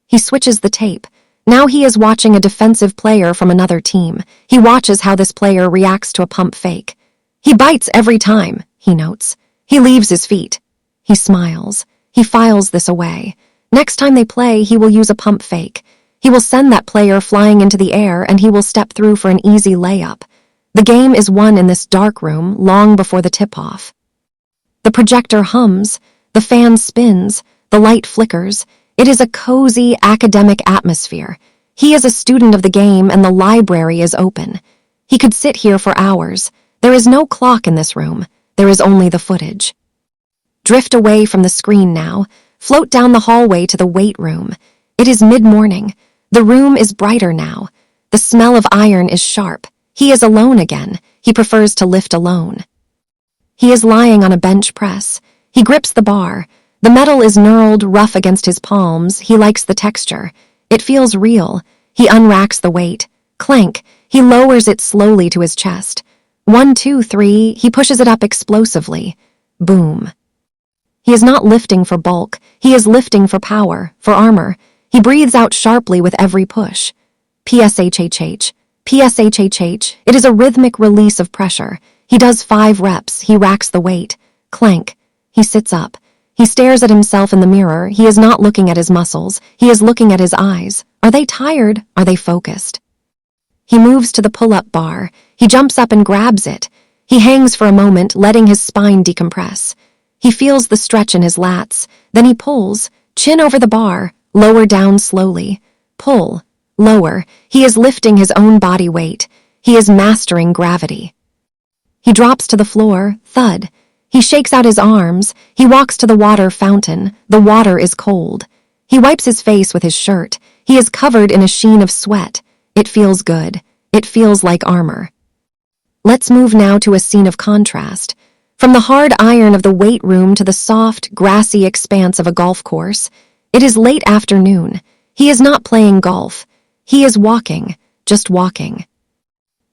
He switches the tape. Now he is watching a defensive player from another team. He watches how this player reacts to a pump fake. He bites every time, he notes. He leaves his feet. He smiles. He files this away. Next time they play, he will use a pump fake. He will send that player flying into the air and he will step through for an easy layup. The game is won in this dark room long before the tip-off. The projector hums. The fan spins. The light flickers. It is a cozy, academic atmosphere. He is a student of the game and the library is open. He could sit here for hours. There is no clock in this room. There is only the footage. Drift away from the screen now. Float down the hallway to the weight room. It is mid-morning. The room is brighter now. The smell of iron is sharp. He is alone again. He prefers to lift alone. He is lying on a bench press. He grips the bar. The metal is knurled, rough against his palms. He likes the texture. It feels real. He unracks the weight. Clank. He lowers it slowly to his chest. 1, 2, 3. He pushes it up explosively. Boom. He is not lifting for bulk. He is lifting for power, for armor. He breathes out sharply with every push. PSHHH. PSHHH. It is a rhythmic release of pressure. He does 5 reps. He racks the weight. Clank. He sits up. He stares at himself in the mirror. He is not looking at his muscles. He is looking at his eyes. Are they tired? Are they focused? He moves to the pull-up bar. He jumps up and grabs it. He hangs for a moment, letting his spine decompress. He feels the stretch in his lats. Then he pulls, chin over the bar, lower down slowly. Pull, lower. He is lifting his own body weight. He is mastering gravity. He drops to the floor, thud. He shakes out his arms. He walks to the water fountain. The water is cold. He wipes his face with his shirt. He is covered in a sheen of sweat. It feels good. It feels like armor. Let's move now to a scene of contrast. From the hard iron of the weight room to the soft, grassy expanse of a golf course, it is late afternoon. He is not playing golf. He is walking, just walking.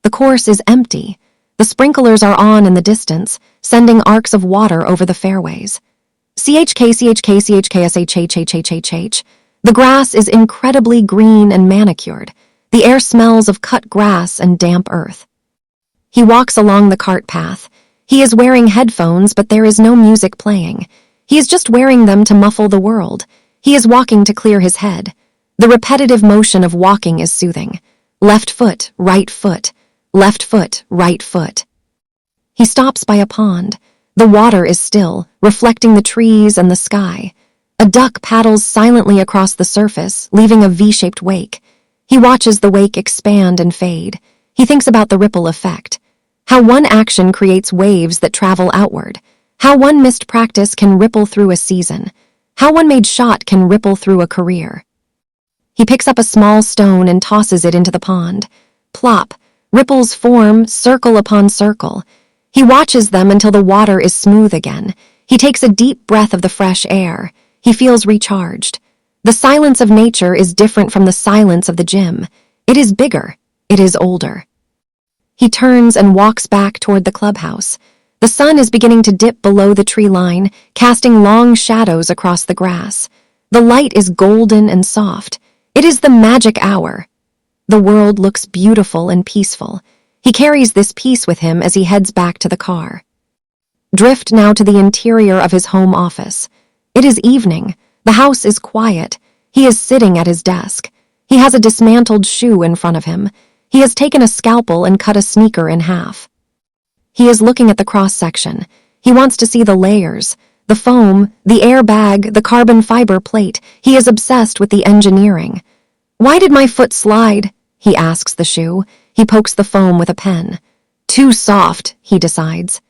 The course is empty. The sprinklers are on in the distance, sending arcs of water over the fairways. CHKCHKCHKSHHHHH. The grass is incredibly green and manicured. The air smells of cut grass and damp earth. He walks along the cart path. He is wearing headphones, but there is no music playing. He is just wearing them to muffle the world. He is walking to clear his head. The repetitive motion of walking is soothing. Left foot, right foot. Left foot, right foot. He stops by a pond. The water is still, reflecting the trees and the sky. A duck paddles silently across the surface, leaving a V-shaped wake. He watches the wake expand and fade. He thinks about the ripple effect. How one action creates waves that travel outward. How one missed practice can ripple through a season. How one made shot can ripple through a career. He picks up a small stone and tosses it into the pond. Plop. Ripples form, circle upon circle. He watches them until the water is smooth again. He takes a deep breath of the fresh air. He feels recharged. The silence of nature is different from the silence of the gym. It is bigger. It is older. He turns and walks back toward the clubhouse. The sun is beginning to dip below the tree line, casting long shadows across the grass. The light is golden and soft. It is the magic hour. The world looks beautiful and peaceful. He carries this peace with him as he heads back to the car. Drift now to the interior of his home office. It is evening. The house is quiet. He is sitting at his desk. He has a dismantled shoe in front of him. He has taken a scalpel and cut a sneaker in half. He is looking at the cross-section. He wants to see the layers, the foam, the airbag, the carbon fiber plate. He is obsessed with the engineering. Why did my foot slide? He asks the shoe. He pokes the foam with a pen. Too soft, he decides.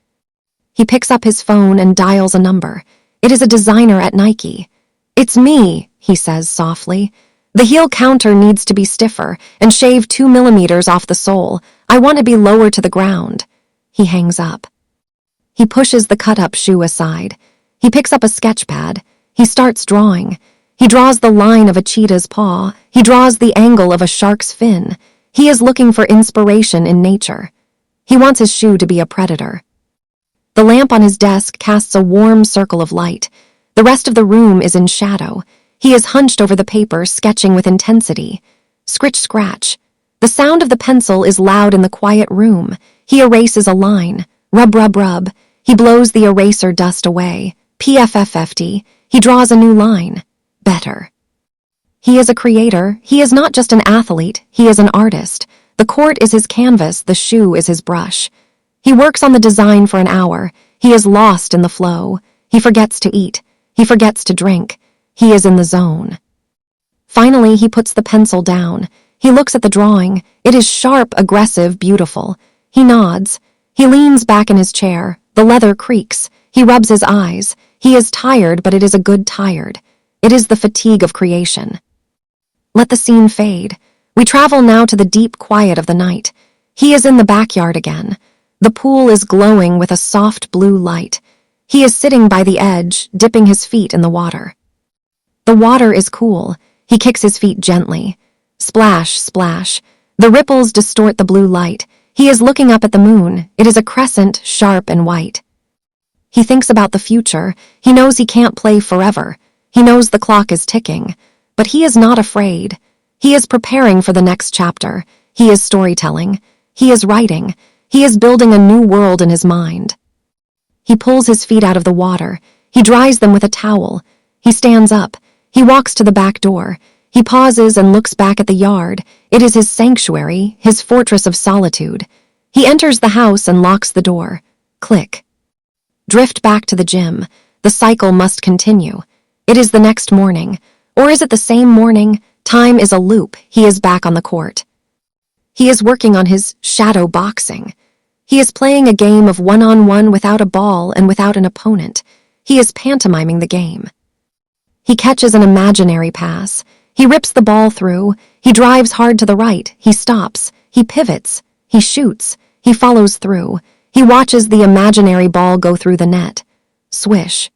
He picks up his phone and dials a number. It is a designer at Nike. It's me, he says softly. The heel counter needs to be stiffer and shave 2 millimeters off the sole. I want to be lower to the ground. He hangs up. He pushes the cut-up shoe aside. He picks up a sketch pad. He starts drawing. He draws the line of a cheetah's paw. He draws the angle of a shark's fin. He is looking for inspiration in nature. He wants his shoe to be a predator. The lamp on his desk casts a warm circle of light. The rest of the room is in shadow. He is hunched over the paper, sketching with intensity. Scritch, scratch. The sound of the pencil is loud in the quiet room. He erases a line. Rub, rub, rub. He blows the eraser dust away. PFFFT. He draws a new line. Better. He is a creator. He is not just an athlete. He is an artist. The court is his canvas. The shoe is his brush. He works on the design for an hour. He is lost in the flow. He forgets to eat. He forgets to drink. He is in the zone. Finally, he puts the pencil down. He looks at the drawing. It is sharp, aggressive, beautiful. He nods. He leans back in his chair. The leather creaks. He rubs his eyes. He is tired, but it is a good tired. It is the fatigue of creation. Let the scene fade. We travel now to the deep quiet of the night. He is in the backyard again. The pool is glowing with a soft blue light. He is sitting by the edge, dipping his feet in the water. The water is cool. He kicks his feet gently. Splash, splash. The ripples distort the blue light. He is looking up at the moon. It is a crescent, sharp and white. He thinks about the future. He knows he can't play forever. He knows the clock is ticking. But he is not afraid. He is preparing for the next chapter. He is storytelling. He is writing. He is building a new world in his mind. He pulls his feet out of the water. He dries them with a towel. He stands up. He walks to the back door. He pauses and looks back at the yard. It is his sanctuary, his fortress of solitude. He enters the house and locks the door. Click. Drift back to the gym. The cycle must continue. It is the next morning. Or is it the same morning? Time is a loop. He is back on the court. He is working on his shadow boxing. He is playing a game of one-on-one without a ball and without an opponent. He is pantomiming the game. He catches an imaginary pass. He rips the ball through. He drives hard to the right. He stops. He pivots. He shoots. He follows through. He watches the imaginary ball go through the net. Swish.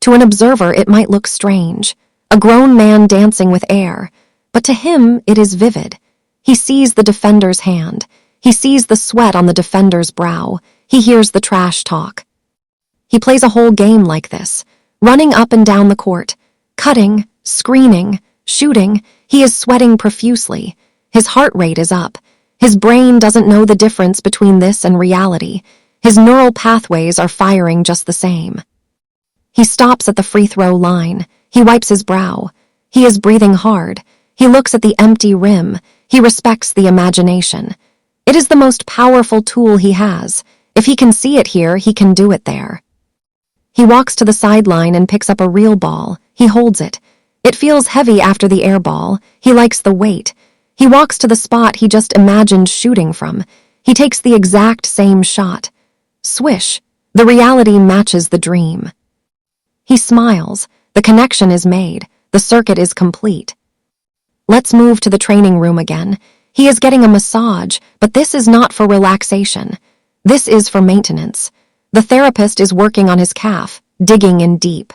To an observer, it might look strange. A grown man dancing with air. But to him, it is vivid. He sees the defender's hand. He sees the sweat on the defender's brow. He hears the trash talk. He plays a whole game like this, running up and down the court, cutting, screening, shooting. He is sweating profusely. His heart rate is up. His brain doesn't know the difference between this and reality. His neural pathways are firing just the same. He stops at the free throw line. He wipes his brow. He is breathing hard. He looks at the empty rim. He respects the imagination. It is the most powerful tool he has. If he can see it here, he can do it there. He walks to the sideline and picks up a real ball. He holds it. It feels heavy after the air ball. He likes the weight. He walks to the spot he just imagined shooting from. He takes the exact same shot. Swish. The reality matches the dream. He smiles. The connection is made. The circuit is complete. Let's move to the training room again. He is getting a massage, but this is not for relaxation. This is for maintenance. The therapist is working on his calf, digging in deep.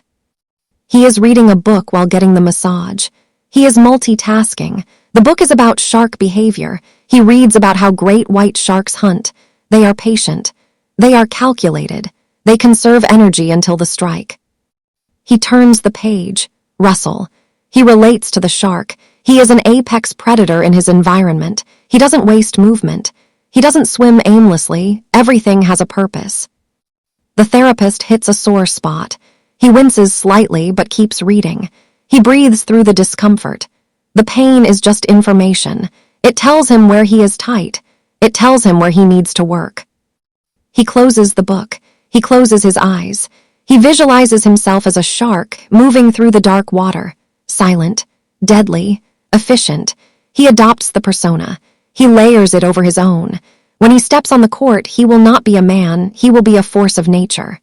He is reading a book while getting the massage. He is multitasking. The book is about shark behavior. He reads about how great white sharks hunt. They are patient. They are calculated. They conserve energy until the strike. He turns the page. Rustle. He relates to the shark. He is an apex predator in his environment. He doesn't waste movement. He doesn't swim aimlessly. Everything has a purpose. The therapist hits a sore spot. He winces slightly but keeps reading. He breathes through the discomfort. The pain is just information. It tells him where he is tight. It tells him where he needs to work. He closes the book. He closes his eyes. He visualizes himself as a shark moving through the dark water. Silent, deadly, efficient. He adopts the persona. He layers it over his own. When he steps on the court, he will not be a man. He will be a force of nature.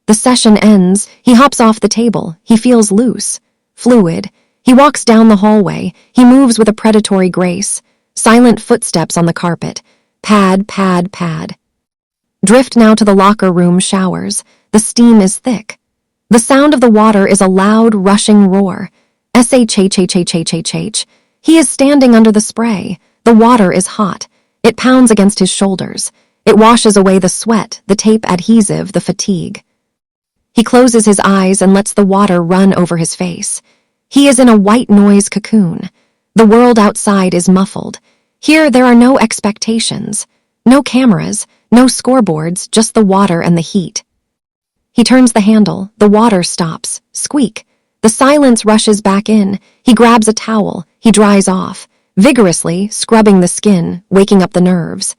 The session ends. He hops off the table. He feels loose, fluid. He walks down the hallway. He moves with a predatory grace. Silent footsteps on the carpet. Pad, pad, pad. Drift now to the locker room showers. The steam is thick. The sound of the water is a loud, rushing roar. Shhhhhh. He is standing under the spray. The water is hot. It pounds against his shoulders. It washes away the sweat, the tape adhesive, the fatigue. He closes his eyes and lets the water run over his face. He is in a white noise cocoon. The world outside is muffled. Here there are no expectations, no cameras, no scoreboards, just the water and the heat. He turns the handle. The water stops. Squeak. The silence rushes back in. He grabs a towel. He dries off, vigorously, scrubbing the skin, waking up the nerves.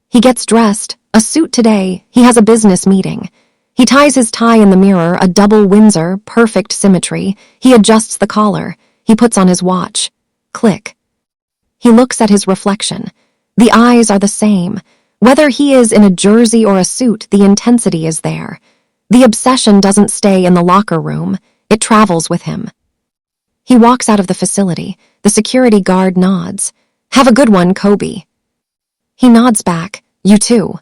He gets dressed. A suit today. He has a business meeting. He ties his tie in the mirror, a double Windsor, perfect symmetry. He adjusts the collar. He puts on his watch. Click. He looks at his reflection. The eyes are the same. Whether he is in a jersey or a suit, the intensity is there. The obsession doesn't stay in the locker room. It travels with him. He walks out of the facility. The security guard nods. Have a good one, Kobe. He nods back. You too.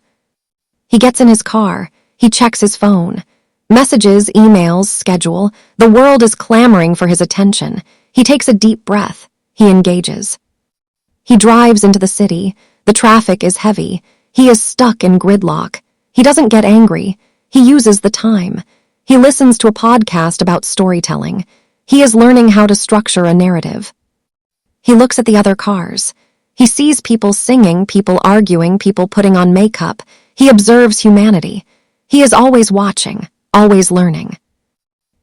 He gets in his car. He checks his phone. Messages, emails, schedule. The world is clamoring for his attention. He takes a deep breath. He engages. He drives into the city. The traffic is heavy. He is stuck in gridlock. He doesn't get angry. He uses the time. He listens to a podcast about storytelling. He is learning how to structure a narrative. He looks at the other cars. He sees people singing, people arguing, people putting on makeup. He observes humanity. He is always watching, always learning.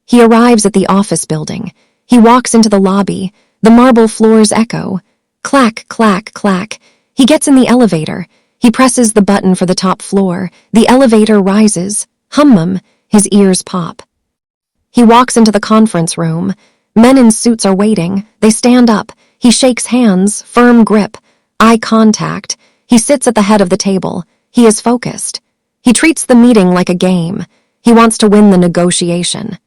He arrives at the office building. He walks into the lobby. The marble floors echo. Clack, clack, clack. He gets in the elevator. He presses the button for the top floor. The elevator rises. Hum. His ears pop. He walks into the conference room. Men in suits are waiting. They stand up. He shakes hands, firm grip, eye contact. He sits at the head of the table. He is focused. He treats the meeting like a game. He wants to win the negotiation.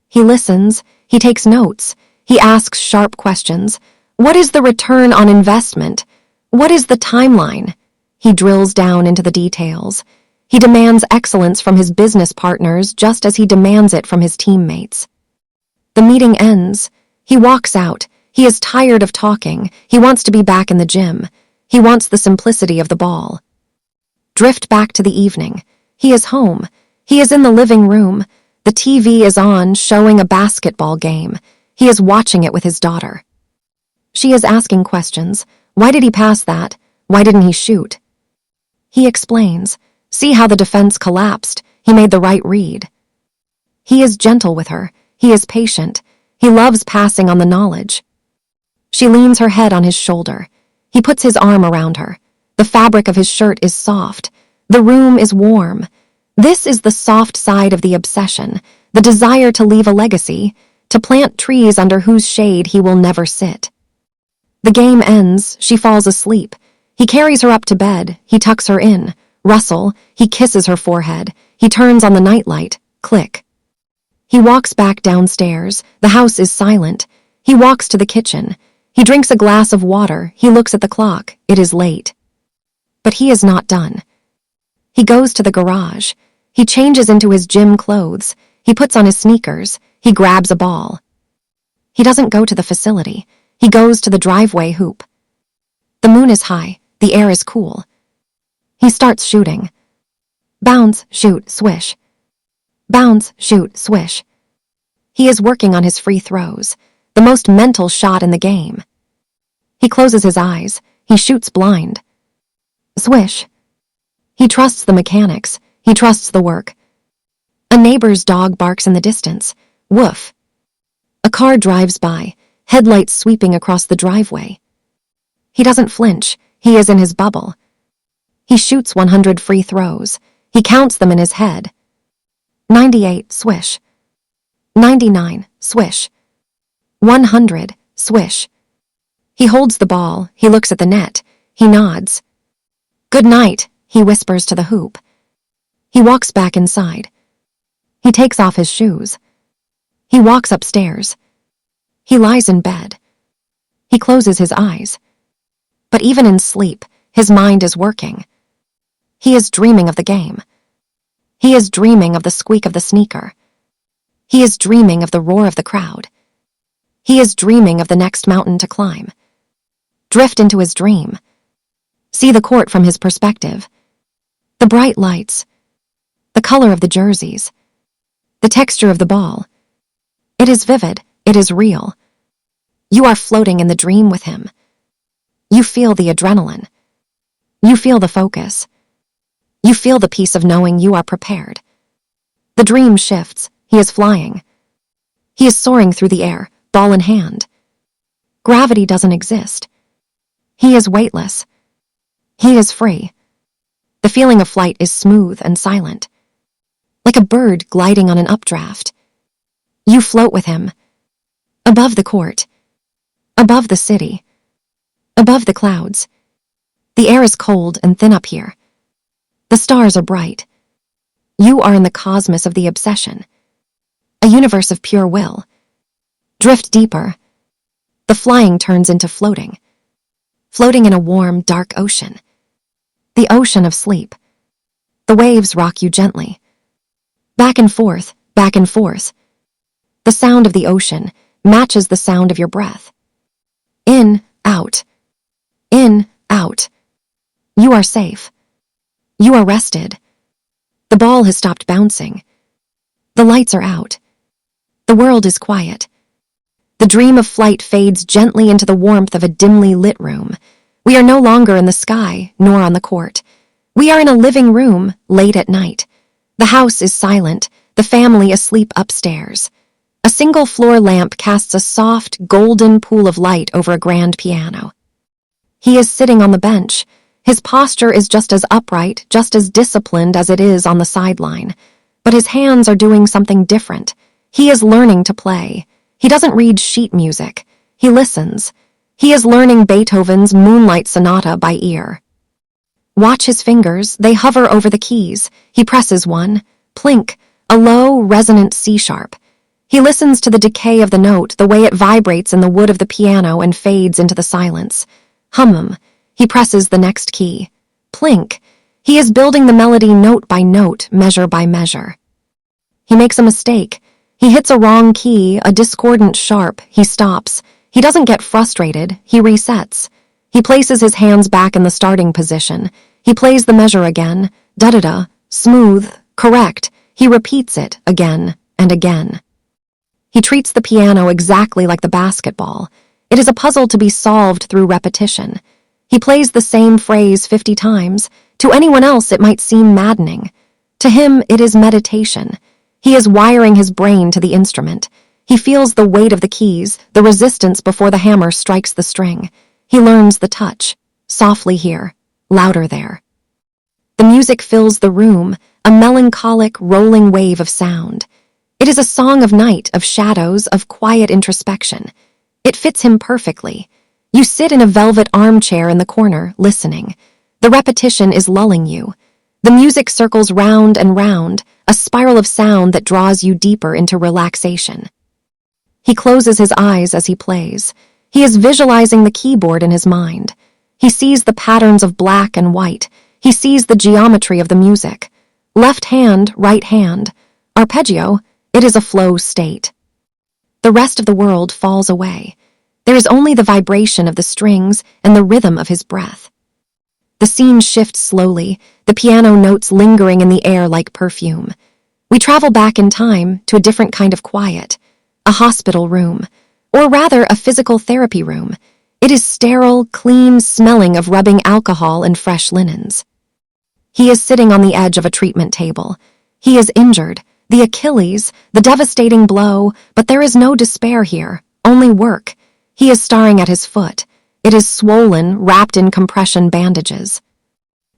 He listens. He takes notes. He asks sharp questions. What is the return on investment? What is the timeline? He drills down into the details. He demands excellence from his business partners just as he demands it from his teammates. The meeting ends. He walks out. He is tired of talking. He wants to be back in the gym. He wants the simplicity of the ball. Drift back to the evening. He is home. He is in the living room. The TV is on, showing a basketball game. He is watching it with his daughter. She is asking questions. Why did he pass that? Why didn't he shoot? He explains. See how the defense collapsed. He made the right read. He is gentle with her. He is patient. He loves passing on the knowledge. She leans her head on his shoulder. He puts his arm around her. The fabric of his shirt is soft. The room is warm. This is the soft side of the obsession, the desire to leave a legacy, to plant trees under whose shade he will never sit. The game ends. She falls asleep. He carries her up to bed. He tucks her in. Rustle. He kisses her forehead. He turns on the nightlight. Click. He walks back downstairs. The house is silent. He walks to the kitchen. He drinks a glass of water. He looks at the clock. It is late. But he is not done. He goes to the garage. He changes into his gym clothes. He puts on his sneakers. He grabs a ball. He doesn't go to the facility. He goes to the driveway hoop. The moon is high. The air is cool. He starts shooting. Bounce, shoot, swish. Bounce, shoot, swish. He is working on his free throws, the most mental shot in the game. He closes his eyes. He shoots blind. Swish. He trusts the mechanics. He trusts the work. A neighbor's dog barks in the distance. Woof. A car drives by, headlights sweeping across the driveway. He doesn't flinch. He is in his bubble. He shoots 100 free throws. He counts them in his head. 98, swish. 99, swish. 100, swish. He holds the ball. He looks at the net. He nods. Good night, he whispers to the hoop. He walks back inside. He takes off his shoes. He walks upstairs. He lies in bed. He closes his eyes. But even in sleep, his mind is working. He is dreaming of the game. He is dreaming of the squeak of the sneaker. He is dreaming of the roar of the crowd. He is dreaming of the next mountain to climb. Drift into his dream. See the court from his perspective. The bright lights. The color of the jerseys. The texture of the ball. It is vivid. It is real. You are floating in the dream with him. You feel the adrenaline. You feel the focus. You feel the peace of knowing you are prepared. The dream shifts. He is flying. He is soaring through the air, ball in hand. Gravity doesn't exist. He is weightless. He is free. The feeling of flight is smooth and silent. Like a bird gliding on an updraft. You float with him. Above the court. Above the city. Above the clouds. The air is cold and thin up here. The stars are bright. You are in the cosmos of the obsession. A universe of pure will. Drift deeper. The flying turns into floating. Floating in a warm, dark ocean. The ocean of sleep. The waves rock you gently. Back and forth, back and forth. The sound of the ocean matches the sound of your breath. In, out. In, out. You are safe. You are rested. The ball has stopped bouncing. The lights are out. The world is quiet. The dream of flight fades gently into the warmth of a dimly lit room. We are no longer in the sky, nor on the court. We are in a living room, late at night. The house is silent, the family asleep upstairs. A single floor lamp casts a soft, golden pool of light over a grand piano. He is sitting on the bench. His posture is just as upright, just as disciplined as it is on the sideline. But his hands are doing something different. He is learning to play. He doesn't read sheet music. He listens. He is learning Beethoven's Moonlight Sonata by ear. Watch his fingers. They hover over the keys. He presses one. Plink, a low, resonant C-sharp. He listens to the decay of the note, the way it vibrates in the wood of the piano and fades into the silence. Hum. He presses the next key. Plink. He is building the melody note by note, measure by measure. He makes a mistake. He hits a wrong key, a discordant sharp. He stops. He doesn't get frustrated. He resets. He places his hands back in the starting position. He plays the measure again. Da-da-da. Smooth. Correct. He repeats it again and again. He treats the piano exactly like the basketball. It is a puzzle to be solved through repetition. He plays the same phrase 50 times. To anyone else, it might seem maddening. To him, it is meditation. He is wiring his brain to the instrument. He feels the weight of the keys, the resistance before the hammer strikes the string. He learns the touch. Softly here, louder there. The music fills the room, a melancholic, rolling wave of sound. It is a song of night, of shadows, of quiet introspection. It fits him perfectly. You sit in a velvet armchair in the corner, listening. The repetition is lulling you. The music circles round and round, a spiral of sound that draws you deeper into relaxation. He closes his eyes as he plays. He is visualizing the keyboard in his mind. He sees the patterns of black and white. He sees the geometry of the music. Left hand, right hand. Arpeggio, it is a flow state. The rest of the world falls away. There is only the vibration of the strings and the rhythm of his breath. The scene shifts slowly, the piano notes lingering in the air like perfume. We travel back in time to a different kind of quiet, a hospital room, or rather a physical therapy room. It is sterile, clean, smelling of rubbing alcohol and fresh linens. He is sitting on the edge of a treatment table. He is injured, the Achilles, the devastating blow, but there is no despair here, only work. He is staring at his foot. It is swollen, wrapped in compression bandages.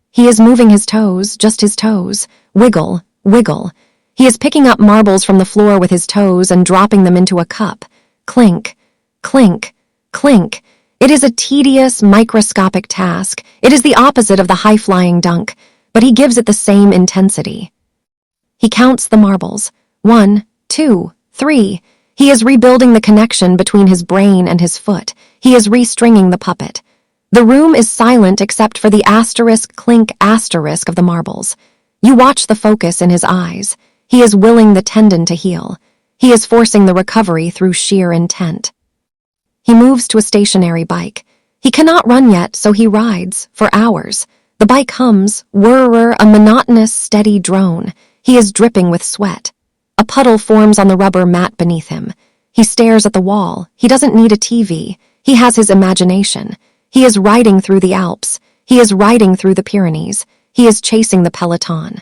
He is moving his toes, just his toes. Wiggle, wiggle. He is picking up marbles from the floor with his toes and dropping them into a cup. Clink, clink, clink. It is a tedious, microscopic task. It is the opposite of the high-flying dunk, but he gives it the same intensity. He counts the marbles. 1, 2, 3. He is rebuilding the connection between his brain and his foot. He is restringing the puppet. The room is silent except for the asterisk clink asterisk of the marbles. You watch the focus in his eyes. He is willing the tendon to heal. He is forcing the recovery through sheer intent. He moves to a stationary bike. He cannot run yet, so he rides, for hours. The bike hums, whirr, a monotonous, steady drone. He is dripping with sweat. A puddle forms on the rubber mat beneath him. He stares at the wall. He doesn't need a TV. He has his imagination. He is riding through the Alps. He is riding through the Pyrenees. He is chasing the peloton.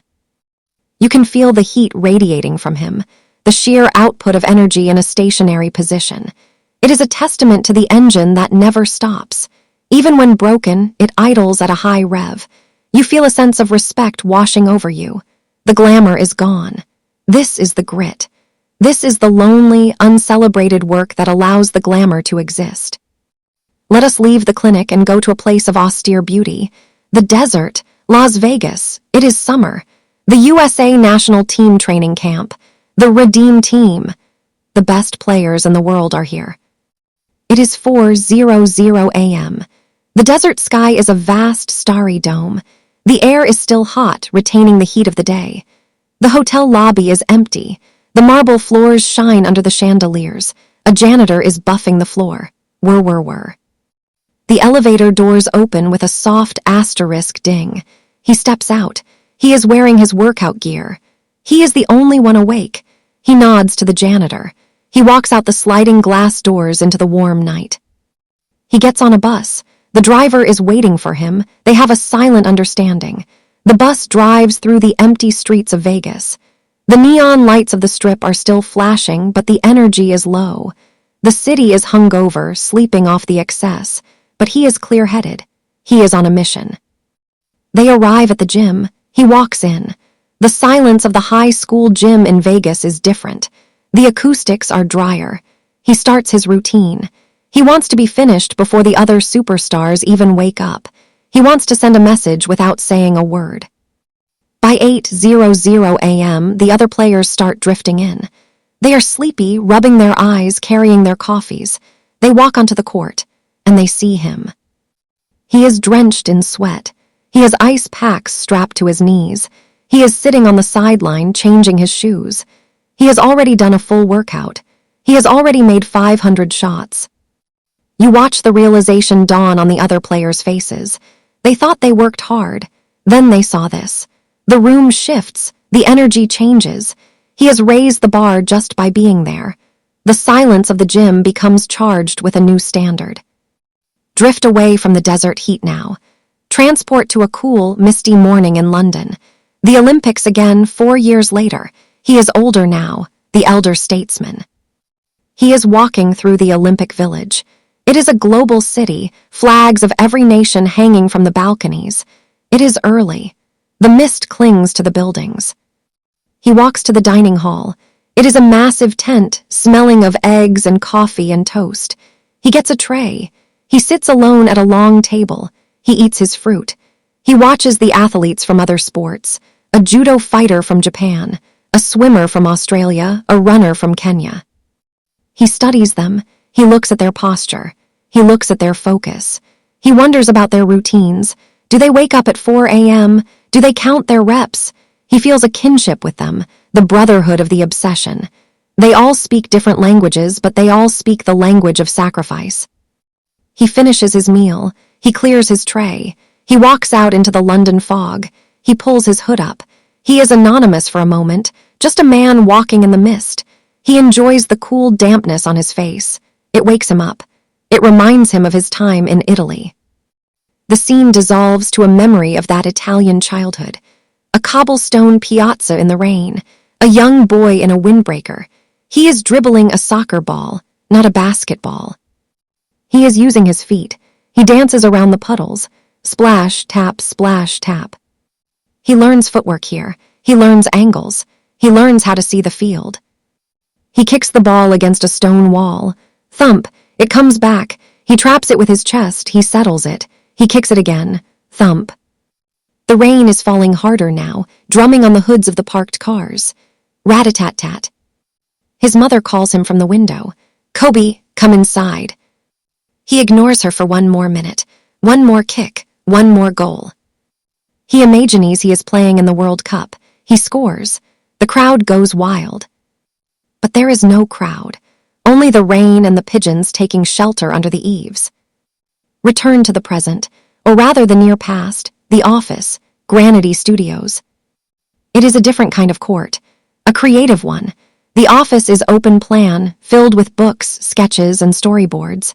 You can feel the heat radiating from him, the sheer output of energy in a stationary position. It is a testament to the engine that never stops. Even when broken, it idles at a high rev. You feel a sense of respect washing over you. The glamour is gone. This is the grit. This is the lonely, uncelebrated work that allows the glamour to exist. Let us leave the clinic and go to a place of austere beauty. The desert, Las Vegas. It is summer. The USA National Team Training Camp. The Redeem Team. The best players in the world are here. It is 4:00 a.m. The desert sky is a vast, starry dome. The air is still hot, retaining the heat of the day. The hotel lobby is empty. The marble floors shine under the chandeliers. A janitor is buffing the floor. Whir, whir, whir. The elevator doors open with a soft asterisk ding. He steps out. He is wearing his workout gear. He is the only one awake. He nods to the janitor. He walks out the sliding glass doors into the warm night. He gets on a bus. The driver is waiting for him. They have a silent understanding. The bus drives through the empty streets of Vegas. The neon lights of the strip are still flashing, but the energy is low. The city is hungover, sleeping off the excess, but he is clear-headed. He is on a mission. They arrive at the gym. He walks in. The silence of the high school gym in Vegas is different. The acoustics are drier. He starts his routine. He wants to be finished before the other superstars even wake up. He wants to send a message without saying a word. By 8:00 a.m., the other players start drifting in. They are sleepy, rubbing their eyes, carrying their coffees. They walk onto the court, and they see him. He is drenched in sweat. He has ice packs strapped to his knees. He is sitting on the sideline, changing his shoes. He has already done a full workout. He has already made 500 shots. You watch the realization dawn on the other players' faces. They thought they worked hard. Then they saw this. The room shifts. The energy changes. He has raised the bar just by being there. The silence of the gym becomes charged with a new standard. Drift away from the desert heat now. Transport to a cool, misty morning in London. The Olympics again 4 years later. He is older now, the elder statesman. He is walking through the Olympic Village. It is a global city, flags of every nation hanging from the balconies. It is early. The mist clings to the buildings. He walks to the dining hall. It is a massive tent, smelling of eggs and coffee and toast. He gets a tray. He sits alone at a long table. He eats his fruit. He watches the athletes from other sports, a judo fighter from Japan, a swimmer from Australia, a runner from Kenya. He studies them. He looks at their posture. He looks at their focus. He wonders about their routines. Do they wake up at 4 a.m.? Do they count their reps? He feels a kinship with them, the brotherhood of the obsession. They all speak different languages, but they all speak the language of sacrifice. He finishes his meal. He clears his tray. He walks out into the London fog. He pulls his hood up. He is anonymous for a moment, just a man walking in the mist. He enjoys the cool dampness on his face. It wakes him up. It reminds him of his time in Italy. The scene dissolves to a memory of that Italian childhood. A cobblestone piazza in the rain. A young boy in a windbreaker. He is dribbling a soccer ball, not a basketball. He is using his feet. He dances around the puddles. Splash, tap, splash, tap. He learns footwork here. He learns angles. He learns how to see the field. He kicks the ball against a stone wall. Thump. It comes back. He traps it with his chest. He settles it. He kicks it again. Thump. The rain is falling harder now, drumming on the hoods of the parked cars. Rat-a-tat-tat. His mother calls him from the window. Kobe, come inside. He ignores her for one more minute. One more kick. One more goal. He imagines he is playing in the World Cup. He scores. The crowd goes wild. But there is no crowd. Only the rain and the pigeons taking shelter under the eaves. Return to the present, or rather the near past, the office, Granity Studios. It is a different kind of court, a creative one. The office is open plan, filled with books, sketches, and storyboards.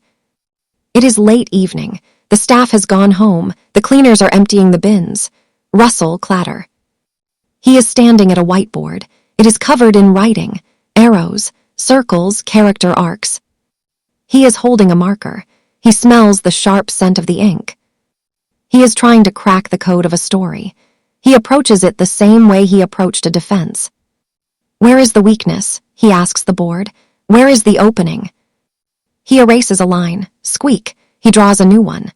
It is late evening. The staff has gone home. The cleaners are emptying the bins. Rustle, clatter. He is standing at a whiteboard. It is covered in writing, arrows, circles, character arcs. He is holding a marker. He smells the sharp scent of the ink. He is trying to crack the code of a story. He approaches it the same way he approached a defense. Where is the weakness? He asks the board. Where is the opening? He erases a line. Squeak. He draws a new one.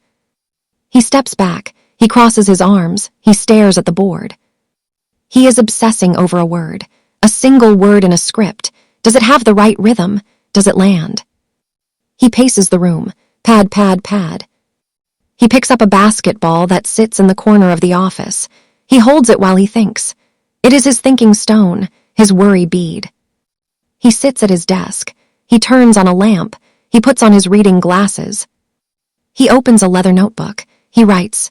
He steps back. He crosses his arms. He stares at the board. He is obsessing over a word. A single word in a script. Does it have the right rhythm? Does it land? He paces the room. Pad, pad, pad. He picks up a basketball that sits in the corner of the office. He holds it while he thinks. It is his thinking stone, his worry bead. He sits at his desk. He turns on a lamp. He puts on his reading glasses. He opens a leather notebook. He writes.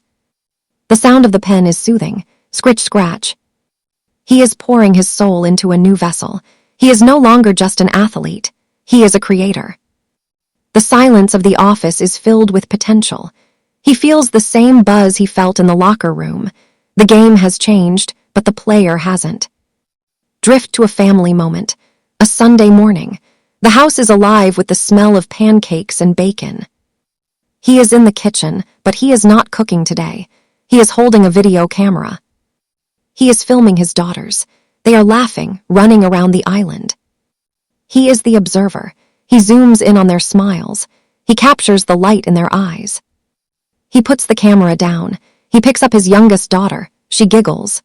The sound of the pen is soothing. Scritch, scratch. He is pouring his soul into a new vessel. He is no longer just an athlete. He is a creator. The silence of the office is filled with potential. He feels the same buzz he felt in the locker room. The game has changed, but the player hasn't. Drift to a family moment. A Sunday morning. The house is alive with the smell of pancakes and bacon. He is in the kitchen, but he is not cooking today. He is holding a video camera. He is filming his daughters. They are laughing, running around the island. He is the observer. He zooms in on their smiles. He captures the light in their eyes. He puts the camera down. He picks up his youngest daughter. She giggles.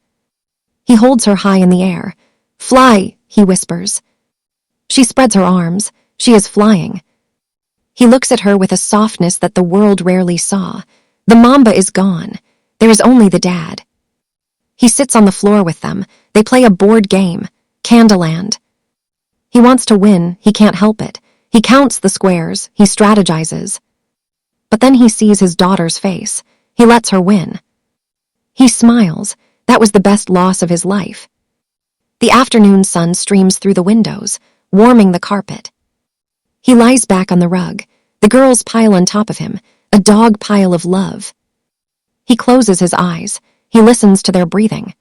He holds her high in the air. "Fly," he whispers. She spreads her arms. She is flying. He looks at her with a softness that the world rarely saw. The mamba is gone. There is only the dad. He sits on the floor with them. They play a board game, Candyland. He wants to win. He can't help it. He counts the squares. He strategizes. But then he sees his daughter's face. He lets her win. He smiles. That was the best loss of his life. The afternoon sun streams through the windows, warming the carpet. He lies back on the rug. The girls pile on top of him, a dog pile of love. He closes his eyes. He listens to their breathing.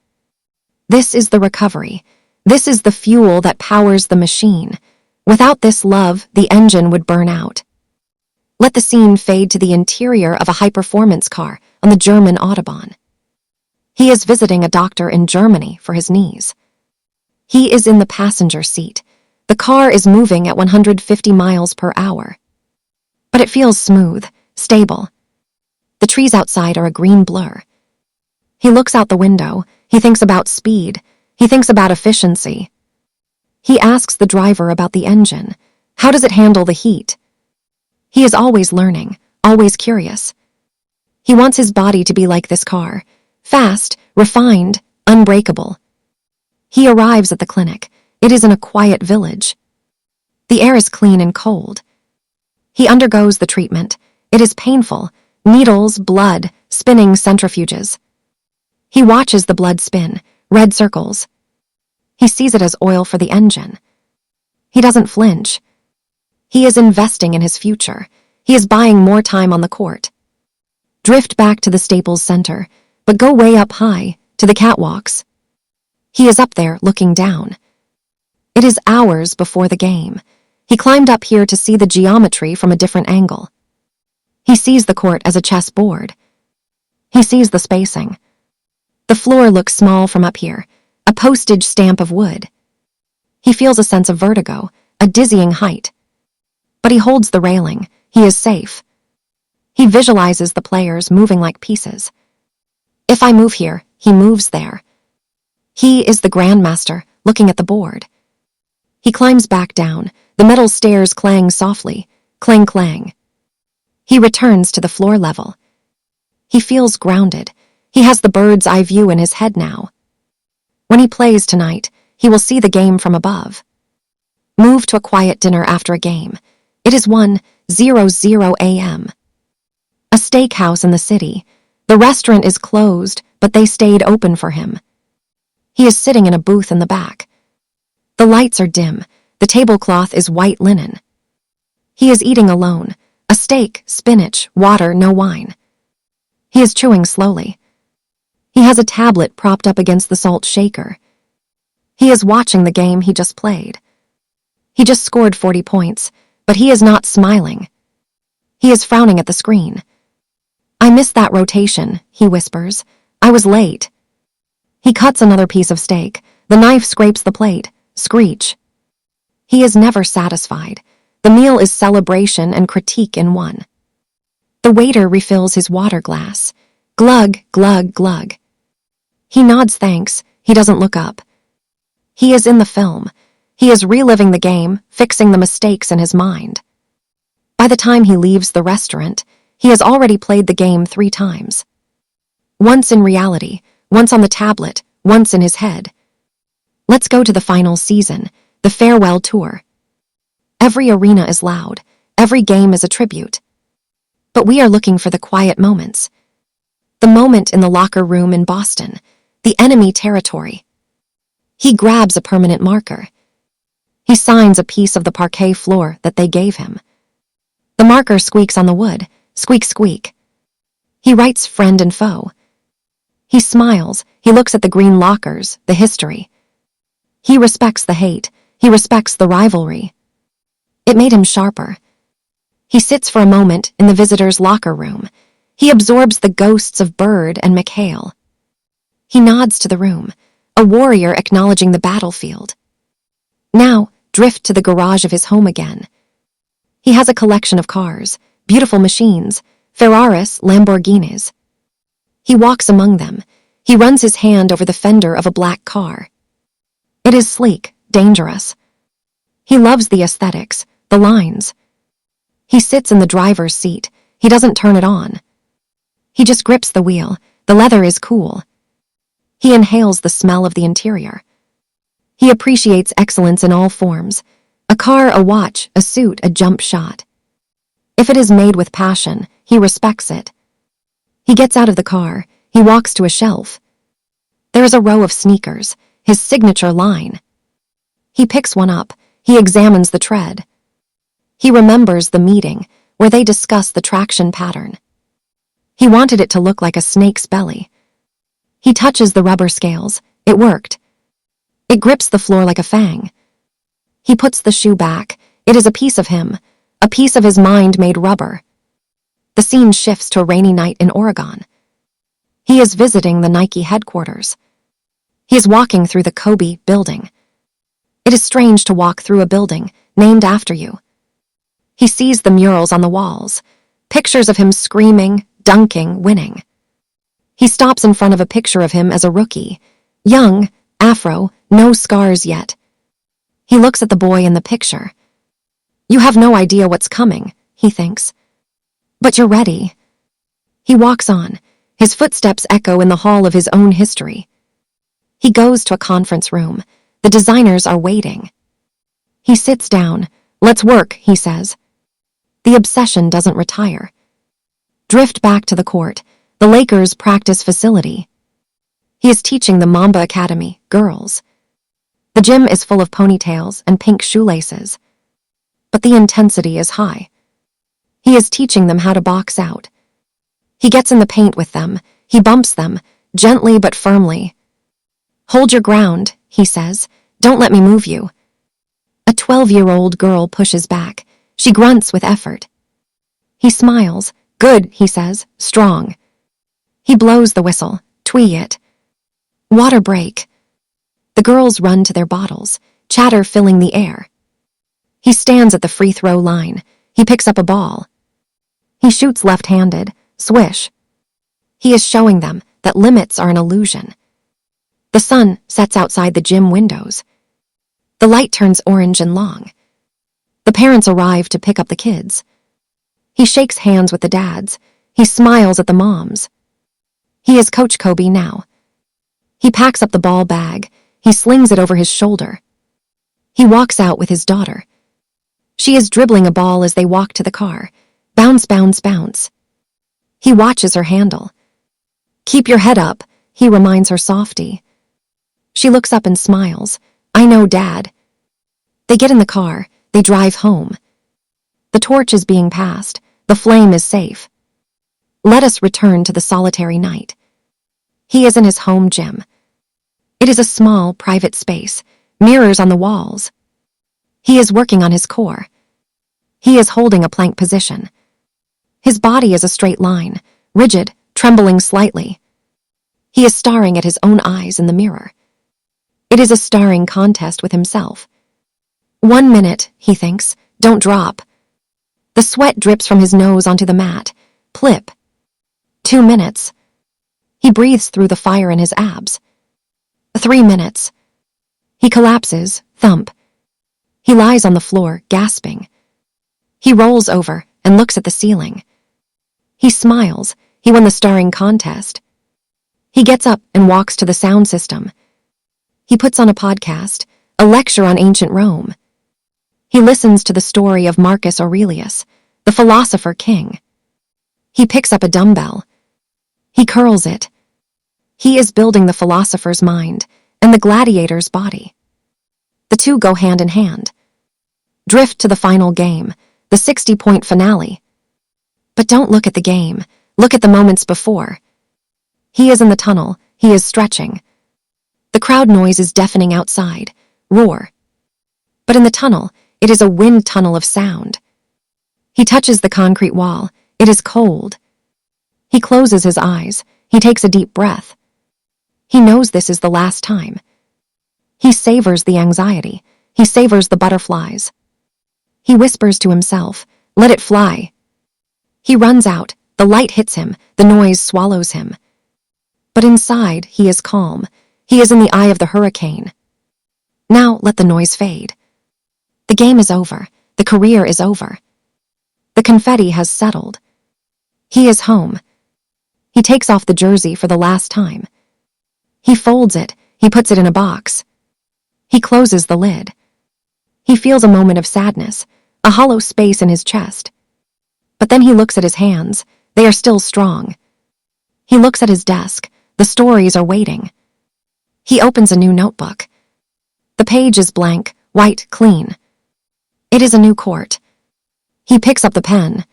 This is the recovery. This is the fuel that powers the machine. Without this love, the engine would burn out. Let the scene fade to the interior of a high-performance car on the German Autobahn. He is visiting a doctor in Germany for his knees. He is in the passenger seat. The car is moving at 150 miles per hour. But it feels smooth, stable. The trees outside are a green blur. He looks out the window. He thinks about speed. He thinks about efficiency. He asks the driver about the engine. How does it handle the heat? He is always learning, always curious. He wants his body to be like this car, fast, refined, unbreakable. He arrives at the clinic. It is in a quiet village. The air is clean and cold. He undergoes the treatment. It is painful. Needles, blood, spinning centrifuges. He watches the blood spin, red circles. He sees it as oil for the engine. He doesn't flinch. He is investing in his future. He is buying more time on the court. Drift back to the Staples Center, but go way up high, to the catwalks. He is up there, looking down. It is hours before the game. He climbed up here to see the geometry from a different angle. He sees the court as a chessboard. He sees the spacing. The floor looks small from up here, a postage stamp of wood. He feels a sense of vertigo, a dizzying height. But he holds the railing. He is safe. He visualizes the players moving like pieces. If I move here, he moves there. He is the grandmaster, looking at the board. He climbs back down. The metal stairs clang softly. Clang, clang. He returns to the floor level. He feels grounded. He has the bird's eye view in his head now. When he plays tonight, he will see the game from above. Move to a quiet dinner after a game. It is 1:00 a.m. A steakhouse in the city. The restaurant is closed, but they stayed open for him. He is sitting in a booth in the back. The lights are dim. The tablecloth is white linen. He is eating alone. A steak, spinach, water, no wine. He is chewing slowly. He has a tablet propped up against the salt shaker. He is watching the game he just played. He just scored 40 points, but he is not smiling. He is frowning at the screen. I missed that rotation, he whispers. I was late. He cuts another piece of steak. The knife scrapes the plate. Screech. He is never satisfied. The meal is celebration and critique in one. The waiter refills his water glass. Glug, glug, glug. He nods thanks. He doesn't look up. He is in the film. He is reliving the game, fixing the mistakes in his mind. By the time he leaves the restaurant, he has already played the game 3 times. Once in reality, once on the tablet, once in his head. Let's go to the final season, the farewell tour. Every arena is loud. Every game is a tribute. But we are looking for the quiet moments. The moment in the locker room in Boston, the enemy territory. He grabs a permanent marker. He signs a piece of the parquet floor that they gave him. The marker squeaks on the wood. Squeak, squeak. He writes friend and foe. He smiles. He looks at the green lockers, the history. He respects the hate. He respects the rivalry. It made him sharper. He sits for a moment in the visitor's locker room. He absorbs the ghosts of Bird and McHale. He nods to the room, a warrior acknowledging the battlefield. Now, drift to the garage of his home again. He has a collection of cars, beautiful machines, Ferraris, Lamborghinis. He walks among them. He runs his hand over the fender of a black car. It is sleek, dangerous. He loves the aesthetics, the lines. He sits in the driver's seat. He doesn't turn it on. He just grips the wheel. The leather is cool. He inhales the smell of the interior. He appreciates excellence in all forms. A car, a watch, a suit, a jump shot. If it is made with passion, he respects it. He gets out of the car. He walks to a shelf. There is a row of sneakers, his signature line. He picks one up. He examines the tread. He remembers the meeting where they discussed the traction pattern. He wanted it to look like a snake's belly. He touches the rubber scales. It worked. It grips the floor like a fang. He puts the shoe back. It is a piece of him, a piece of his mind made rubber. The scene shifts to a rainy night in Oregon. He is visiting the Nike headquarters. He is walking through the Kobe building. It is strange to walk through a building named after you. He sees the murals on the walls, pictures of him screaming, dunking, winning. He stops in front of a picture of him as a rookie, young, afro, no scars yet. He looks at the boy in the picture. You have no idea what's coming, he thinks. But you're ready. He walks on. His footsteps echo in the hall of his own history. He goes to a conference room. The designers are waiting. He sits down. Let's work, he says. The obsession doesn't retire. Drift back to the court, the Lakers' practice facility. He is teaching the Mamba Academy, girls. The gym is full of ponytails and pink shoelaces. But the intensity is high. He is teaching them how to box out. He gets in the paint with them. He bumps them, gently but firmly. Hold your ground, he says. Don't let me move you. A 12-year-old girl pushes back. She grunts with effort. He smiles. Good, he says. Strong. He blows the whistle. Twee it. Water break. The girls run to their bottles, chatter filling the air. He stands at the free throw line. He picks up a ball. He shoots left-handed. Swish. He is showing them that limits are an illusion. The sun sets outside the gym windows. The light turns orange and long. The parents arrive to pick up the kids. He shakes hands with the dads. He smiles at the moms. He is Coach Kobe now. He packs up the ball bag. He slings it over his shoulder. He walks out with his daughter. She is dribbling a ball as they walk to the car. Bounce, bounce, bounce. He watches her handle. Keep your head up, he reminds her softly. She looks up and smiles. I know, Dad. They get in the car. They drive home. The torch is being passed. The flame is safe. Let us return to the solitary night. He is in his home gym. It is a small, private space, mirrors on the walls. He is working on his core. He is holding a plank position. His body is a straight line, rigid, trembling slightly. He is staring at his own eyes in the mirror. It is a starring contest with himself. 1 minute, he thinks. Don't drop. The sweat drips from his nose onto the mat. Plip. 2 minutes. He breathes through the fire in his abs. 3 minutes. He collapses, thump. He lies on the floor, gasping. He rolls over and looks at the ceiling. He smiles. He won the starring contest. He gets up and walks to the sound system. He puts on a podcast, a lecture on ancient Rome. He listens to the story of Marcus Aurelius, the philosopher king. He picks up a dumbbell. He curls it. He is building the philosopher's mind and the gladiator's body. The two go hand in hand. Drift to the final game, the 60-point finale. But don't look at the game. Look at the moments before. He is in the tunnel. He is stretching. The crowd noise is deafening outside. Roar. But in the tunnel, it is a wind tunnel of sound. He touches the concrete wall. It is cold. He closes his eyes. He takes a deep breath. He knows this is the last time. He savors the anxiety. He savors the butterflies. He whispers to himself, "Let it fly." He runs out. The light hits him. The noise swallows him. But inside, he is calm. He is in the eye of the hurricane. Now let the noise fade. The game is over. The career is over. The confetti has settled. He is home. He takes off the jersey for the last time. He folds it. He puts it in a box. He closes the lid. He feels a moment of sadness, a hollow space in his chest. But then he looks at his hands. They are still strong. He looks at his desk. The stories are waiting. He opens a new notebook. The page is blank, white, clean. It is a new court. He picks up the pen.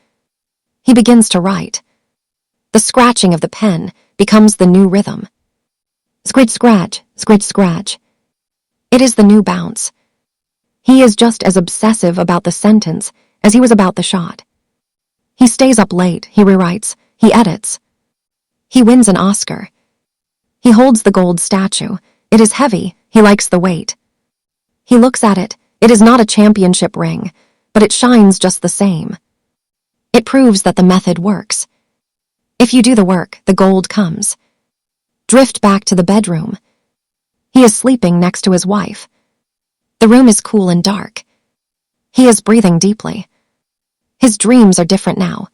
He begins to write. The scratching of the pen becomes the new rhythm. Scritch, scratch, scritch, scratch. It is the new bounce. He is just as obsessive about the sentence as he was about the shot. He stays up late, he rewrites, he edits. He wins an Oscar. He holds the gold statue. It is heavy, he likes the weight. He looks at it. It is not a championship ring, but it shines just the same. It proves that the method works. If you do the work, the gold comes. Drift back to the bedroom. He is sleeping next to his wife. The room is cool and dark. He is breathing deeply. His dreams are different now.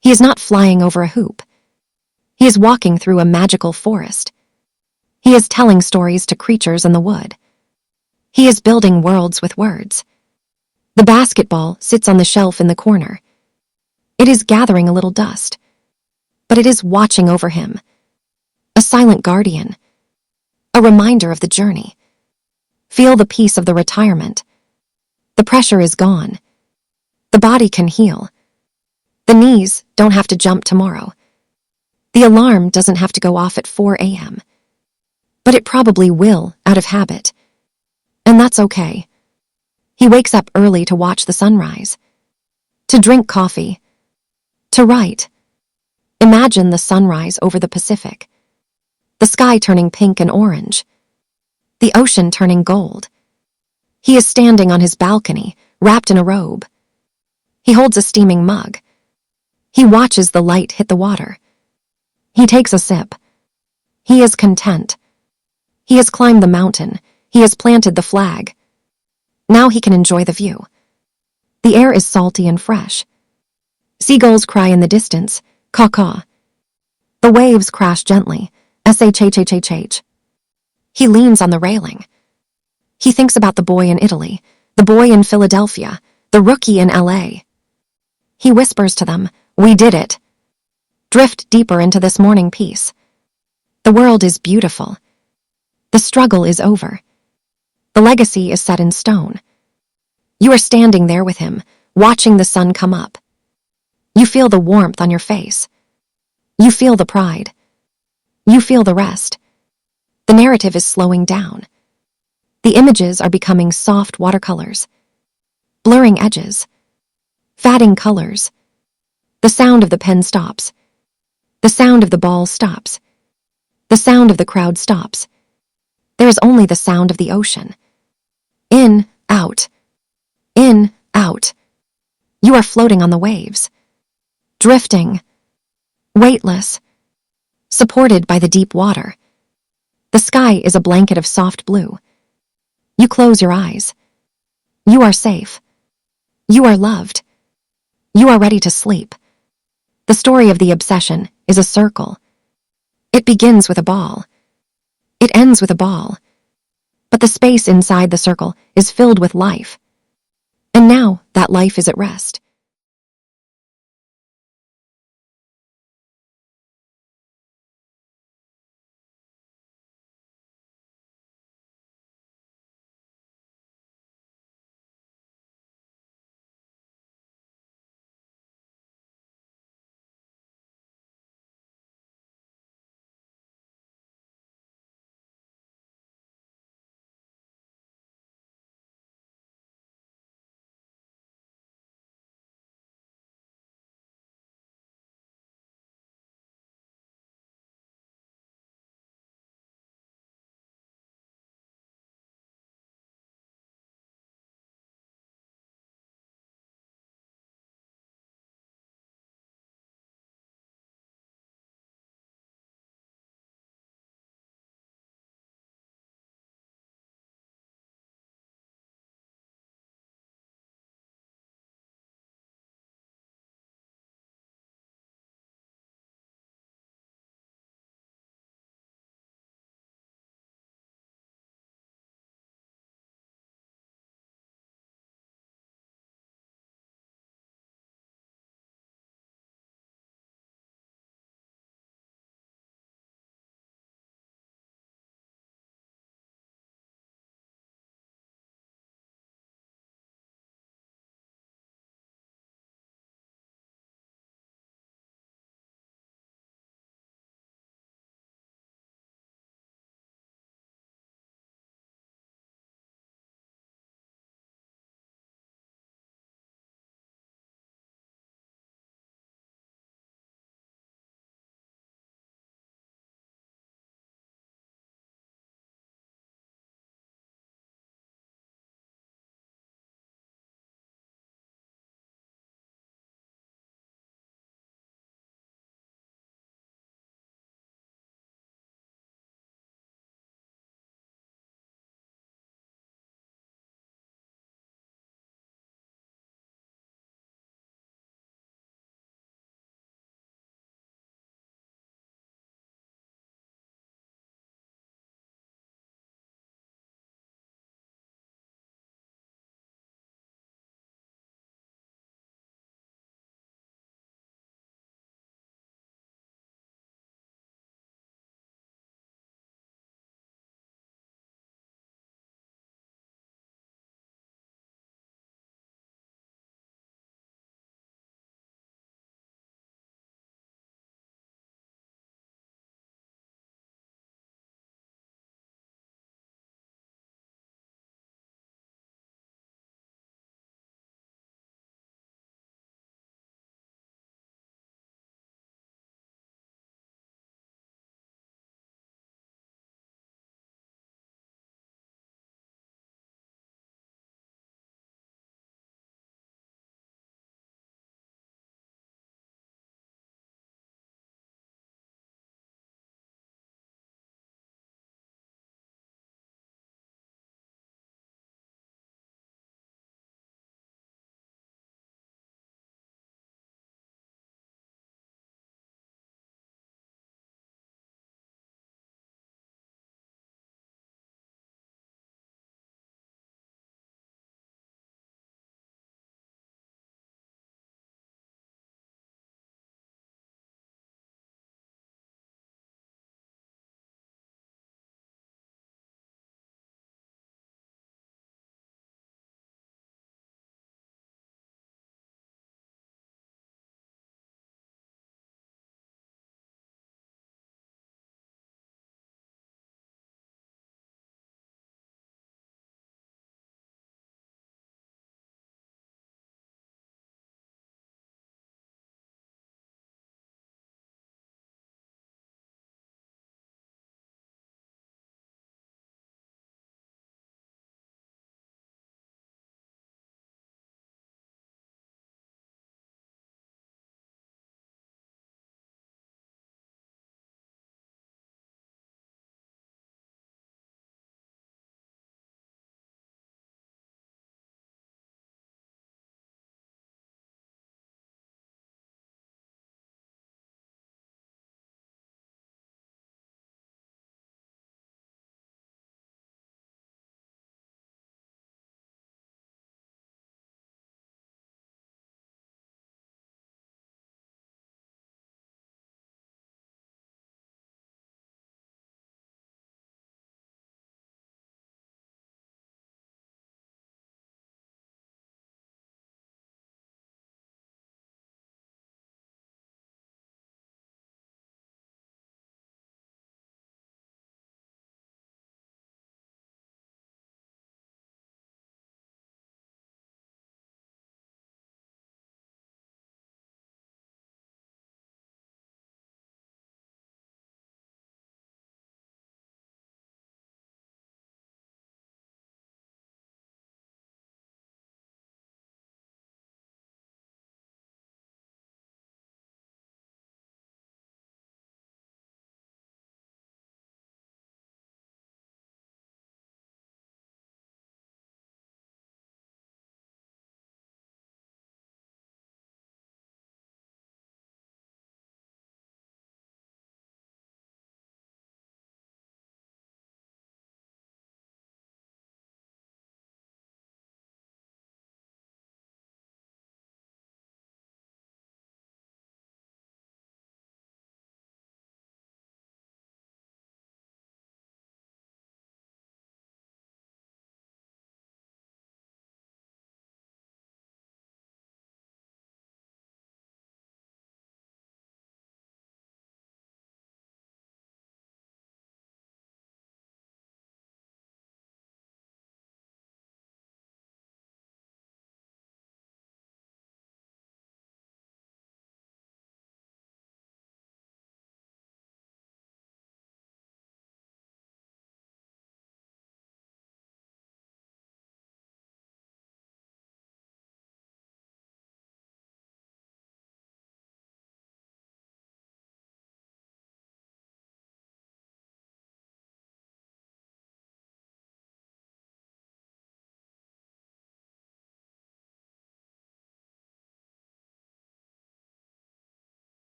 He is not flying over a hoop. He is walking through a magical forest. He is telling stories to creatures in the wood. He is building worlds with words. The basketball sits on the shelf in the corner. It is gathering a little dust, but it is watching over him. A silent guardian. A reminder of the journey. Feel the peace of the retirement. The pressure is gone. The body can heal. The knees don't have to jump tomorrow. The alarm doesn't have to go off at 4 a.m. But it probably will, out of habit. And that's okay. He wakes up early to watch the sunrise. To drink coffee. To write. Imagine the sunrise over the Pacific. The sky turning pink and orange. The ocean turning gold. He is standing on his balcony, wrapped in a robe. He holds a steaming mug. He watches the light hit the water. He takes a sip. He is content. He has climbed the mountain. He has planted the flag. Now he can enjoy the view. The air is salty and fresh. Seagulls cry in the distance, caw-caw. The waves crash gently, shhhhh. He leans on the railing. He thinks about the boy in Italy, the boy in Philadelphia, the rookie in LA. He whispers to them, "We did it." Drift deeper into this morning peace. The world is beautiful. The struggle is over. The legacy is set in stone. You are standing there with him, watching the sun come up. You feel the warmth on your face. You feel the pride. You feel the rest. The narrative is slowing down. The images are becoming soft watercolors. Blurring edges. Fading colors. The sound of the pen stops. The sound of the ball stops. The sound of the crowd stops. There is only the sound of the ocean. In, out. In, out. You are floating on the waves. Drifting. Weightless. Supported by the deep water. The sky is a blanket of soft blue. You close your eyes. You are safe. You are loved. You are ready to sleep. The story of the obsession is a circle. It begins with a ball. It ends with a ball. But the space inside the circle is filled with life. And now that life is at rest.